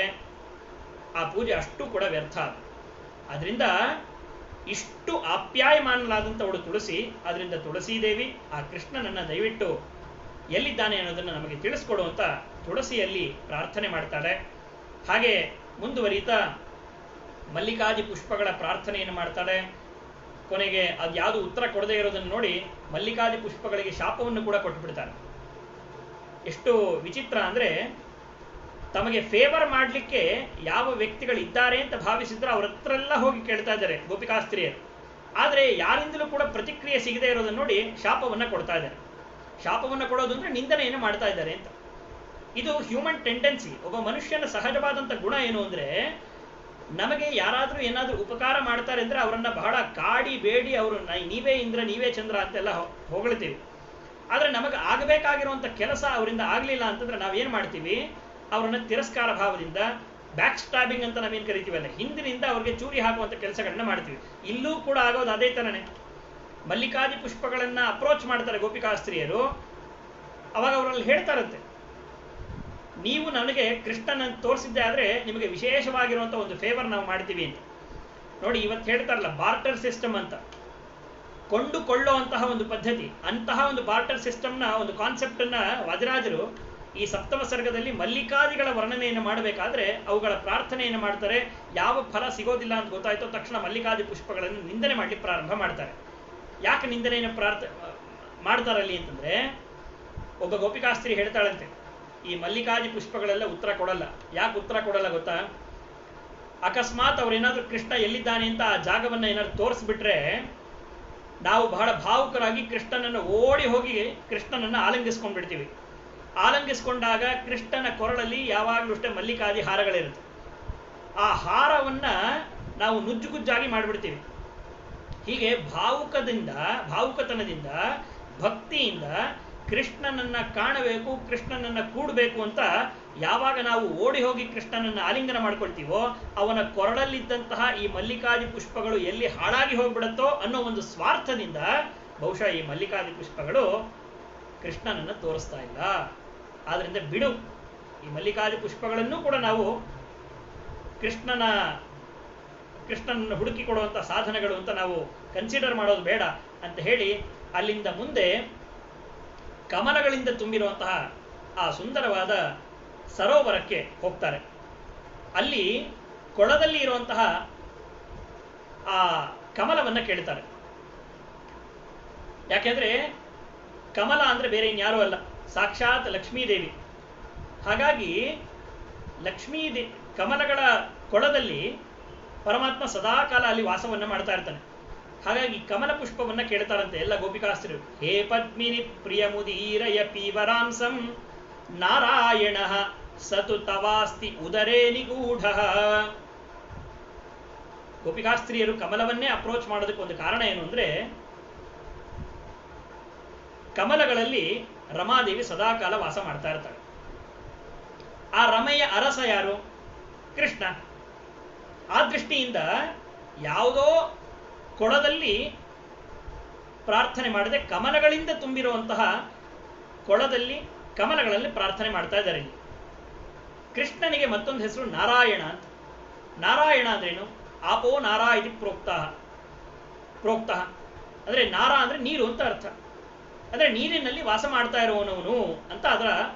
Speaker 1: ಆ ಪೂಜೆ ಅಷ್ಟು ಕೂಡ ವ್ಯರ್ಥ. ಅದರಿಂದ ಇಷ್ಟು ಆಪ್ಯಾಯಮಾನಲಾದಂಥವಳು ತುಳಸಿ. ಅದರಿಂದ ತುಳಸೀದೇವಿ ಆ ಕೃಷ್ಣನನ್ನ ದಯವಿಟ್ಟು ಎಲ್ಲಿದ್ದಾನೆ ಅನ್ನೋದನ್ನು ನಮಗೆ ತಿಳಿಸ್ಕೊಡುವಂತ ತುಳಸಿಯಲ್ಲಿ ಪ್ರಾರ್ಥನೆ ಮಾಡ್ತಾಳೆ. ಹಾಗೆ ಮುಂದುವರಿತಾ ಮಲ್ಲಿಕಾದಿ ಪುಷ್ಪಗಳ ಪ್ರಾರ್ಥನೆಯನ್ನು ಮಾಡ್ತಾಳೆ. ಕೊನೆಗೆ ಅದು ಯಾವುದು ಉತ್ತರ ಕೊಡದೇ ಇರೋದನ್ನು ನೋಡಿ ಮಲ್ಲಿಕಾದಿ ಪುಷ್ಪಗಳಿಗೆ ಶಾಪವನ್ನು ಕೂಡ ಕೊಟ್ಟು ಬಿಡ್ತಾರೆ. ಎಷ್ಟು ವಿಚಿತ್ರ ಅಂದ್ರೆ, ತಮಗೆ ಫೇವರ್ ಮಾಡಲಿಕ್ಕೆ ಯಾವ ವ್ಯಕ್ತಿಗಳಿದ್ದಾರೆ ಅಂತ ಭಾವಿಸಿದ್ರೆ ಅವ್ರ ಹತ್ರ ಎಲ್ಲ ಹೋಗಿ ಕೇಳ್ತಾ ಇದ್ದಾರೆ ಗೋಪಿಕಾಸ್ತ್ರೀಯರು. ಆದರೆ ಯಾರಿಂದಲೂ ಕೂಡ ಪ್ರತಿಕ್ರಿಯೆ ಸಿಗದೆ ಇರೋದನ್ನು ನೋಡಿ ಶಾಪವನ್ನ ಕೊಡ್ತಾ ಇದ್ದಾರೆ. ಶಾಪವನ್ನು ಕೊಡೋದು ಅಂದ್ರೆ ನಿಂದನೆಯನ್ನು ಮಾಡ್ತಾ ಇದ್ದಾರೆ ಅಂತ. ಇದು ಹ್ಯೂಮನ್ ಟೆಂಡೆನ್ಸಿ. ಒಬ್ಬ ಮನುಷ್ಯನ ಸಹಜವಾದಂಥ ಗುಣ ಏನು ಅಂದ್ರೆ, ನಮಗೆ ಯಾರಾದರೂ ಏನಾದರೂ ಉಪಕಾರ ಮಾಡ್ತಾರೆ ಅಂದ್ರೆ ಅವರನ್ನ ಬಹಳ ಕಾಡಿ ಬೇಡಿ ಅವರು ನೀವೇ ಇಂದ್ರ ನೀವೇ ಚಂದ್ರ ಅಂತೆಲ್ಲ ಹೊಗಳ್ತೀವಿ. ಆದರೆ ನಮಗೆ ಆಗಬೇಕಾಗಿರುವಂಥ ಕೆಲಸ ಅವರಿಂದ ಆಗಲಿಲ್ಲ ಅಂತಂದ್ರೆ ನಾವೇನು ಮಾಡ್ತೀವಿ, ಅವರನ್ನ ತಿರಸ್ಕಾರ ಭಾವದಿಂದ ಬ್ಯಾಕ್ ಸ್ಟಾಬಿಂಗ್ ಅಂತ ನಾವೇನು ಕರಿತೀವಲ್ಲ, ಹಿಂದಿನಿಂದ ಅವ್ರಿಗೆ ಚೂರಿ ಹಾಕುವಂಥ ಕೆಲಸಗಳನ್ನ ಮಾಡ್ತೀವಿ. ಇಲ್ಲೂ ಕೂಡ ಆಗೋದು ಅದೇ ಥರನೇ. ಮಲ್ಲಿಕಾದಿ ಪುಷ್ಪಗಳನ್ನ ಅಪ್ರೋಚ್ ಮಾಡ್ತಾರೆ ಗೋಪಿಕಾಸ್ತ್ರೀಯರು. ಅವಾಗ ಅವರಲ್ಲಿ ಹೇಳ್ತಾರಂತೆ, ನೀವು ನನಗೆ ಕೃಷ್ಣನನ್ನು ತೋರಿಸಿದ್ದೆ ಆದರೆ ನಿಮಗೆ ವಿಶೇಷವಾಗಿರುವಂಥ ಒಂದು ಫೇವರ್ ನಾವು ಮಾಡ್ತೀವಿ ಅಂತ. ನೋಡಿ, ಇವತ್ತು ಹೇಳ್ತಾರಲ್ಲ ಬಾರ್ಟರ್ ಸಿಸ್ಟಮ್ ಅಂತ, ಕೊಂಡುಕೊಳ್ಳುವಂತಹ ಒಂದು ಪದ್ಧತಿ. ಅಂತಹ ಒಂದು ಬಾರ್ಟರ್ ಸಿಸ್ಟಮ್ನ ಒಂದು ಕಾನ್ಸೆಪ್ಟನ್ನು ವಾದಿರಾಜರು ಈ ಸಪ್ತಮ ಸರ್ಗದಲ್ಲಿ ಮಲ್ಲಿಕಾದಿಗಳ ವರ್ಣನೆಯನ್ನು ಮಾಡಬೇಕಾದ್ರೆ ಅವುಗಳ ಪ್ರಾರ್ಥನೆಯನ್ನು ಮಾಡ್ತಾರೆ. ಯಾವ ಫಲ ಸಿಗೋದಿಲ್ಲ ಅಂತ ಗೊತ್ತಾಯ್ತೋ ತಕ್ಷಣ ಮಲ್ಲಿಕಾದಿ ಪುಷ್ಪಗಳನ್ನು ನಿಂದನೆ ಮಾಡಲಿಕ್ಕೆ ಪ್ರಾರಂಭ ಮಾಡ್ತಾರೆ. ಯಾಕೆ ನಿಂದನೆಯನ್ನು ಮಾಡ್ತಾರಲ್ಲಿ ಅಂತಂದ್ರೆ, ಒಬ್ಬ ಗೋಪಿಕಾಸ್ತ್ರೀ ಹೇಳ್ತಾಳಂತೆ, ಈ ಮಲ್ಲಿಕಾದಿ ಪುಷ್ಪಗಳೆಲ್ಲ ಉತ್ತರ ಕೊಡಲ್ಲ. ಯಾಕೆ ಉತ್ತರ ಕೊಡಲ್ಲ ಗೊತ್ತಾ? ಅಕಸ್ಮಾತ್ ಅವ್ರೇನಾದ್ರೂ ಕೃಷ್ಣ ಎಲ್ಲಿದ್ದಾನೆ ಅಂತ ಆ ಜಾಗವನ್ನು ಏನಾದ್ರು ತೋರಿಸ್ಬಿಟ್ರೆ ನಾವು ಬಹಳ ಭಾವುಕರಾಗಿ ಕೃಷ್ಣನನ್ನು ಓಡಿ ಹೋಗಿ ಕೃಷ್ಣನನ್ನ ಆಲಿಂಗಿಸ್ಕೊಂಡ್ಬಿಡ್ತೀವಿ. ಆಲಿಂಗಿಸ್ಕೊಂಡಾಗ ಕೃಷ್ಣನ ಕೊರಳಲ್ಲಿ ಯಾವಾಗಲೂ ಅಷ್ಟೇ ಮಲ್ಲಿಕಾದಿ ಹಾರಗಳಿರುತ್ತೆ. ಆ ಹಾರವನ್ನ ನಾವು ನುಜ್ಜುಗುಜ್ಜಾಗಿ ಮಾಡಿಬಿಡ್ತೀವಿ. ಹೀಗೆ ಭಾವುಕತನದಿಂದ ಭಕ್ತಿಯಿಂದ ಕೃಷ್ಣನನ್ನ ಕಾಣಬೇಕು, ಕೃಷ್ಣನನ್ನ ಕೂಡಬೇಕು ಅಂತ ಯಾವಾಗ ನಾವು ಓಡಿ ಹೋಗಿ ಕೃಷ್ಣನನ್ನ ಆಲಿಂಗನ ಮಾಡ್ಕೊಳ್ತೀವೋ ಅವನ ಕೊರಳಲ್ಲಿದ್ದಂತಹ ಈ ಮಲ್ಲಿಕಾದಿ ಪುಷ್ಪಗಳು ಎಲ್ಲಿ ಹಾಳಾಗಿ ಹೋಗ್ಬಿಡುತ್ತೋ ಅನ್ನೋ ಒಂದು ಸ್ವಾರ್ಥದಿಂದ ಬಹುಶಃ ಈ ಮಲ್ಲಿಕಾದಿ ಪುಷ್ಪಗಳು ಕೃಷ್ಣನನ್ನ ತೋರಿಸ್ತಾ ಇಲ್ಲ. ಆದ್ರಿಂದ ಬಿಡು, ಈ ಮಲ್ಲಿಕಾದಿ ಪುಷ್ಪಗಳನ್ನು ಕೂಡ ನಾವು ಕೃಷ್ಣನನ್ನು ಹುಡುಕಿ ಕೊಡುವಂಥ ಸಾಧನಗಳು ಅಂತ ನಾವು ಕನ್ಸಿಡರ್ ಮಾಡೋದು ಬೇಡ ಅಂತ ಹೇಳಿ ಅಲ್ಲಿಂದ ಮುಂದೆ ಕಮಲಗಳಿಂದ ತುಂಬಿರುವಂತಹ ಆ ಸುಂದರವಾದ ಸರೋವರಕ್ಕೆ ಹೋಗ್ತಾರೆ. ಅಲ್ಲಿ ಕೊಳದಲ್ಲಿ ಇರುವಂತಹ ಆ ಕಮಲವನ್ನ ಕೇಳ್ತಾರೆ. ಯಾಕೆಂದ್ರೆ ಕಮಲ ಅಂದ್ರೆ ಬೇರೆ ಇನ್ಯಾರೂ ಅಲ್ಲ, ಸಾಕ್ಷಾತ್ ಲಕ್ಷ್ಮೀದೇವಿ. ಹಾಗಾಗಿ ಕಮಲಗಳ ಕೊಳದಲ್ಲಿ ಪರಮಾತ್ಮ ಸದಾಕಾಲ ಅಲ್ಲಿ ವಾಸವನ್ನ ಮಾಡ್ತಾ ಇರ್ತಾನೆ. ಹಾಗಾಗಿ ಕಮಲ ಪುಷ್ಪವನ್ನ ಕೇಳ್ತಾರಂತೆ ಎಲ್ಲ ಗೋಪಿಕಾಸ್ತ್ರೀಯರು. ಹೇ ಪದ್ಮಿನಿ ಪ್ರಿಯ ಮುದೀರಯ ಪೀವರಾಂಸಂ ನಾರಾಯಣ ಸತು ತವಾಸ್ತಿ ಉದರೇ ನಿಗೂಢ. ಗೋಪಿಕಾಸ್ತ್ರೀಯರು ಕಮಲವನ್ನೇ ಅಪ್ರೋಚ್ ಮಾಡೋದಕ್ಕೆ ಒಂದು ಕಾರಣ ಏನು ಅಂದ್ರೆ, ಕಮಲಗಳಲ್ಲಿ ರಮಾದೇವಿ ಸದಾಕಾಲ ವಾಸ ಮಾಡ್ತಾ ಇರ್ತಾಳೆ. ಆ ರಮೆಯ ಅರಸ ಯಾರು? ಕೃಷ್ಣ. ಆ ದೃಷ್ಟಿಯಿಂದ ಯಾವುದೋ ಕೊಳದಲ್ಲಿ ಪ್ರಾರ್ಥನೆ ಮಾಡದೆ ಕಮಲಗಳಿಂದ ತುಂಬಿರುವಂತಹ ಕೊಳದಲ್ಲಿ ಕಮಲಗಳಲ್ಲಿ ಪ್ರಾರ್ಥನೆ ಮಾಡ್ತಾ ಇದ್ದಾರೆ. ಇಲ್ಲಿ ಕೃಷ್ಣನಿಗೆ ಮತ್ತೊಂದು ಹೆಸರು ನಾರಾಯಣ ಅಂತ. ನಾರಾಯಣ ಅಂದ್ರೇನು? ಆಪೋ ನಾರಾ ಇತಿ ಪ್ರೋಕ್ತ ಅಂದ್ರೆ ನಾರ ಅಂದ್ರೆ ನೀರು ಅಂತ ಅರ್ಥ. ಅಂದ್ರೆ ನೀರಿನಲ್ಲಿ ವಾಸ ಮಾಡ್ತಾ ಇರುವವನವನು ಅಂತ ಅದರ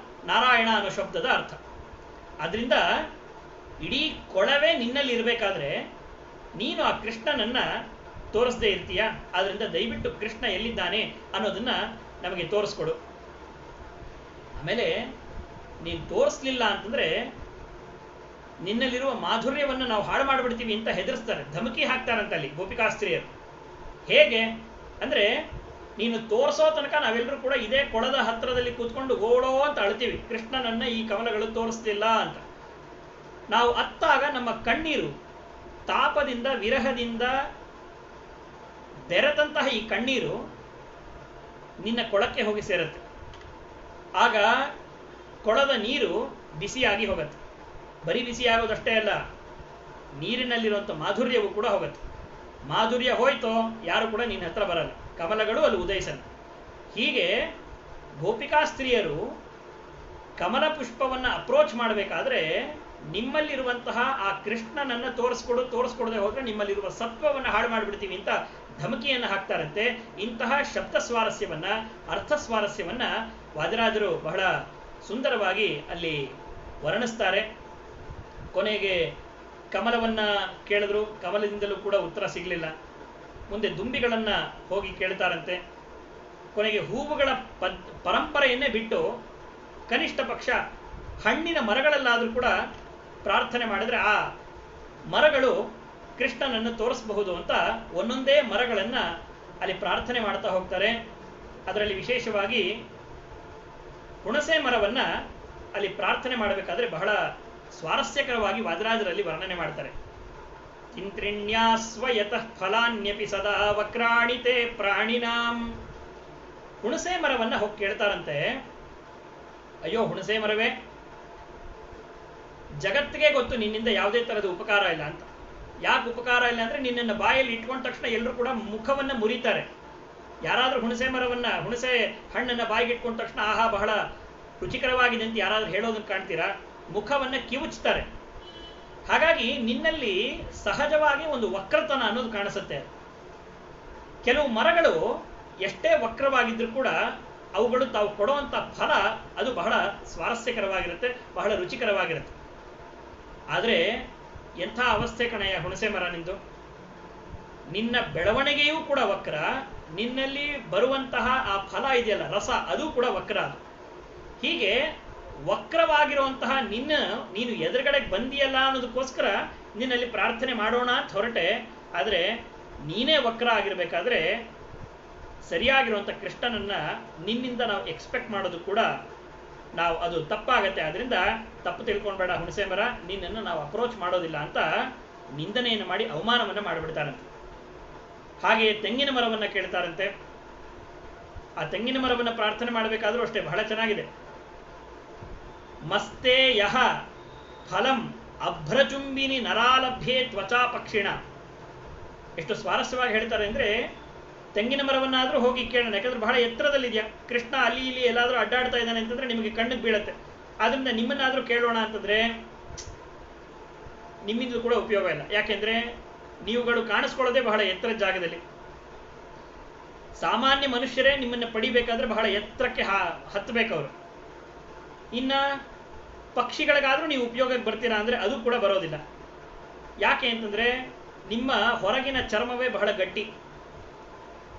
Speaker 1: ನಾರಾಯಣ ಅನ್ನೋ ಶಬ್ದದ ಅರ್ಥ. ಅದರಿಂದ ಇಡೀ ಕೊಳವೇ ನಿನ್ನಲ್ಲಿ ಇರಬೇಕಾದ್ರೆ ನೀನು ಆ ಕೃಷ್ಣನನ್ನ ತೋರಿಸದೇ ಇರ್ತೀಯ. ಆದ್ರಿಂದ ದಯವಿಟ್ಟು ಕೃಷ್ಣ ಎಲ್ಲಿದ್ದಾನೆ ಅನ್ನೋದನ್ನ ನಮಗೆ ತೋರಿಸ್ಕೊಡು. ಆಮೇಲೆ ನೀನು ತೋರಿಸ್ಲಿಲ್ಲ ಅಂತಂದ್ರೆ ನಿನ್ನಲ್ಲಿರುವ ಮಾಧುರ್ಯವನ್ನು ನಾವು ಹಾಳು ಮಾಡಿಬಿಡ್ತೀವಿ ಅಂತ ಹೆದರಿಸ್ತಾರೆ, ಧಮಕಿ ಹಾಕ್ತಾರಂತ ಅಲ್ಲಿ ಗೋಪಿಕಾಸ್ತ್ರೀಯರು. ಹೇಗೆ ಅಂದ್ರೆ ನೀನು ತೋರಿಸೋ ತನಕ ನಾವೆಲ್ಲರೂ ಕೂಡ ಇದೇ ಕೊಳದ ಹತ್ತಿರದಲ್ಲಿ ಕೂತ್ಕೊಂಡು ಗೋಳೋ ಅಂತ ಅಳ್ತೀವಿ, ಕೃಷ್ಣನನ್ನ ಈ ಕಮಲಗಳು ತೋರಿಸ್ತಿಲ್ಲ ಅಂತ. ನಾವು ಅತ್ತಾಗ ನಮ್ಮ ಕಣ್ಣೀರು ತಾಪದಿಂದ ವಿರಹದಿಂದ ಬೆರೆತಂತಹ ಈ ಕಣ್ಣೀರು ನಿನ್ನ ಕೊಳಕ್ಕೆ ಹೋಗಿ ಸೇರುತ್ತೆ. ಆಗ ಕೊಳದ ನೀರು ಬಿಸಿಯಾಗಿ ಹೋಗುತ್ತೆ. ಬರೀ ಬಿಸಿಯಾಗೋದಷ್ಟೇ ಅಲ್ಲ, ನೀರಿನಲ್ಲಿರುವಂಥ ಮಾಧುರ್ಯವೂ ಕೂಡ ಹೋಗುತ್ತೆ. ಮಾಧುರ್ಯ ಹೋಯ್ತೋ ಯಾರು ಕೂಡ ನಿನ್ನ ಹತ್ರ ಬರಲ್ಲ, ಕಮಲಗಳು ಅಲ್ಲಿ ಉದಯಿಸಲ್ಲ. ಹೀಗೆ ಗೋಪಿಕಾಸ್ತ್ರೀಯರು ಕಮಲ ಪುಷ್ಪವನ್ನು ಅಪ್ರೋಚ್ ಮಾಡಬೇಕಾದ್ರೆ ನಿಮ್ಮಲ್ಲಿರುವಂತಹ ಆ ಕೃಷ್ಣನನ್ನು ತೋರಿಸ್ಕೊಡದೆ ಹೋದ್ರೆ ನಿಮ್ಮಲ್ಲಿರುವ ಸತ್ವವನ್ನು ಹಾಳು ಮಾಡಿಬಿಡ್ತೀವಿ ಅಂತ ಧಮಕಿಯನ್ನು ಹಾಕ್ತಾರಂತೆ. ಇಂತಹ ಶಬ್ದ ಸ್ವಾರಸ್ಯವನ್ನ, ಅರ್ಥ ಸ್ವಾರಸ್ಯವನ್ನ ವಾದಿರಾಜರು ಬಹಳ ಸುಂದರವಾಗಿ ಅಲ್ಲಿ ವರ್ಣಿಸ್ತಾರೆ. ಕೊನೆಗೆ ಕಮಲವನ್ನ ಕೇಳಿದ್ರು, ಕಮಲದಿಂದಲೂ ಕೂಡ ಉತ್ತರ ಸಿಗಲಿಲ್ಲ. ಮುಂದೆ ದುಂಬಿಗಳನ್ನ ಹೋಗಿ ಕೇಳ್ತಾರಂತೆ. ಕೊನೆಗೆ ಹೂವುಗಳ ಪರಂಪರೆಯನ್ನೇ ಬಿಟ್ಟು ಕನಿಷ್ಠ ಪಕ್ಷ ಹಣ್ಣಿನ ಮರಗಳಲ್ಲಾದರೂ ಕೂಡ ಪ್ರಾರ್ಥನೆ ಮಾಡಿದ್ರೆ ಆ ಮರಗಳು ಕೃಷ್ಣನನ್ನು ತೋರಿಸಬಹುದು ಅಂತ ಒಂದೊಂದೇ ಮರಗಳನ್ನ ಅಲ್ಲಿ ಪ್ರಾರ್ಥನೆ ಮಾಡ್ತಾ ಹೋಗ್ತಾರೆ. ಅದರಲ್ಲಿ ವಿಶೇಷವಾಗಿ ಹುಣಸೆ ಮರವನ್ನ ಅಲ್ಲಿ ಪ್ರಾರ್ಥನೆ ಮಾಡಬೇಕಾದ್ರೆ ಬಹಳ ಸ್ವಾರಸ್ಯಕರವಾಗಿ ವಾದಿರಾಜರಲ್ಲಿ ವರ್ಣನೆ ಮಾಡ್ತಾರೆ. ಚಿಂತ್ರಿಣ್ಯಾಸ್ವಯತಃ ಫಲಾನ್ಯಪಿ ಸದಾ ವಕ್ರಾಣಿತೆ ಪ್ರಾಣಿನಾಂ. ಹುಣಸೆ ಮರವನ್ನ ಹೋಗಿ ಕೇಳ್ತಾರಂತೆ, ಅಯ್ಯೋ ಹುಣಸೆ ಮರವೇ, ಜಗತ್ತಿಗೆ ಗೊತ್ತು ನಿನ್ನಿಂದ ಯಾವುದೇ ತರಹದ ಉಪಕಾರ ಇಲ್ಲ ಅಂತ. ಯಾಕೆ ಉಪಕಾರ ಇಲ್ಲ ಅಂದ್ರೆ ನಿನ್ನನ್ನು ಬಾಯಲ್ಲಿ ಇಟ್ಕೊಂಡ ತಕ್ಷಣ ಎಲ್ಲರೂ ಕೂಡ ಮುಖವನ್ನ ಮುರಿತಾರೆ. ಯಾರಾದ್ರೂ ಹುಣಸೆ ಹಣ್ಣನ್ನ ಬಾಯಿಗೆ ಇಟ್ಕೊಂಡ ತಕ್ಷಣ ಆಹಾ ಬಹಳ ರುಚಿಕರವಾಗಿದೆ ಅಂತ ಯಾರಾದ್ರೂ ಹೇಳೋದನ್ನ ಕಾಣ್ತೀರಾ? ಮುಖವನ್ನ ಕಿವುಚ್ತಾರೆ. ಹಾಗಾಗಿ ನಿನ್ನಲ್ಲಿ ಸಹಜವಾಗಿ ಒಂದು ವಕ್ರತನ ಅನ್ನೋದು ಕಾಣಿಸುತ್ತೆ. ಕೆಲವು ಮರಗಳು ಎಷ್ಟೇ ವಕ್ರವಾಗಿದ್ರೂ ಕೂಡ ಅವುಗಳು ತಾವು ಕೊಡುವಂತ ಫಲ ಅದು ಬಹಳ ಸ್ವಾರಸ್ಯಕರವಾಗಿರುತ್ತೆ, ಬಹಳ ರುಚಿಕರವಾಗಿರುತ್ತೆ. ಆದರೆ ಎಂಥ ಅವಸ್ಥೆ ಕಣಯ್ಯ ಹುಣಸೆ ಮರ ನಿಂದು. ನಿನ್ನ ಬೆಳವಣಿಗೆಯೂ ಕೂಡ ವಕ್ರ, ನಿನ್ನಲ್ಲಿ ಬರುವಂತಹ ಆ ಫಲ ಇದೆಯಲ್ಲ ರಸ, ಅದು ಕೂಡ ವಕ್ರ. ಅದು ಹೀಗೆ ವಕ್ರವಾಗಿರುವಂತಹ ನೀನು ಎದುರುಗಡೆಗೆ ಬಂದಿಯಲ್ಲ ಅನ್ನೋದಕ್ಕೋಸ್ಕರ ನಿನ್ನಲ್ಲಿ ಪ್ರಾರ್ಥನೆ ಮಾಡೋಣ ಅಂತ ಹೊರಟೆ. ಆದರೆ ನೀನೇ ವಕ್ರ ಆಗಿರ್ಬೇಕಾದ್ರೆ ಸರಿಯಾಗಿರುವಂಥ ಕೃಷ್ಣನನ್ನ ನಿನ್ನಿಂದ ನಾವು ಎಕ್ಸ್ಪೆಕ್ಟ್ ಮಾಡೋದು ಕೂಡ ಅದು ತಪ್ಪಾಗತ್ತೆ. ಆದ್ರಿಂದ ತಪ್ಪು ತಿಳ್ಕೊಳ್ಬೇಡ ಹುಣಸೆ ಮರ, ನಿನ್ನನ್ನು ನಾವು ಅಪ್ರೋಚ್ ಮಾಡೋದಿಲ್ಲ ಅಂತ ನಿಂದನೆಯನ್ನು ಮಾಡಿ ಅವಮಾನವನ್ನ ಮಾಡಿಬಿಡ್ತಾರಂತೆ. ಹಾಗೆ ತೆಂಗಿನ ಮರವನ್ನ ಕೇಳ್ತಾರಂತೆ. ಆ ತೆಂಗಿನ ಮರವನ್ನ ಪ್ರಾರ್ಥನೆ ಮಾಡಬೇಕಾದ್ರೂ ಅಷ್ಟೇ ಬಹಳ ಚೆನ್ನಾಗಿದೆ. ಮಸ್ತೆ ಯಹ ಫಲಂ ಅಭ್ರಚುಂಬಿನಿ ನರಾಲಭ್ಯೆ ತ್ವಚಾ ಪಕ್ಷಿಣ. ಎಷ್ಟು ಸ್ವಾರಸ್ಯವಾಗಿ ಹೇಳ್ತಾರೆ ಅಂದ್ರೆ, ತೆಂಗಿನ ಮರವನ್ನಾದ್ರೂ ಹೋಗಿ ಕೇಳೋಣ, ಯಾಕಂದ್ರೆ ಬಹಳ ಎತ್ತರದಲ್ಲಿದೆಯಾ, ಕೃಷ್ಣ ಅಲ್ಲಿ ಇಲ್ಲಿ ಎಲ್ಲಾದ್ರೂ ಅಡ್ಡಾಡ್ತಾ ಇದ್ದಾನೆ ಅಂತಂದ್ರೆ ನಿಮಗೆ ಕಣ್ಣಿಗೆ ಬೀಳತ್ತೆ. ಆದ್ರಿಂದ ನಿಮ್ಮನ್ನಾದ್ರೂ ಕೇಳೋಣ ಅಂತಂದ್ರೆ ನಿಮ್ಮಿಂದ ಕೂಡ ಉಪಯೋಗ ಇಲ್ಲ. ಯಾಕೆಂದ್ರೆ ನೀವುಗಳು ಕಾಣಿಸ್ಕೊಳ್ಳೋದೇ ಬಹಳ ಎತ್ತರದ ಜಾಗದಲ್ಲಿ. ಸಾಮಾನ್ಯ ಮನುಷ್ಯರೇ ನಿಮ್ಮನ್ನ ಪಡಿಬೇಕಾದ್ರೆ ಬಹಳ ಎತ್ತರಕ್ಕೆ ಹತ್ತಬೇಕವರು. ಇನ್ನ ಪಕ್ಷಿಗಳಿಗಾದ್ರೂ ನೀವು ಉಪಯೋಗಕ್ಕೆ ಬರ್ತೀರಾ ಅಂದ್ರೆ ಅದು ಕೂಡ ಬರೋದಿಲ್ಲ. ಯಾಕೆ ಅಂತಂದ್ರೆ ನಿಮ್ಮ ಹೊರಗಿನ ಚರ್ಮವೇ ಬಹಳ ಗಟ್ಟಿ.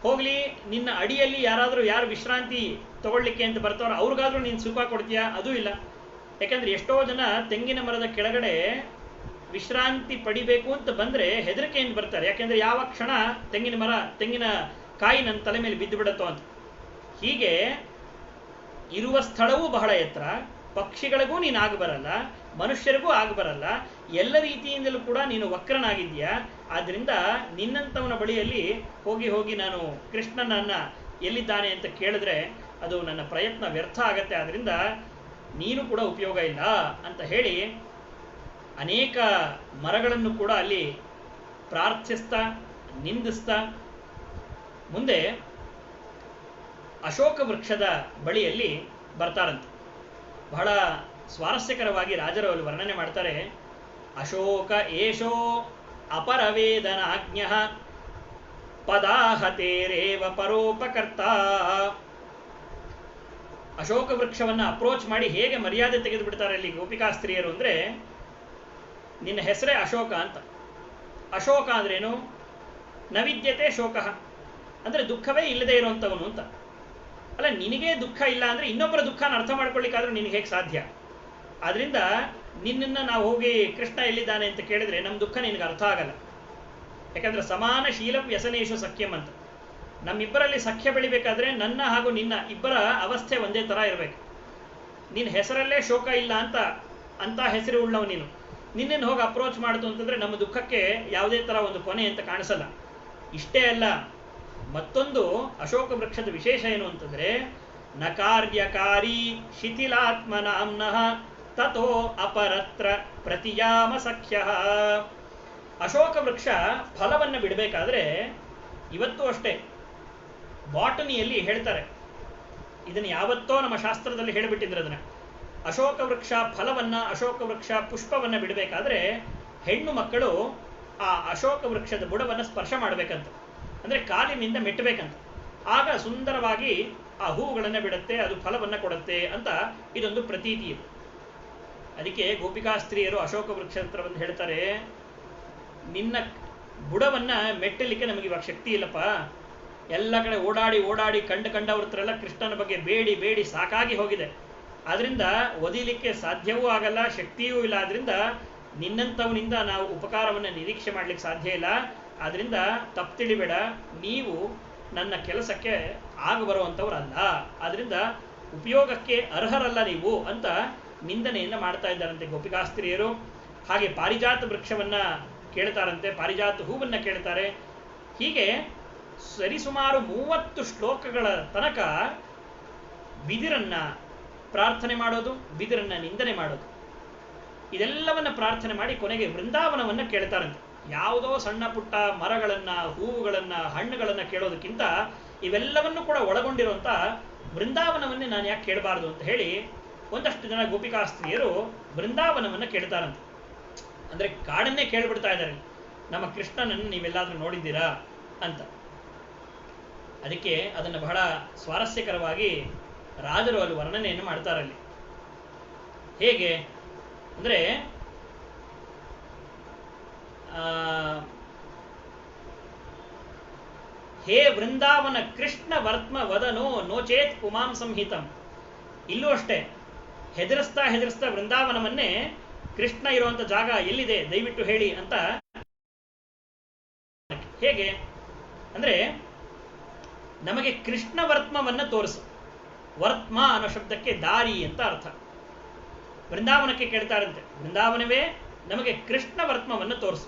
Speaker 1: ಹೋಗ್ಲಿ, ನಿನ್ನ ಅಡಿಯಲ್ಲಿ ಯಾರು ವಿಶ್ರಾಂತಿ ತಗೊಳ್ಳಿಕ್ಕೆ ಅಂತ ಬರ್ತಾರೋ ಅವ್ರಿಗಾದ್ರೂ ನೀನು ಸುಖ ಕೊಡ್ತೀಯಾ? ಅದೂ ಇಲ್ಲ. ಯಾಕಂದ್ರೆ ಎಷ್ಟೋ ಜನ ತೆಂಗಿನ ಮರದ ಕೆಳಗಡೆ ವಿಶ್ರಾಂತಿ ಪಡಿಬೇಕು ಅಂತ ಬಂದ್ರೆ ಹೆದರಿಕೆಯಿಂದ ಬರ್ತಾರೆ. ಯಾಕೆಂದ್ರೆ ಯಾವ ಕ್ಷಣ ತೆಂಗಿನ ಕಾಯಿ ನನ್ನ ತಲೆ ಮೇಲೆ ಬಿದ್ದು ಬಿಡತ್ತೋ ಅಂತ. ಹೀಗೆ ಇರುವ ಸ್ಥಳವೂ ಬಹಳ ಎತ್ತರ, ಪಕ್ಷಿಗಳಿಗೂ ನೀನು ಆಗಬರಲ್ಲ, ಮನುಷ್ಯರಿಗೂ ಆಗಬರಲ್ಲ, ಎಲ್ಲ ರೀತಿಯಿಂದಲೂ ಕೂಡ ನೀನು ವಕ್ರನಾಗಿದ್ದೀಯಾ. ಆದ್ರಿಂದ ನಿನ್ನಂಥವನ ಬಳಿಯಲ್ಲಿ ಹೋಗಿ ನಾನು ಕೃಷ್ಣನನ್ನ ಎಲ್ಲಿದ್ದಾನೆ ಅಂತ ಕೇಳಿದ್ರೆ ಅದು ನನ್ನ ಪ್ರಯತ್ನ ವ್ಯರ್ಥ ಆಗತ್ತೆ, ಆದ್ರಿಂದ ನೀನು ಕೂಡ ಉಪಯೋಗ ಇಲ್ಲ ಅಂತ ಹೇಳಿ ಅನೇಕ ಮರಗಳನ್ನು ಕೂಡ ಅಲ್ಲಿ ಪ್ರಾರ್ಥಿಸ್ತಾ ನಿಂದಿಸ್ತಾ ಮುಂದೆ ಅಶೋಕ ವೃಕ್ಷದ ಬಳಿಯಲ್ಲಿ ಬರ್ತಾರಂತೆ. ಬಹಳ ಸ್ವಾರಸ್ಯಕರವಾಗಿ ರಾಜರು ಅಲ್ಲಿ ವರ್ಣನೆ ಮಾಡ್ತಾರೆ. ಅಶೋಕ ಏಷೋ ಅಪರವೇದನಾಜ್ಞ ಪದಾಹತೇರೇವ ಪರೋಪಕರ್ತ. ಅಶೋಕ ವೃಕ್ಷವನ್ನ ಅಪ್ರೋಚ್ ಮಾಡಿ ಹೇಗೆ ಮರ್ಯಾದೆ ತೆಗೆದು ಬಿಡ್ತಾರೆ ಅಲ್ಲಿ ಗೋಪಿಕಾಸ್ತ್ರೀಯರು ಅಂದ್ರೆ, ನಿನ್ನ ಹೆಸರೇ ಅಶೋಕ ಅಂತ. ಅಶೋಕ ಅಂದ್ರೇನು? ನವಿದ್ಯತೆ ಶೋಕ ಅಂದ್ರೆ ದುಃಖವೇ ಇಲ್ಲದೆ ಇರುವಂಥವನು ಅಂತ. ಅಲ್ಲ, ನಿನಗೇ ದುಃಖ ಇಲ್ಲ ಅಂದ್ರೆ ಇನ್ನೊಬ್ಬರ ದುಃಖನ ಅರ್ಥ ಮಾಡ್ಕೊಳ್ಳಿಕ್ಕಾದ್ರೂ ನಿನಗೆ ಹೇಗೆ ಸಾಧ್ಯ? ಆದ್ರಿಂದ ನಿನ್ನನ್ನು ನಾವು ಹೋಗಿ ಕೃಷ್ಣ ಎಲ್ಲಿದ್ದಾನೆ ಅಂತ ಕೇಳಿದ್ರೆ ನಮ್ಮ ದುಃಖ ನಿನಗೆ ಅರ್ಥ ಆಗಲ್ಲ. ಯಾಕಂದ್ರೆ ಸಮಾನ ಶೀಲ ವ್ಯಸನೇಶು ಸಖ್ಯಂ ಅಂತ. ನಮ್ಮಿಬ್ಬರಲ್ಲಿ ಸಖ್ಯ ಬೆಳಿಬೇಕಾದ್ರೆ ನನ್ನ ಹಾಗೂ ನಿನ್ನ ಇಬ್ಬರ ಅವಸ್ಥೆ ಒಂದೇ ತರ ಇರಬೇಕು. ನಿನ್ನ ಹೆಸರಲ್ಲೇ ಶೋಕ ಇಲ್ಲ ಅಂತ ಹೆಸರು ಉಳ್ಳವ ನೀನು, ನಿನ್ನನ್ನು ಹೋಗಿ ಅಪ್ರೋಚ್ ಮಾಡ್ತು ಅಂತಂದ್ರೆ ನಮ್ಮ ದುಃಖಕ್ಕೆ ಯಾವುದೇ ತರ ಒಂದು ಕೊನೆ ಅಂತ ಕಾಣಿಸಲ್ಲ. ಇಷ್ಟೇ ಅಲ್ಲ, ಮತ್ತೊಂದು ಅಶೋಕ ವೃಕ್ಷದ ವಿಶೇಷ ಏನು ಅಂತಂದ್ರೆ, ನ ಕಾರ್ಯಕಾರಿ ಶಿಥಿಲಾತ್ಮನಾಮ್ನಃ ತಥೋ ಅಪರತ್ರ ಪ್ರತಿಯಾಮ ಸಖ್ಯ. ಅಶೋಕ ವೃಕ್ಷ ಫಲವನ್ನು ಬಿಡಬೇಕಾದ್ರೆ ಇವತ್ತು ಅಷ್ಟೇ ಬಾಟನಿಯಲ್ಲಿ ಹೇಳ್ತಾರೆ, ಇದನ್ನು ಯಾವತ್ತೋ ನಮ್ಮ ಶಾಸ್ತ್ರದಲ್ಲಿ ಹೇಳಿಬಿಟ್ಟಿದ್ರು. ಅದನ್ನ ಅಶೋಕ ವೃಕ್ಷ ಫಲವನ್ನ, ಅಶೋಕ ವೃಕ್ಷ ಪುಷ್ಪವನ್ನ ಬಿಡಬೇಕಾದ್ರೆ ಹೆಣ್ಣು ಮಕ್ಕಳು ಆ ಅಶೋಕ ವೃಕ್ಷದ ಬುಡವನ್ನು ಸ್ಪರ್ಶ ಮಾಡಬೇಕಂತ, ಅಂದ್ರೆ ಕಾಲಿನಿಂದ ಮೆಟ್ಟಬೇಕಂತ. ಆಗ ಸುಂದರವಾಗಿ ಆ ಹೂವುಗಳನ್ನ ಬಿಡುತ್ತೆ, ಅದು ಫಲವನ್ನ ಕೊಡುತ್ತೆ ಅಂತ ಇದೊಂದು ಪ್ರತೀತಿ ಇದೆ. ಅದಕ್ಕೆ ಗೋಪಿಕಾಸ್ತ್ರೀಯರು ಅಶೋಕ ವೃಕ್ಷ ಹತ್ರ ಬಂದು ಹೇಳ್ತಾರೆ, ನಿನ್ನ ಬುಡವನ್ನ ಮೆಟ್ಟಲಿಕ್ಕೆ ನಮಗೆ ಇವಾಗ ಶಕ್ತಿ ಇಲ್ಲಪ್ಪ. ಎಲ್ಲ ಕಡೆ ಓಡಾಡಿ ಓಡಾಡಿ ಕಂಡವ್ರತ್ರೆಲ್ಲ ಕೃಷ್ಣನ ಬಗ್ಗೆ ಬೇಡಿ ಬೇಡಿ ಸಾಕಾಗಿ ಹೋಗಿದೆ. ಆದ್ರಿಂದ ಒದಿಲಿಕ್ಕೆ ಸಾಧ್ಯವೂ ಆಗಲ್ಲ, ಶಕ್ತಿಯೂ ಇಲ್ಲ. ಆದ್ರಿಂದ ನಿನ್ನಂಥವನಿಂದ ನಾವು ಉಪಕಾರವನ್ನು ನಿರೀಕ್ಷೆ ಮಾಡ್ಲಿಕ್ಕೆ ಸಾಧ್ಯ ಇಲ್ಲ. ಆದ್ರಿಂದ ತಪ್ಪು ತಿಳಿಬೇಡ, ನೀವು ನನ್ನ ಕೆಲಸಕ್ಕೆ ಆಗ ಬರುವಂಥವ್ರಲ್ಲ, ಆದ್ರಿಂದ ಉಪಯೋಗಕ್ಕೆ ಅರ್ಹರಲ್ಲ ನೀವು ಅಂತ ನಿಂದನೆಯನ್ನು ಮಾಡ್ತಾ ಇದ್ದಾರಂತೆ ಗೋಪಿಕಾಸ್ತ್ರೀಯರು. ಹಾಗೆ ಪಾರಿಜಾತ ವೃಕ್ಷವನ್ನ ಕೇಳ್ತಾರಂತೆ, ಪಾರಿಜಾತ ಹೂವನ್ನ ಕೇಳ್ತಾರೆ. ಹೀಗೆ ಸರಿಸುಮಾರು 30 ಶ್ಲೋಕಗಳ ತನಕ ಬಿದಿರನ್ನ ಪ್ರಾರ್ಥನೆ ಮಾಡೋದು, ಬಿದಿರನ್ನ ನಿಂದನೆ ಮಾಡೋದು, ಇದೆಲ್ಲವನ್ನ ಪ್ರಾರ್ಥನೆ ಮಾಡಿ ಕೊನೆಗೆ ವೃಂದಾವನವನ್ನ ಕೇಳ್ತಾರಂತೆ. ಯಾವುದೋ ಸಣ್ಣ ಪುಟ್ಟ ಮರಗಳನ್ನ, ಹೂವುಗಳನ್ನ, ಹಣ್ಣುಗಳನ್ನ ಕೇಳೋದಕ್ಕಿಂತ ಇವೆಲ್ಲವನ್ನು ಕೂಡ ಒಳಗೊಂಡಿರುವಂತ ವೃಂದಾವನವನ್ನೇ ನಾನು ಯಾಕೆ ಕೇಳಬಾರದು ಅಂತ ಹೇಳಿ ಒಂದಷ್ಟು ಜನ ಗೋಪಿಕಾಸ್ತ್ರೀಯರು ವೃಂದಾವನವನ್ನ ಕೇಳ್ತಾರಂತೆ. ಅಂದ್ರೆ ಕಾಡನ್ನೇ ಕೇಳ್ಬಿಡ್ತಾ ಇದ್ದಾರೆ, ನಮ್ಮ ಕೃಷ್ಣನನ್ನು ನೀವೆಲ್ಲಾದ್ರೂ ನೋಡಿದ್ದೀರಾ ಅಂತ. ಅದಕ್ಕೆ ಅದನ್ನು ಬಹಳ ಸ್ವಾರಸ್ಯಕರವಾಗಿ ರಾಜರು ಅಲ್ಲಿ ವರ್ಣನೆಯನ್ನು ಮಾಡ್ತಾರಲ್ಲಿ. ಹೇಗೆ ಅಂದ್ರೆ, ಹೇ ವೃಂದಾವನ ಕೃಷ್ಣ ವರ್ತ್ಮ ವದನೋ ನೋಚೇತ್ ಪುಮಾಂ ಸಂಹಿತಂ. ಇಲ್ಲೂ ಅಷ್ಟೇ ಹೆದರಿಸ್ತಾ ವೃಂದಾವನವನ್ನೇ ಕೃಷ್ಣ ಇರುವಂತ ಜಾಗ ಎಲ್ಲಿದೆ ದಯವಿಟ್ಟು ಹೇಳಿ ಅಂತ. ಹೇಗೆ ಅಂದ್ರೆ, ನಮಗೆ ಕೃಷ್ಣ ವರ್ತ್ಮವನ್ನ ತೋರಿಸು. ವರ್ತ್ಮ ಅನ್ನೋ ಶಬ್ದಕ್ಕೆ ದಾರಿ ಅಂತ ಅರ್ಥ. ವೃಂದಾವನಕ್ಕೆ ಕೇಳ್ತಾರಂತೆ, ವೃಂದಾವನವೇ ನಮಗೆ ಕೃಷ್ಣ ವರ್ತ್ಮವನ್ನು ತೋರಿಸು.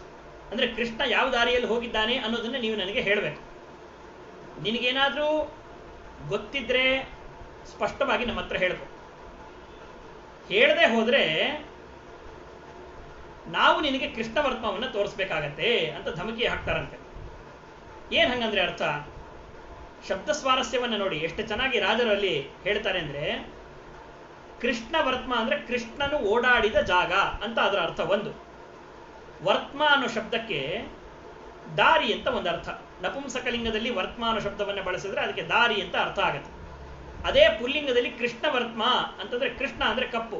Speaker 1: ಅಂದ್ರೆ ಕೃಷ್ಣ ಯಾವ ದಾರಿಯಲ್ಲಿ ಹೋಗಿದ್ದಾನೆ ಅನ್ನೋದನ್ನ ನೀವು ನನಗೆ ಹೇಳಬೇಕು. ನಿನಗೇನಾದ್ರೂ ಗೊತ್ತಿದ್ರೆ ಸ್ಪಷ್ಟವಾಗಿ ನಮ್ಮ ಹತ್ರ ಹೇಳ್ಕೊ. ಹೇಳದೆ ಹೋದ್ರೆ ನಾವು ನಿನಗೆ ಕೃಷ್ಣ ವರ್ತ್ಮವನ್ನು ತೋರಿಸ್ಬೇಕಾಗತ್ತೆ ಅಂತ ಧಮಕಿ ಹಾಕ್ತಾರಂತೆ. ಏನ್ ಹಂಗಂದ್ರೆ ಅರ್ಥ? ಶಬ್ದ ಸ್ವಾರಸ್ಯವನ್ನ ನೋಡಿ ಎಷ್ಟು ಚೆನ್ನಾಗಿ ರಾಜರು ಅಲ್ಲಿ ಹೇಳ್ತಾರೆ ಅಂದ್ರೆ, ಕೃಷ್ಣ ವರ್ತ್ಮ ಅಂದ್ರೆ ಕೃಷ್ಣನು ಓಡಾಡಿದ ಜಾಗ ಅಂತ ಅದರ ಅರ್ಥ ಒಂದು. ವರ್ತ್ಮ ಅನ್ನೋ ಶಬ್ದಕ್ಕೆ ದಾರಿ ಅಂತ ಒಂದು ಅರ್ಥ. ನಪುಂಸಕಲಿಂಗದಲ್ಲಿ ವರ್ತ್ಮ ಅನ್ನೋ ಶಬ್ದವನ್ನ ಬಳಸಿದ್ರೆ ಅದಕ್ಕೆ ದಾರಿ ಅಂತ ಅರ್ಥ ಆಗುತ್ತೆ. ಅದೇ ಪುಲ್ಲಿಂಗದಲ್ಲಿ ಕೃಷ್ಣ ವರ್ತ್ಮ ಅಂತಂದ್ರೆ, ಕೃಷ್ಣ ಅಂದ್ರೆ ಕಪ್ಪು,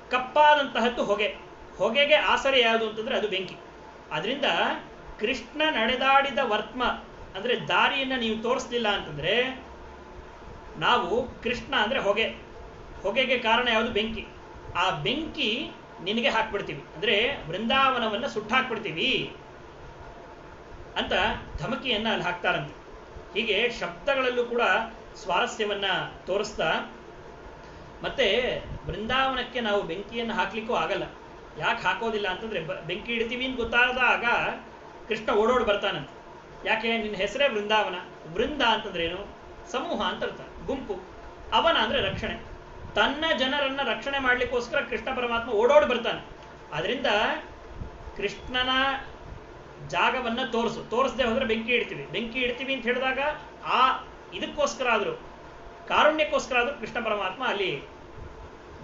Speaker 1: ಕಪ್ಪಾದಂತಹದ್ದು ಹೊಗೆ, ಹೊಗೆಗೆ ಆಸರೆ ಯಾವುದು ಅಂತಂದ್ರೆ ಅದು ಬೆಂಕಿ. ಅದರಿಂದ ಕೃಷ್ಣ ನಡೆದಾಡಿದ ವರ್ತ್ಮ ಅಂದ್ರೆ ದಾರಿಯನ್ನ ನೀವು ತೋರಿಸ್ಲಿಲ್ಲ ಅಂತಂದ್ರೆ, ನಾವು ಕೃಷ್ಣ ಅಂದ್ರೆ ಹೊಗೆ, ಹೊಗೆಗೆ ಕಾರಣ ಯಾವುದು? ಬೆಂಕಿ. ಆ ಬೆಂಕಿ ನಿನಗೆ ಹಾಕ್ಬಿಡ್ತೀವಿ, ಅಂದ್ರೆ ವೃಂದಾವನವನ್ನ ಸುಟ್ಟಾಕ್ಬಿಡ್ತೀವಿ ಅಂತ ಧಮಕಿಯನ್ನ ಅಲ್ಲಿ ಹಾಕ್ತಾರಂತೆ. ಹೀಗೆ ಶಬ್ದಗಳಲ್ಲೂ ಕೂಡ ಸ್ವಾರಸ್ಯವನ್ನ ತೋರಿಸ್ತಾ, ಮತ್ತೆ ವೃಂದಾವನಕ್ಕೆ ನಾವು ಬೆಂಕಿಯನ್ನು ಹಾಕ್ಲಿಕ್ಕೂ ಆಗಲ್ಲ. ಯಾಕೆ ಹಾಕೋದಿಲ್ಲ ಅಂತಂದ್ರೆ, ಬೆಂಕಿ ಇಡ್ತೀವಿ ಅಂತ ಗೊತ್ತಾದಾಗ ಕೃಷ್ಣ ಓಡೋಡ್ ಬರ್ತಾನಂತೆ. ಯಾಕೆ? ನಿನ್ನ ಹೆಸರೇ ವೃಂದಾವನ. ವೃಂದ ಅಂತಂದ್ರೆ ಏನು? ಸಮೂಹ ಅಂತ ಅರ್ಥ, ಗುಂಪು. ಅವನ ಅಂದ್ರೆ ರಕ್ಷಣೆ, ತನ್ನ ಜನರನ್ನ ರಕ್ಷಣೆ ಮಾಡ್ಲಿಕ್ಕೋಸ್ಕರ ಕೃಷ್ಣ ಪರಮಾತ್ಮ ಓಡೋಡಿ ಬರ್ತಾನೆ. ಆದ್ರಿಂದ ಕೃಷ್ಣನ ಜಾಗವನ್ನ ತೋರಿಸದೆ ಹೋದ್ರೆ ಬೆಂಕಿ ಇಡ್ತೀವಿ ಅಂತ ಹೇಳಿದಾಗ ಆ ಇದಕ್ಕೋಸ್ಕರ ಆದ್ರೂ, ಕಾರುಣ್ಯಕ್ಕೋಸ್ಕರ ಆದ್ರೂ ಕೃಷ್ಣ ಪರಮಾತ್ಮ ಅಲ್ಲಿ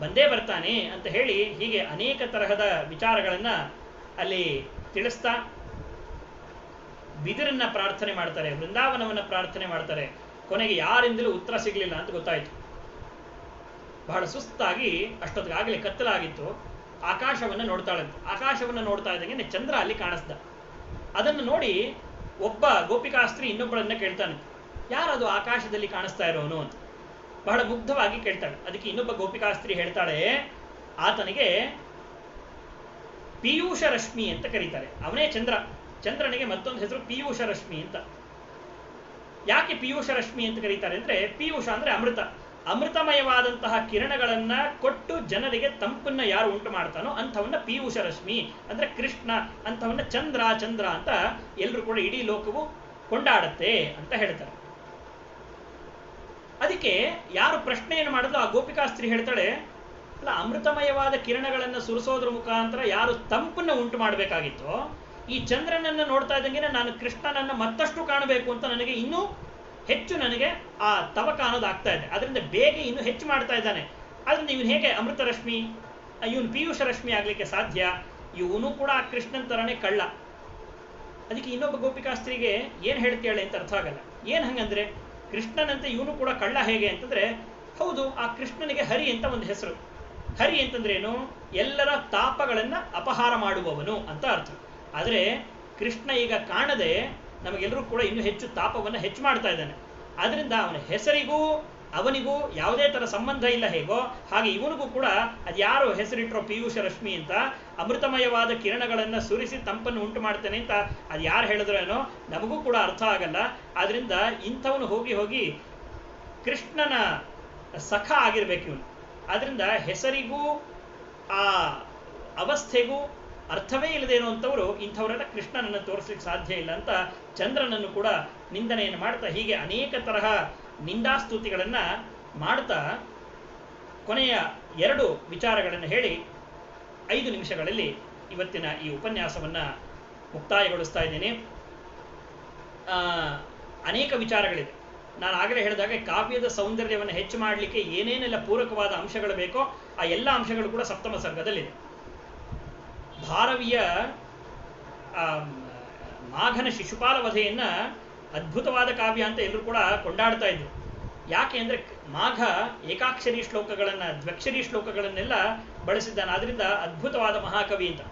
Speaker 1: ಬಂದೇ ಬರ್ತಾನೆ ಅಂತ ಹೇಳಿ ಹೀಗೆ ಅನೇಕ ತರಹದ ವಿಚಾರಗಳನ್ನ ಅಲ್ಲಿ ತಿಳಿಸ್ತಾ ಬಿದಿರನ್ನ ಪ್ರಾರ್ಥನೆ ಮಾಡ್ತಾರೆ, ವೃಂದಾವನವನ್ನ ಪ್ರಾರ್ಥನೆ ಮಾಡ್ತಾರೆ. ಕೊನೆಗೆ ಯಾರಿಂದಲೂ ಉತ್ತರ ಸಿಗ್ಲಿಲ್ಲ ಅಂತ ಗೊತ್ತಾಯ್ತು. ಬಹಳ ಸುಸ್ತಾಗಿ ಅಷ್ಟೊತ್ತಿಗಾಗಲೇ ಕತ್ತಲಾಗಿತ್ತು. ಆಕಾಶವನ್ನ ನೋಡ್ತಾಳಂತೆ. ಆಕಾಶವನ್ನ ನೋಡ್ತಾ ಇದ್ದಂಗೆ ಚಂದ್ರ ಅಲ್ಲಿ ಕಾಣಿಸ್ದ. ಅದನ್ನು ನೋಡಿ ಒಬ್ಬ ಗೋಪಿಕಾಸ್ತ್ರೀ ಇನ್ನೊಬ್ಬಳನ್ನ ಕೇಳ್ತಾನೆ, ಯಾರದು ಆಕಾಶದಲ್ಲಿ ಕಾಣಿಸ್ತಾ ಇರೋನು ಅಂತ. ಬಹಳ ಮುಗ್ಧವಾಗಿ ಕೇಳ್ತಾಳೆ. ಅದಕ್ಕೆ ಇನ್ನೊಬ್ಬ ಗೋಪಿಕಾಸ್ತ್ರೀ ಹೇಳ್ತಾಳೆ, ಆತನಿಗೆ ಪೀಯೂಷ ರಶ್ಮಿ ಅಂತ ಕರೀತಾರೆ, ಅವನೇ ಚಂದ್ರ. ಚಂದ್ರನಿಗೆ ಮತ್ತೊಂದು ಹೆಸರು ಪೀಯೂಷ ರಶ್ಮಿ ಅಂತ. ಯಾಕೆ ಪೀಯೂಷ ರಶ್ಮಿ ಅಂತ ಕರೀತಾರೆ ಅಂದ್ರೆ, ಪೀಯೂಷ ಅಂದ್ರೆ ಅಮೃತ, ಅಮೃತಮಯವಾದಂತಹ ಕಿರಣಗಳನ್ನ ಕೊಟ್ಟು ಜನರಿಗೆ ತಂಪನ್ನ ಯಾರು ಉಂಟು ಮಾಡ್ತಾನೋ ಅಂಥವನ್ನ ಪೀಯೂಷ ರಶ್ಮಿ ಅಂದ್ರೆ ಕೃಷ್ಣ, ಅಂಥವನ್ನ ಚಂದ್ರ ಚಂದ್ರ ಅಂತ ಎಲ್ಲರೂ ಕೂಡ ಇಡೀ ಲೋಕವು ಕೊಂಡಾಡುತ್ತೆ ಅಂತ ಹೇಳ್ತಾರೆ. ಅದಕ್ಕೆ ಯಾರು ಪ್ರಶ್ನೆಯನ್ನು ಮಾಡಿದ್ರು ಆ ಗೋಪಿಕಾಸ್ತ್ರೀ ಹೇಳ್ತಾಳೆ, ಅಲ್ಲ, ಅಮೃತಮಯವಾದ ಕಿರಣಗಳನ್ನು ಸುರಿಸೋದ್ರ ಮುಖಾಂತರ ಯಾರು ತಂಪನ್ನ ಉಂಟು ಮಾಡಬೇಕಾಗಿತ್ತೋ, ಈ ಚಂದ್ರನನ್ನ ನೋಡ್ತಾ ಇದ್ದಂಗೆ ನಾನು ಕೃಷ್ಣನನ್ನ ಮತ್ತಷ್ಟು ಕಾಣಬೇಕು ಅಂತ ನನಗೆ ಇನ್ನೂ ಹೆಚ್ಚು ನನಗೆ ಆ ತವಕ ಅನ್ನೋದು ಆಗ್ತಾ ಇದೆ. ಅದರಿಂದ ಬೇಗ ಇನ್ನೂ ಹೆಚ್ಚು ಮಾಡ್ತಾ ಇದ್ದಾನೆ. ಆದ್ರಿಂದ ಇವನು ಹೇಗೆ ಅಮೃತ ರಶ್ಮಿ, ಇವನು ಪೀಯೂಷ ರಶ್ಮಿ ಆಗ್ಲಿಕ್ಕೆ ಸಾಧ್ಯ? ಇವನು ಕೂಡ ಆ ಕೃಷ್ಣನ್ ತರನೇ ಕಳ್ಳ. ಅದಕ್ಕೆ ಇನ್ನೊಬ್ಬ ಗೋಪಿಕಾಸ್ತ್ರೀಗೆ ಏನ್ ಹೇಳ್ತೀಯಾಳೆ ಅಂತ ಅರ್ಥ ಆಗಲ್ಲ. ಏನ್ ಹಂಗಂದ್ರೆ, ಕೃಷ್ಣನಂತೆ ಇವನು ಕೂಡ ಕಳ್ಳ ಹೇಗೆ ಅಂತಂದ್ರೆ, ಹೌದು, ಆ ಕೃಷ್ಣನಿಗೆ ಹರಿ ಅಂತ ಒಂದು ಹೆಸರು. ಹರಿ ಅಂತಂದ್ರೆ ಏನು? ಎಲ್ಲರ ತಾಪಗಳನ್ನ ಅಪಹಾರ ಮಾಡುವವನು ಅಂತ ಅರ್ಥ. ಆದರೆ ಕೃಷ್ಣ ಈಗ ಕಾಣದೆ ನಮಗೆಲ್ಲರೂ ಕೂಡ ಇನ್ನೂ ಹೆಚ್ಚು ತಾಪವನ್ನು ಹೆಚ್ಚು ಮಾಡ್ತಾ ಇದ್ದಾನೆ. ಆದ್ರಿಂದ ಅವನ ಹೆಸರಿಗೂ ಅವನಿಗೂ ಯಾವುದೇ ತರ ಸಂಬಂಧ ಇಲ್ಲ ಹೇಗೋ ಹಾಗೆ ಇವನಿಗೂ ಕೂಡ ಅದ್ಯಾರು ಹೆಸರಿಟ್ರೋ ಪೀಯೂಷ ರಶ್ಮಿ ಅಂತ, ಅಮೃತಮಯವಾದ ಕಿರಣಗಳನ್ನ ಸುರಿಸಿ ತಂಪನ್ನು ಉಂಟು ಮಾಡ್ತಾನೆ ಅಂತ ಅದು ಯಾರು ಹೇಳಿದ್ರೋ ಏನೋ ನಮಗೂ ಕೂಡ ಅರ್ಥ ಆಗಲ್ಲ. ಆದ್ರಿಂದ ಇಂಥವನು ಹೋಗಿ ಹೋಗಿ ಕೃಷ್ಣನ ಸಖ ಆಗಿರ್ಬೇಕು ಇವನು. ಆದ್ರಿಂದ ಹೆಸರಿಗೂ ಆ ಅವಸ್ಥೆಗೂ ಅರ್ಥವೇ ಇಲ್ಲದೇನೋ ಅಂತವರು ಇಂಥವರೆಲ್ಲ ಕೃಷ್ಣನನ್ನು ತೋರಿಸ್ಲಿಕ್ಕೆ ಸಾಧ್ಯ ಇಲ್ಲ ಅಂತ ಚಂದ್ರನನ್ನು ಕೂಡ ನಿಂದನೆಯನ್ನು ಮಾಡ್ತಾ ಹೀಗೆ ಅನೇಕ ತರಹ ನಿಂದಾಸ್ತುತಿಗಳನ್ನ ಮಾಡ್ತಾ ಕೊನೆಯ 2 ವಿಚಾರಗಳನ್ನು ಹೇಳಿ 5 ನಿಮಿಷಗಳಲ್ಲಿ ಇವತ್ತಿನ ಈ ಉಪನ್ಯಾಸವನ್ನ ಮುಕ್ತಾಯಗೊಳಿಸ್ತಾ ಇದ್ದೇನೆ. ಅನೇಕ ವಿಚಾರಗಳಿದೆ. ನಾನು ಆಗಲೇ ಹೇಳಿದಾಗ ಕಾವ್ಯದ ಸೌಂದರ್ಯವನ್ನು ಹೆಚ್ಚು ಮಾಡಲಿಕ್ಕೆ ಏನೇನೆಲ್ಲ ಪೂರಕವಾದ ಅಂಶಗಳು ಬೇಕೋ ಆ ಎಲ್ಲ ಅಂಶಗಳು ಕೂಡ ಸಪ್ತಮ ಸರ್ಗದಲ್ಲಿದೆ. ಭಾರವಿಯ ಮಾಘನ ಶಿಶುಪಾಲ ವಧೆಯನ್ನ ಅದ್ಭುತವಾದ ಕಾವ್ಯ ಅಂತ ಎಲ್ಲರೂ ಕೂಡ ಕೊಂಡಾಡ್ತಾ ಇದ್ರು. ಯಾಕೆ ಅಂದ್ರೆ ಮಾಘ ಏಕಾಕ್ಷರಿ ಶ್ಲೋಕಗಳನ್ನ, ದ್ವಕ್ಷರಿ ಶ್ಲೋಕಗಳನ್ನೆಲ್ಲ ಬಳಸಿದ್ದಾನೆ. ಆದ್ರಿಂದ ಅದ್ಭುತವಾದ ಮಹಾಕವಿ ಅಂತ.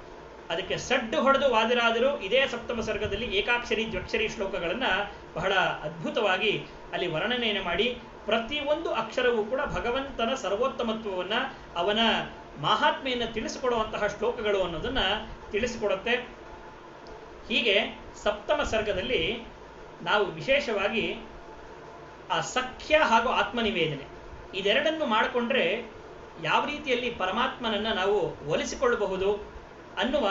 Speaker 1: ಅದಕ್ಕೆ ಸಡ್ಡು ಹೊಡೆದು ವಾದಿರಾದರೂ ಇದೇ ಸಪ್ತಮ ಸರ್ಗದಲ್ಲಿ ಏಕಾಕ್ಷರಿ ದ್ವಕ್ಷರಿ ಶ್ಲೋಕಗಳನ್ನ ಬಹಳ ಅದ್ಭುತವಾಗಿ ಅಲ್ಲಿ ವರ್ಣನೆಯನ್ನು ಮಾಡಿ ಪ್ರತಿಯೊಂದು ಅಕ್ಷರವೂ ಕೂಡ ಭಗವಂತನ ಸರ್ವೋತ್ತಮತ್ವವನ್ನ, ಅವನ ಮಹಾತ್ಮೆಯನ್ನು ತಿಳಿಸಿಕೊಡುವಂತಹ ಶ್ಲೋಕಗಳು ಅನ್ನೋದನ್ನ ತಿಳಿಸಿಕೊಡುತ್ತೆ. ಹೀಗೆ ಸಪ್ತಮ ಸರ್ಗದಲ್ಲಿ ನಾವು ವಿಶೇಷವಾಗಿ ಆ ಸಖ್ಯ ಹಾಗೂ ಆತ್ಮನಿವೇದನೆ ಇದೆರಡನ್ನು ಮಾಡಿಕೊಂಡ್ರೆ ಯಾವ ರೀತಿಯಲ್ಲಿ ಪರಮಾತ್ಮನನ್ನ ನಾವು ಒಲಿಸಿಕೊಳ್ಳಬಹುದು ಅನ್ನುವ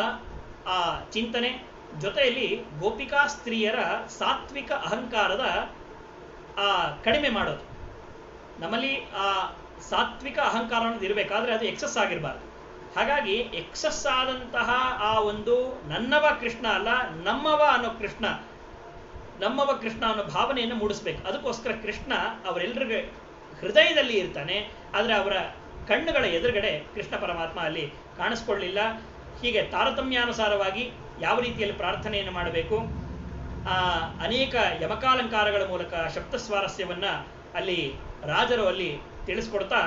Speaker 1: ಆ ಚಿಂತನೆ, ಜೊತೆಯಲ್ಲಿ ಗೋಪಿಕಾ ಸ್ತ್ರೀಯರ ಸಾತ್ವಿಕ ಅಹಂಕಾರದ ಕಡಿಮೆ ಮಾಡೋದು. ನಮ್ಮಲ್ಲಿ ಆ ಸಾತ್ವಿಕ ಅಹಂಕಾರ ಅನ್ನೋದು ಇರಬೇಕಾದ್ರೆ ಅದು ಎಕ್ಸಸ್ ಆಗಿರಬಾರ್ದು. ಹಾಗಾಗಿ ಎಕ್ಸಸ್ ಆದಂತಹ ಆ ಒಂದು ನನ್ನವ ಕೃಷ್ಣ ಅಲ್ಲ, ನಮ್ಮವ ಅನ್ನೋ ಕೃಷ್ಣ, ನಮ್ಮವ ಕೃಷ್ಣ ಅನ್ನೋ ಭಾವನೆಯನ್ನು ಮೂಡಿಸ್ಬೇಕು. ಅದಕ್ಕೋಸ್ಕರ ಕೃಷ್ಣ ಅವರೆಲ್ಲರಿಗೂ ಹೃದಯದಲ್ಲಿ ಇರ್ತಾನೆ, ಆದರೆ ಅವರ ಕಣ್ಣುಗಳ ಎದುರುಗಡೆ ಕೃಷ್ಣ ಪರಮಾತ್ಮ ಅಲ್ಲಿ ಕಾಣಿಸ್ಕೊಳ್ಳಿಲ್ಲ. ಹೀಗೆ ತಾರತಮ್ಯಾನುಸಾರವಾಗಿ ಯಾವ ರೀತಿಯಲ್ಲಿ ಪ್ರಾರ್ಥನೆಯನ್ನು ಮಾಡಬೇಕು, ಅನೇಕ ಯಮಕಾಲಂಕಾರಗಳ ಮೂಲಕ ಶಬ್ದಸ್ವಾರಸ್ಯವನ್ನ ಅಲ್ಲಿ ರಾಜರು ಅಲ್ಲಿ ತಿಳಿಸ್ಕೊಡ್ತಾ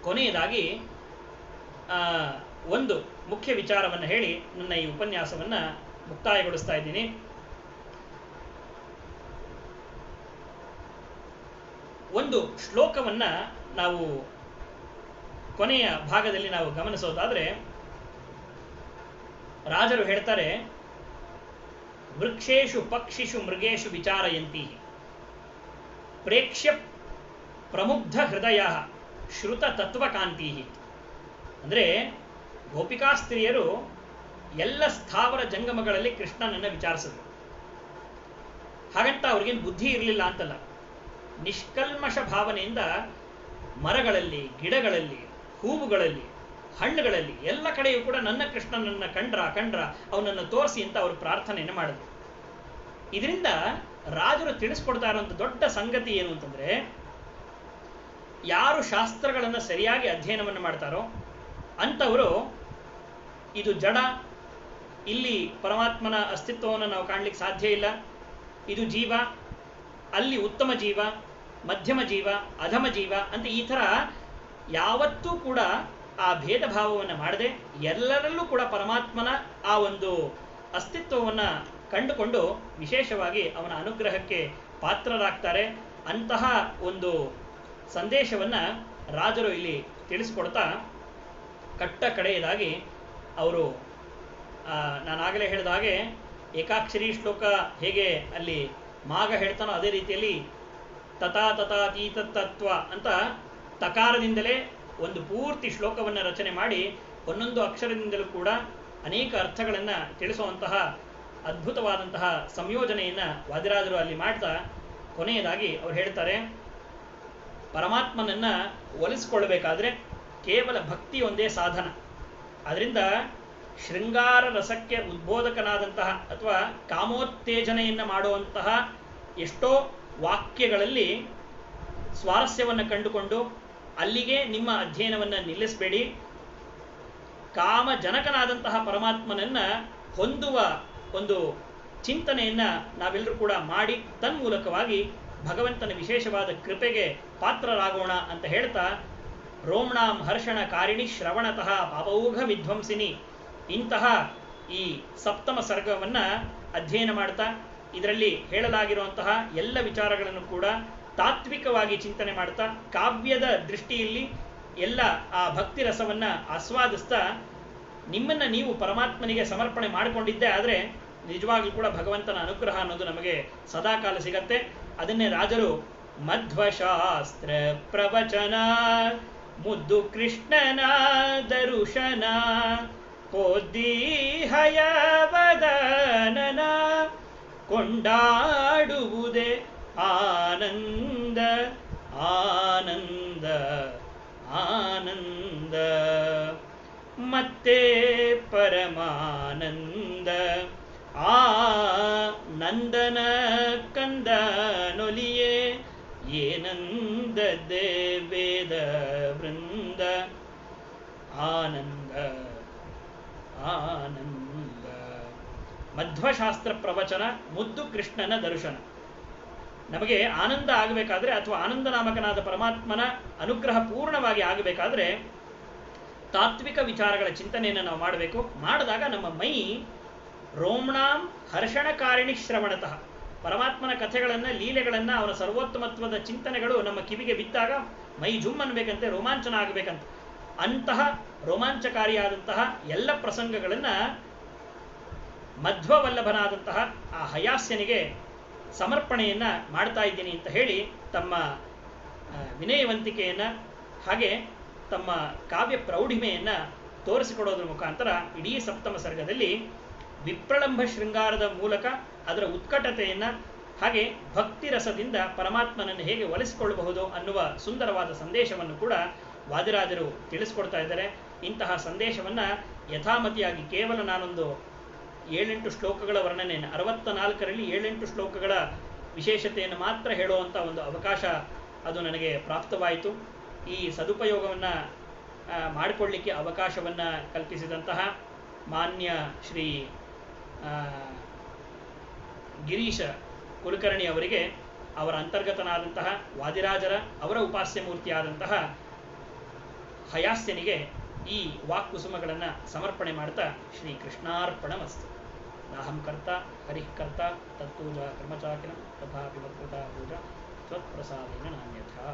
Speaker 1: ಕೊನೆಯದಾಗಿ ಒಂದು ಮುಖ್ಯ ವಿಚಾರವನ್ನು ಹೇಳಿ ನನ್ನ ಈ ಉಪನ್ಯಾಸವನ್ನ ಮುಕ್ತಾಯಗೊಳಿಸ್ತಾ ಇದ್ದೀನಿ. ಒಂದು ಶ್ಲೋಕವನ್ನ ನಾವು ಕೊನೆಯ ಭಾಗದಲ್ಲಿ ನಾವು ಗಮನಿಸೋದಾದ್ರೆ ರಾಜರು ಹೇಳ್ತಾರೆ, ವೃಕ್ಷೇಶು ಪಕ್ಷಿಷು ಮೃಗೇಶು ವಿಚಾರಯಂತಿ ಪ್ರೇಕ್ಷ್ಯ ಪ್ರಮುಗ್ಧ ಹೃದಯ ಶ್ರುತ ತತ್ವಕಾಂತಿ. ಅಂದ್ರೆ ಗೋಪಿಕಾ ಸ್ತ್ರೀಯರು ಎಲ್ಲ ಸ್ಥಾವರ ಜಂಗಮಗಳಲ್ಲಿ ಕೃಷ್ಣನನ್ನ ವಿಚಾರಿಸಿದ್ರು. ಹಾಗಂತ ಅವ್ರಿಗೇನು ಬುದ್ಧಿ ಇರಲಿಲ್ಲ ಅಂತಲ್ಲ. ನಿಷ್ಕಲ್ಮಶ ಭಾವನೆಯಿಂದ ಮರಗಳಲ್ಲಿ, ಗಿಡಗಳಲ್ಲಿ, ಹೂವುಗಳಲ್ಲಿ, ಹಣ್ಣುಗಳಲ್ಲಿ ಎಲ್ಲ ಕಡೆಯೂ ಕೂಡ ನನ್ನ ಕೃಷ್ಣನನ್ನ ಕಂಡ್ರ ಅವನನ್ನು ತೋರಿಸಿ ಅಂತ ಅವರು ಪ್ರಾರ್ಥನೆಯನ್ನು ಮಾಡಿದ್ರು. ಇದರಿಂದ ರಾಜರು ತಿಳಿಸ್ಕೊಡ್ತಾ ಇರುವಂಥ ದೊಡ್ಡ ಸಂಗತಿ ಏನು ಅಂತಂದ್ರೆ, ಯಾರು ಶಾಸ್ತ್ರಗಳನ್ನು ಸರಿಯಾಗಿ ಅಧ್ಯಯನವನ್ನು ಮಾಡ್ತಾರೋ ಅಂಥವರು ಇದು ಜಡ, ಇಲ್ಲಿ ಪರಮಾತ್ಮನ ಅಸ್ತಿತ್ವವನ್ನು ನಾವು ಕಾಣಲಿಕ್ಕೆ ಸಾಧ್ಯ ಇಲ್ಲ, ಇದು ಜೀವ, ಅಲ್ಲಿ ಉತ್ತಮ ಜೀವ, ಮಧ್ಯಮ ಜೀವ, ಅಧಮ ಜೀವ ಅಂತ ಈ ಥರ ಯಾವತ್ತೂ ಕೂಡ ಆ ಭೇದ ಭಾವವನ್ನು ಮಾಡದೆ ಎಲ್ಲರಲ್ಲೂ ಕೂಡ ಪರಮಾತ್ಮನ ಆ ಒಂದು ಅಸ್ತಿತ್ವವನ್ನು ಕಂಡುಕೊಂಡು ವಿಶೇಷವಾಗಿ ಅವನ ಅನುಗ್ರಹಕ್ಕೆ ಪಾತ್ರರಾಗ್ತಾರೆ. ಅಂತಹ ಒಂದು ಸಂದೇಶವನ್ನು ರಾಜರು ಇಲ್ಲಿ ತಿಳಿಸ್ಕೊಡ್ತಾ ಕಟ್ಟ ಕಡೆಯದಾಗಿ ಅವರು ನಾನಾಗಲೇ ಹೇಳಿದ ಹಾಗೆ ಏಕಾಕ್ಷರಿ ಶ್ಲೋಕ ಹೇಗೆ ಅಲ್ಲಿ ಮಾಗ ಹೇಳ್ತಾನೋ ಅದೇ ರೀತಿಯಲ್ಲಿ ತಥಾ ತಥಾತೀತ ತತ್ವ ಅಂತ ತಕಾರದಿಂದಲೇ ಒಂದು ಪೂರ್ತಿ ಶ್ಲೋಕವನ್ನು ರಚನೆ ಮಾಡಿ ಒಂದೊಂದು ಅಕ್ಷರದಿಂದಲೂ ಕೂಡ ಅನೇಕ ಅರ್ಥಗಳನ್ನು ತಿಳಿಸುವಂತಹ ಅದ್ಭುತವಾದಂತಹ ಸಂಯೋಜನೆಯನ್ನು ವಾದಿರಾಜರು ಅಲ್ಲಿ ಮಾಡ್ತಾ ಕೊನೆಯದಾಗಿ ಅವ್ರು ಹೇಳ್ತಾರೆ, ಪರಮಾತ್ಮನನ್ನು ಒಲಿಸಿಕೊಳ್ಳಬೇಕಾದ್ರೆ ಕೇವಲ ಭಕ್ತಿ ಒಂದೇ ಸಾಧನ. ಅದರಿಂದ ಶೃಂಗಾರ ರಸಕ್ಕೆ ಉದ್ಬೋಧಕನಾದಂತಹ ಅಥವಾ ಕಾಮೋತ್ತೇಜನೆಯನ್ನು ಮಾಡುವಂತಹ ಎಷ್ಟೋ ವಾಕ್ಯಗಳಲ್ಲಿ ಸ್ವಾರಸ್ಯವನ್ನು ಕಂಡುಕೊಂಡು ಅಲ್ಲಿಗೆ ನಿಮ್ಮ ಅಧ್ಯಯನವನ್ನು ನಿಲ್ಲಿಸಬೇಡಿ. ಕಾಮಜನಕನಾದಂತಹ ಪರಮಾತ್ಮನನ್ನು ಹೊಂದುವ ಒಂದು ಚಿಂತನೆಯನ್ನು ನಾವೆಲ್ಲರೂ ಕೂಡ ಮಾಡಿ ತನ್ಮೂಲಕವಾಗಿ ಭಗವಂತನ ವಿಶೇಷವಾದ ಕೃಪೆಗೆ ಪಾತ್ರರಾಗೋಣ ಅಂತ ಹೇಳ್ತಾ, ರೋಮ್ಣಾಂ ಹರ್ಷಣ ಕಾರಿಣಿ ಶ್ರವಣತಃ ಪಾಪೌಘ ವಿಧ್ವಂಸಿನಿ ಇಂತಹ ಈ ಸಪ್ತಮ ಸರ್ಗವನ್ನು ಅಧ್ಯಯನ ಮಾಡ್ತಾ ಇದರಲ್ಲಿ ಹೇಳಲಾಗಿರುವಂತಹ ಎಲ್ಲ ವಿಚಾರಗಳನ್ನು ಕೂಡ ತಾತ್ವಿಕವಾಗಿ ಚಿಂತನೆ ಮಾಡ್ತಾ ಕಾವ್ಯದ ದೃಷ್ಟಿಯಲ್ಲಿ ಎಲ್ಲ ಆ ಭಕ್ತಿ ರಸವನ್ನು ಆಸ್ವಾದಿಸ್ತಾ ನಿಮ್ಮನ್ನು ನೀವು ಪರಮಾತ್ಮನಿಗೆ ಸಮರ್ಪಣೆ ಮಾಡಿಕೊಂಡಿದ್ದೆ ಆದರೆ ನಿಜವಾಗ್ಲೂ ಕೂಡ ಭಗವಂತನ ಅನುಗ್ರಹ ಅನ್ನೋದು ನಮಗೆ ಸದಾಕಾಲ ಸಿಗತ್ತೆ. ಅದನ್ನೇ ರಾಜರು ಮಧ್ವಶಾಸ್ತ್ರ ಪ್ರವಚನ ಮುದ್ದು ಕೃಷ್ಣನ ದರುಶನ ಹಯವದನನ ಕೊಂಡಾಡುವುದೇ ಆನಂದ ಆನಂದ ಆನಂದ ಮತ್ತೆ ಪರಮಾನಂದ ನಂದನ ಕಂದನೊಲಿಯೇ ಏನಂದದ್ದೇ ವೇದ ವೃಂದ ಆನಂದ ಆನಂದ. ಮಧ್ವಶಾಸ್ತ್ರ ಪ್ರವಚನ ಮುದ್ದು ಕೃಷ್ಣನ ದರ್ಶನ. ನಮಗೆ ಆನಂದ ಆಗಬೇಕಾದ್ರೆ ಅಥವಾ ಆನಂದ ನಾಮಕನಾದ ಪರಮಾತ್ಮನ ಅನುಗ್ರಹ ಪೂರ್ಣವಾಗಿ ಆಗಬೇಕಾದ್ರೆ ತಾತ್ವಿಕ ವಿಚಾರಗಳ ಚಿಂತನೆಯನ್ನು ನಾವು ಮಾಡಬೇಕು. ಮಾಡಿದಾಗ ನಮ್ಮ ಮೈ ರೋಮ್ಣಾಂ ಹರ್ಷಣಕಾರಿಣಿ ಶ್ರವಣತಃ ಪರಮಾತ್ಮನ ಕಥೆಗಳನ್ನು, ಲೀಲೆಗಳನ್ನು, ಅವನ ಸರ್ವೋತ್ತಮತ್ವದ ಚಿಂತನೆಗಳು ನಮ್ಮ ಕಿವಿಗೆ ಬಿದ್ದಾಗ ಮೈ ಜುಮ್ ಅನ್ಬೇಕಂತೆ, ರೋಮಾಂಚನ ಆಗಬೇಕಂತ. ಅಂತಹ ರೋಮಾಂಚಕಾರಿಯಾದಂತಹ ಎಲ್ಲ ಪ್ರಸಂಗಗಳನ್ನು ಮಧ್ವವಲ್ಲಭನಾದಂತಹ ಆ ಹಯಾಸ್ಯನಿಗೆ ಸಮರ್ಪಣೆಯನ್ನು ಮಾಡ್ತಾ ಇದ್ದೀನಿ ಅಂತ ಹೇಳಿ ತಮ್ಮ ವಿನಯವಂತಿಕೆಯನ್ನು ಹಾಗೆ ತಮ್ಮ ಕಾವ್ಯ ಪ್ರೌಢಿಮೆಯನ್ನು ತೋರಿಸಿಕೊಡೋದ್ರ ಮುಖಾಂತರ ಇಡೀ ಸಪ್ತಮ ಸರ್ಗದಲ್ಲಿ ವಿಪ್ರಳಂಬ ಶೃಂಗಾರದ ಮೂಲಕ ಅದರ ಉತ್ಕಟತೆಯನ್ನು ಹಾಗೆ ಭಕ್ತಿ ರಸದಿಂದ ಪರಮಾತ್ಮನನ್ನು ಹೇಗೆ ಒಲಿಸಿಕೊಳ್ಳಬಹುದು ಅನ್ನುವ ಸುಂದರವಾದ ಸಂದೇಶವನ್ನು ಕೂಡ ವಾದಿರಾಜರು ತಿಳಿಸ್ಕೊಡ್ತಾ ಇದ್ದಾರೆ. ಇಂತಹ ಸಂದೇಶವನ್ನು ಯಥಾಮತಿಯಾಗಿ ಕೇವಲ ನಾನೊಂದು 7-8 ಶ್ಲೋಕಗಳ ವರ್ಣನೆಯನ್ನು 64ರಲ್ಲಿ 7-8 ಶ್ಲೋಕಗಳ ವಿಶೇಷತೆಯನ್ನು ಮಾತ್ರ ಹೇಳುವಂಥ ಒಂದು ಅವಕಾಶ ಅದು ನನಗೆ ಪ್ರಾಪ್ತವಾಯಿತು. ಈ ಸದುಪಯೋಗವನ್ನು ಮಾಡಿಕೊಳ್ಳಿಕ್ಕೆ ಅವಕಾಶವನ್ನು ಕಲ್ಪಿಸಿದಂತಹ ಮಾನ್ಯ ಶ್ರೀ ಗಿರೀಶ ಕುಲಕರ್ಣಿ ಅವರಿಗೆ, ಅವರ ಅಂತರ್ಗತನಾದಂತಹ ವಾದಿರಾಜರ ಅವರ ಉಪಾಸ್ಯ ಮೂರ್ತಿಯಾದಂತಹ ಹಯಾಸ್ಯನಿಗೆ ಈ ವಾಕ್ಕುಸುಮಗಳನ್ನು ಸಮರ್ಪಣೆ ಮಾಡ್ತಾ ಶ್ರೀ ಕೃಷ್ಣಾರ್ಪಣಮಸ್ತು. ನಾಹಂ ಕರ್ತ ಹರಿಃ ಕರ್ತ ತತ್ಪೂಜಾ ಕರ್ಮಚಾಕಿನ ತಥಾಪಿ ವಕ್ರತಾ ಪೂಜಾ ತ್ವತ್ಪ್ರಸಾದೇನ ನಾನ್ಯಥಾ.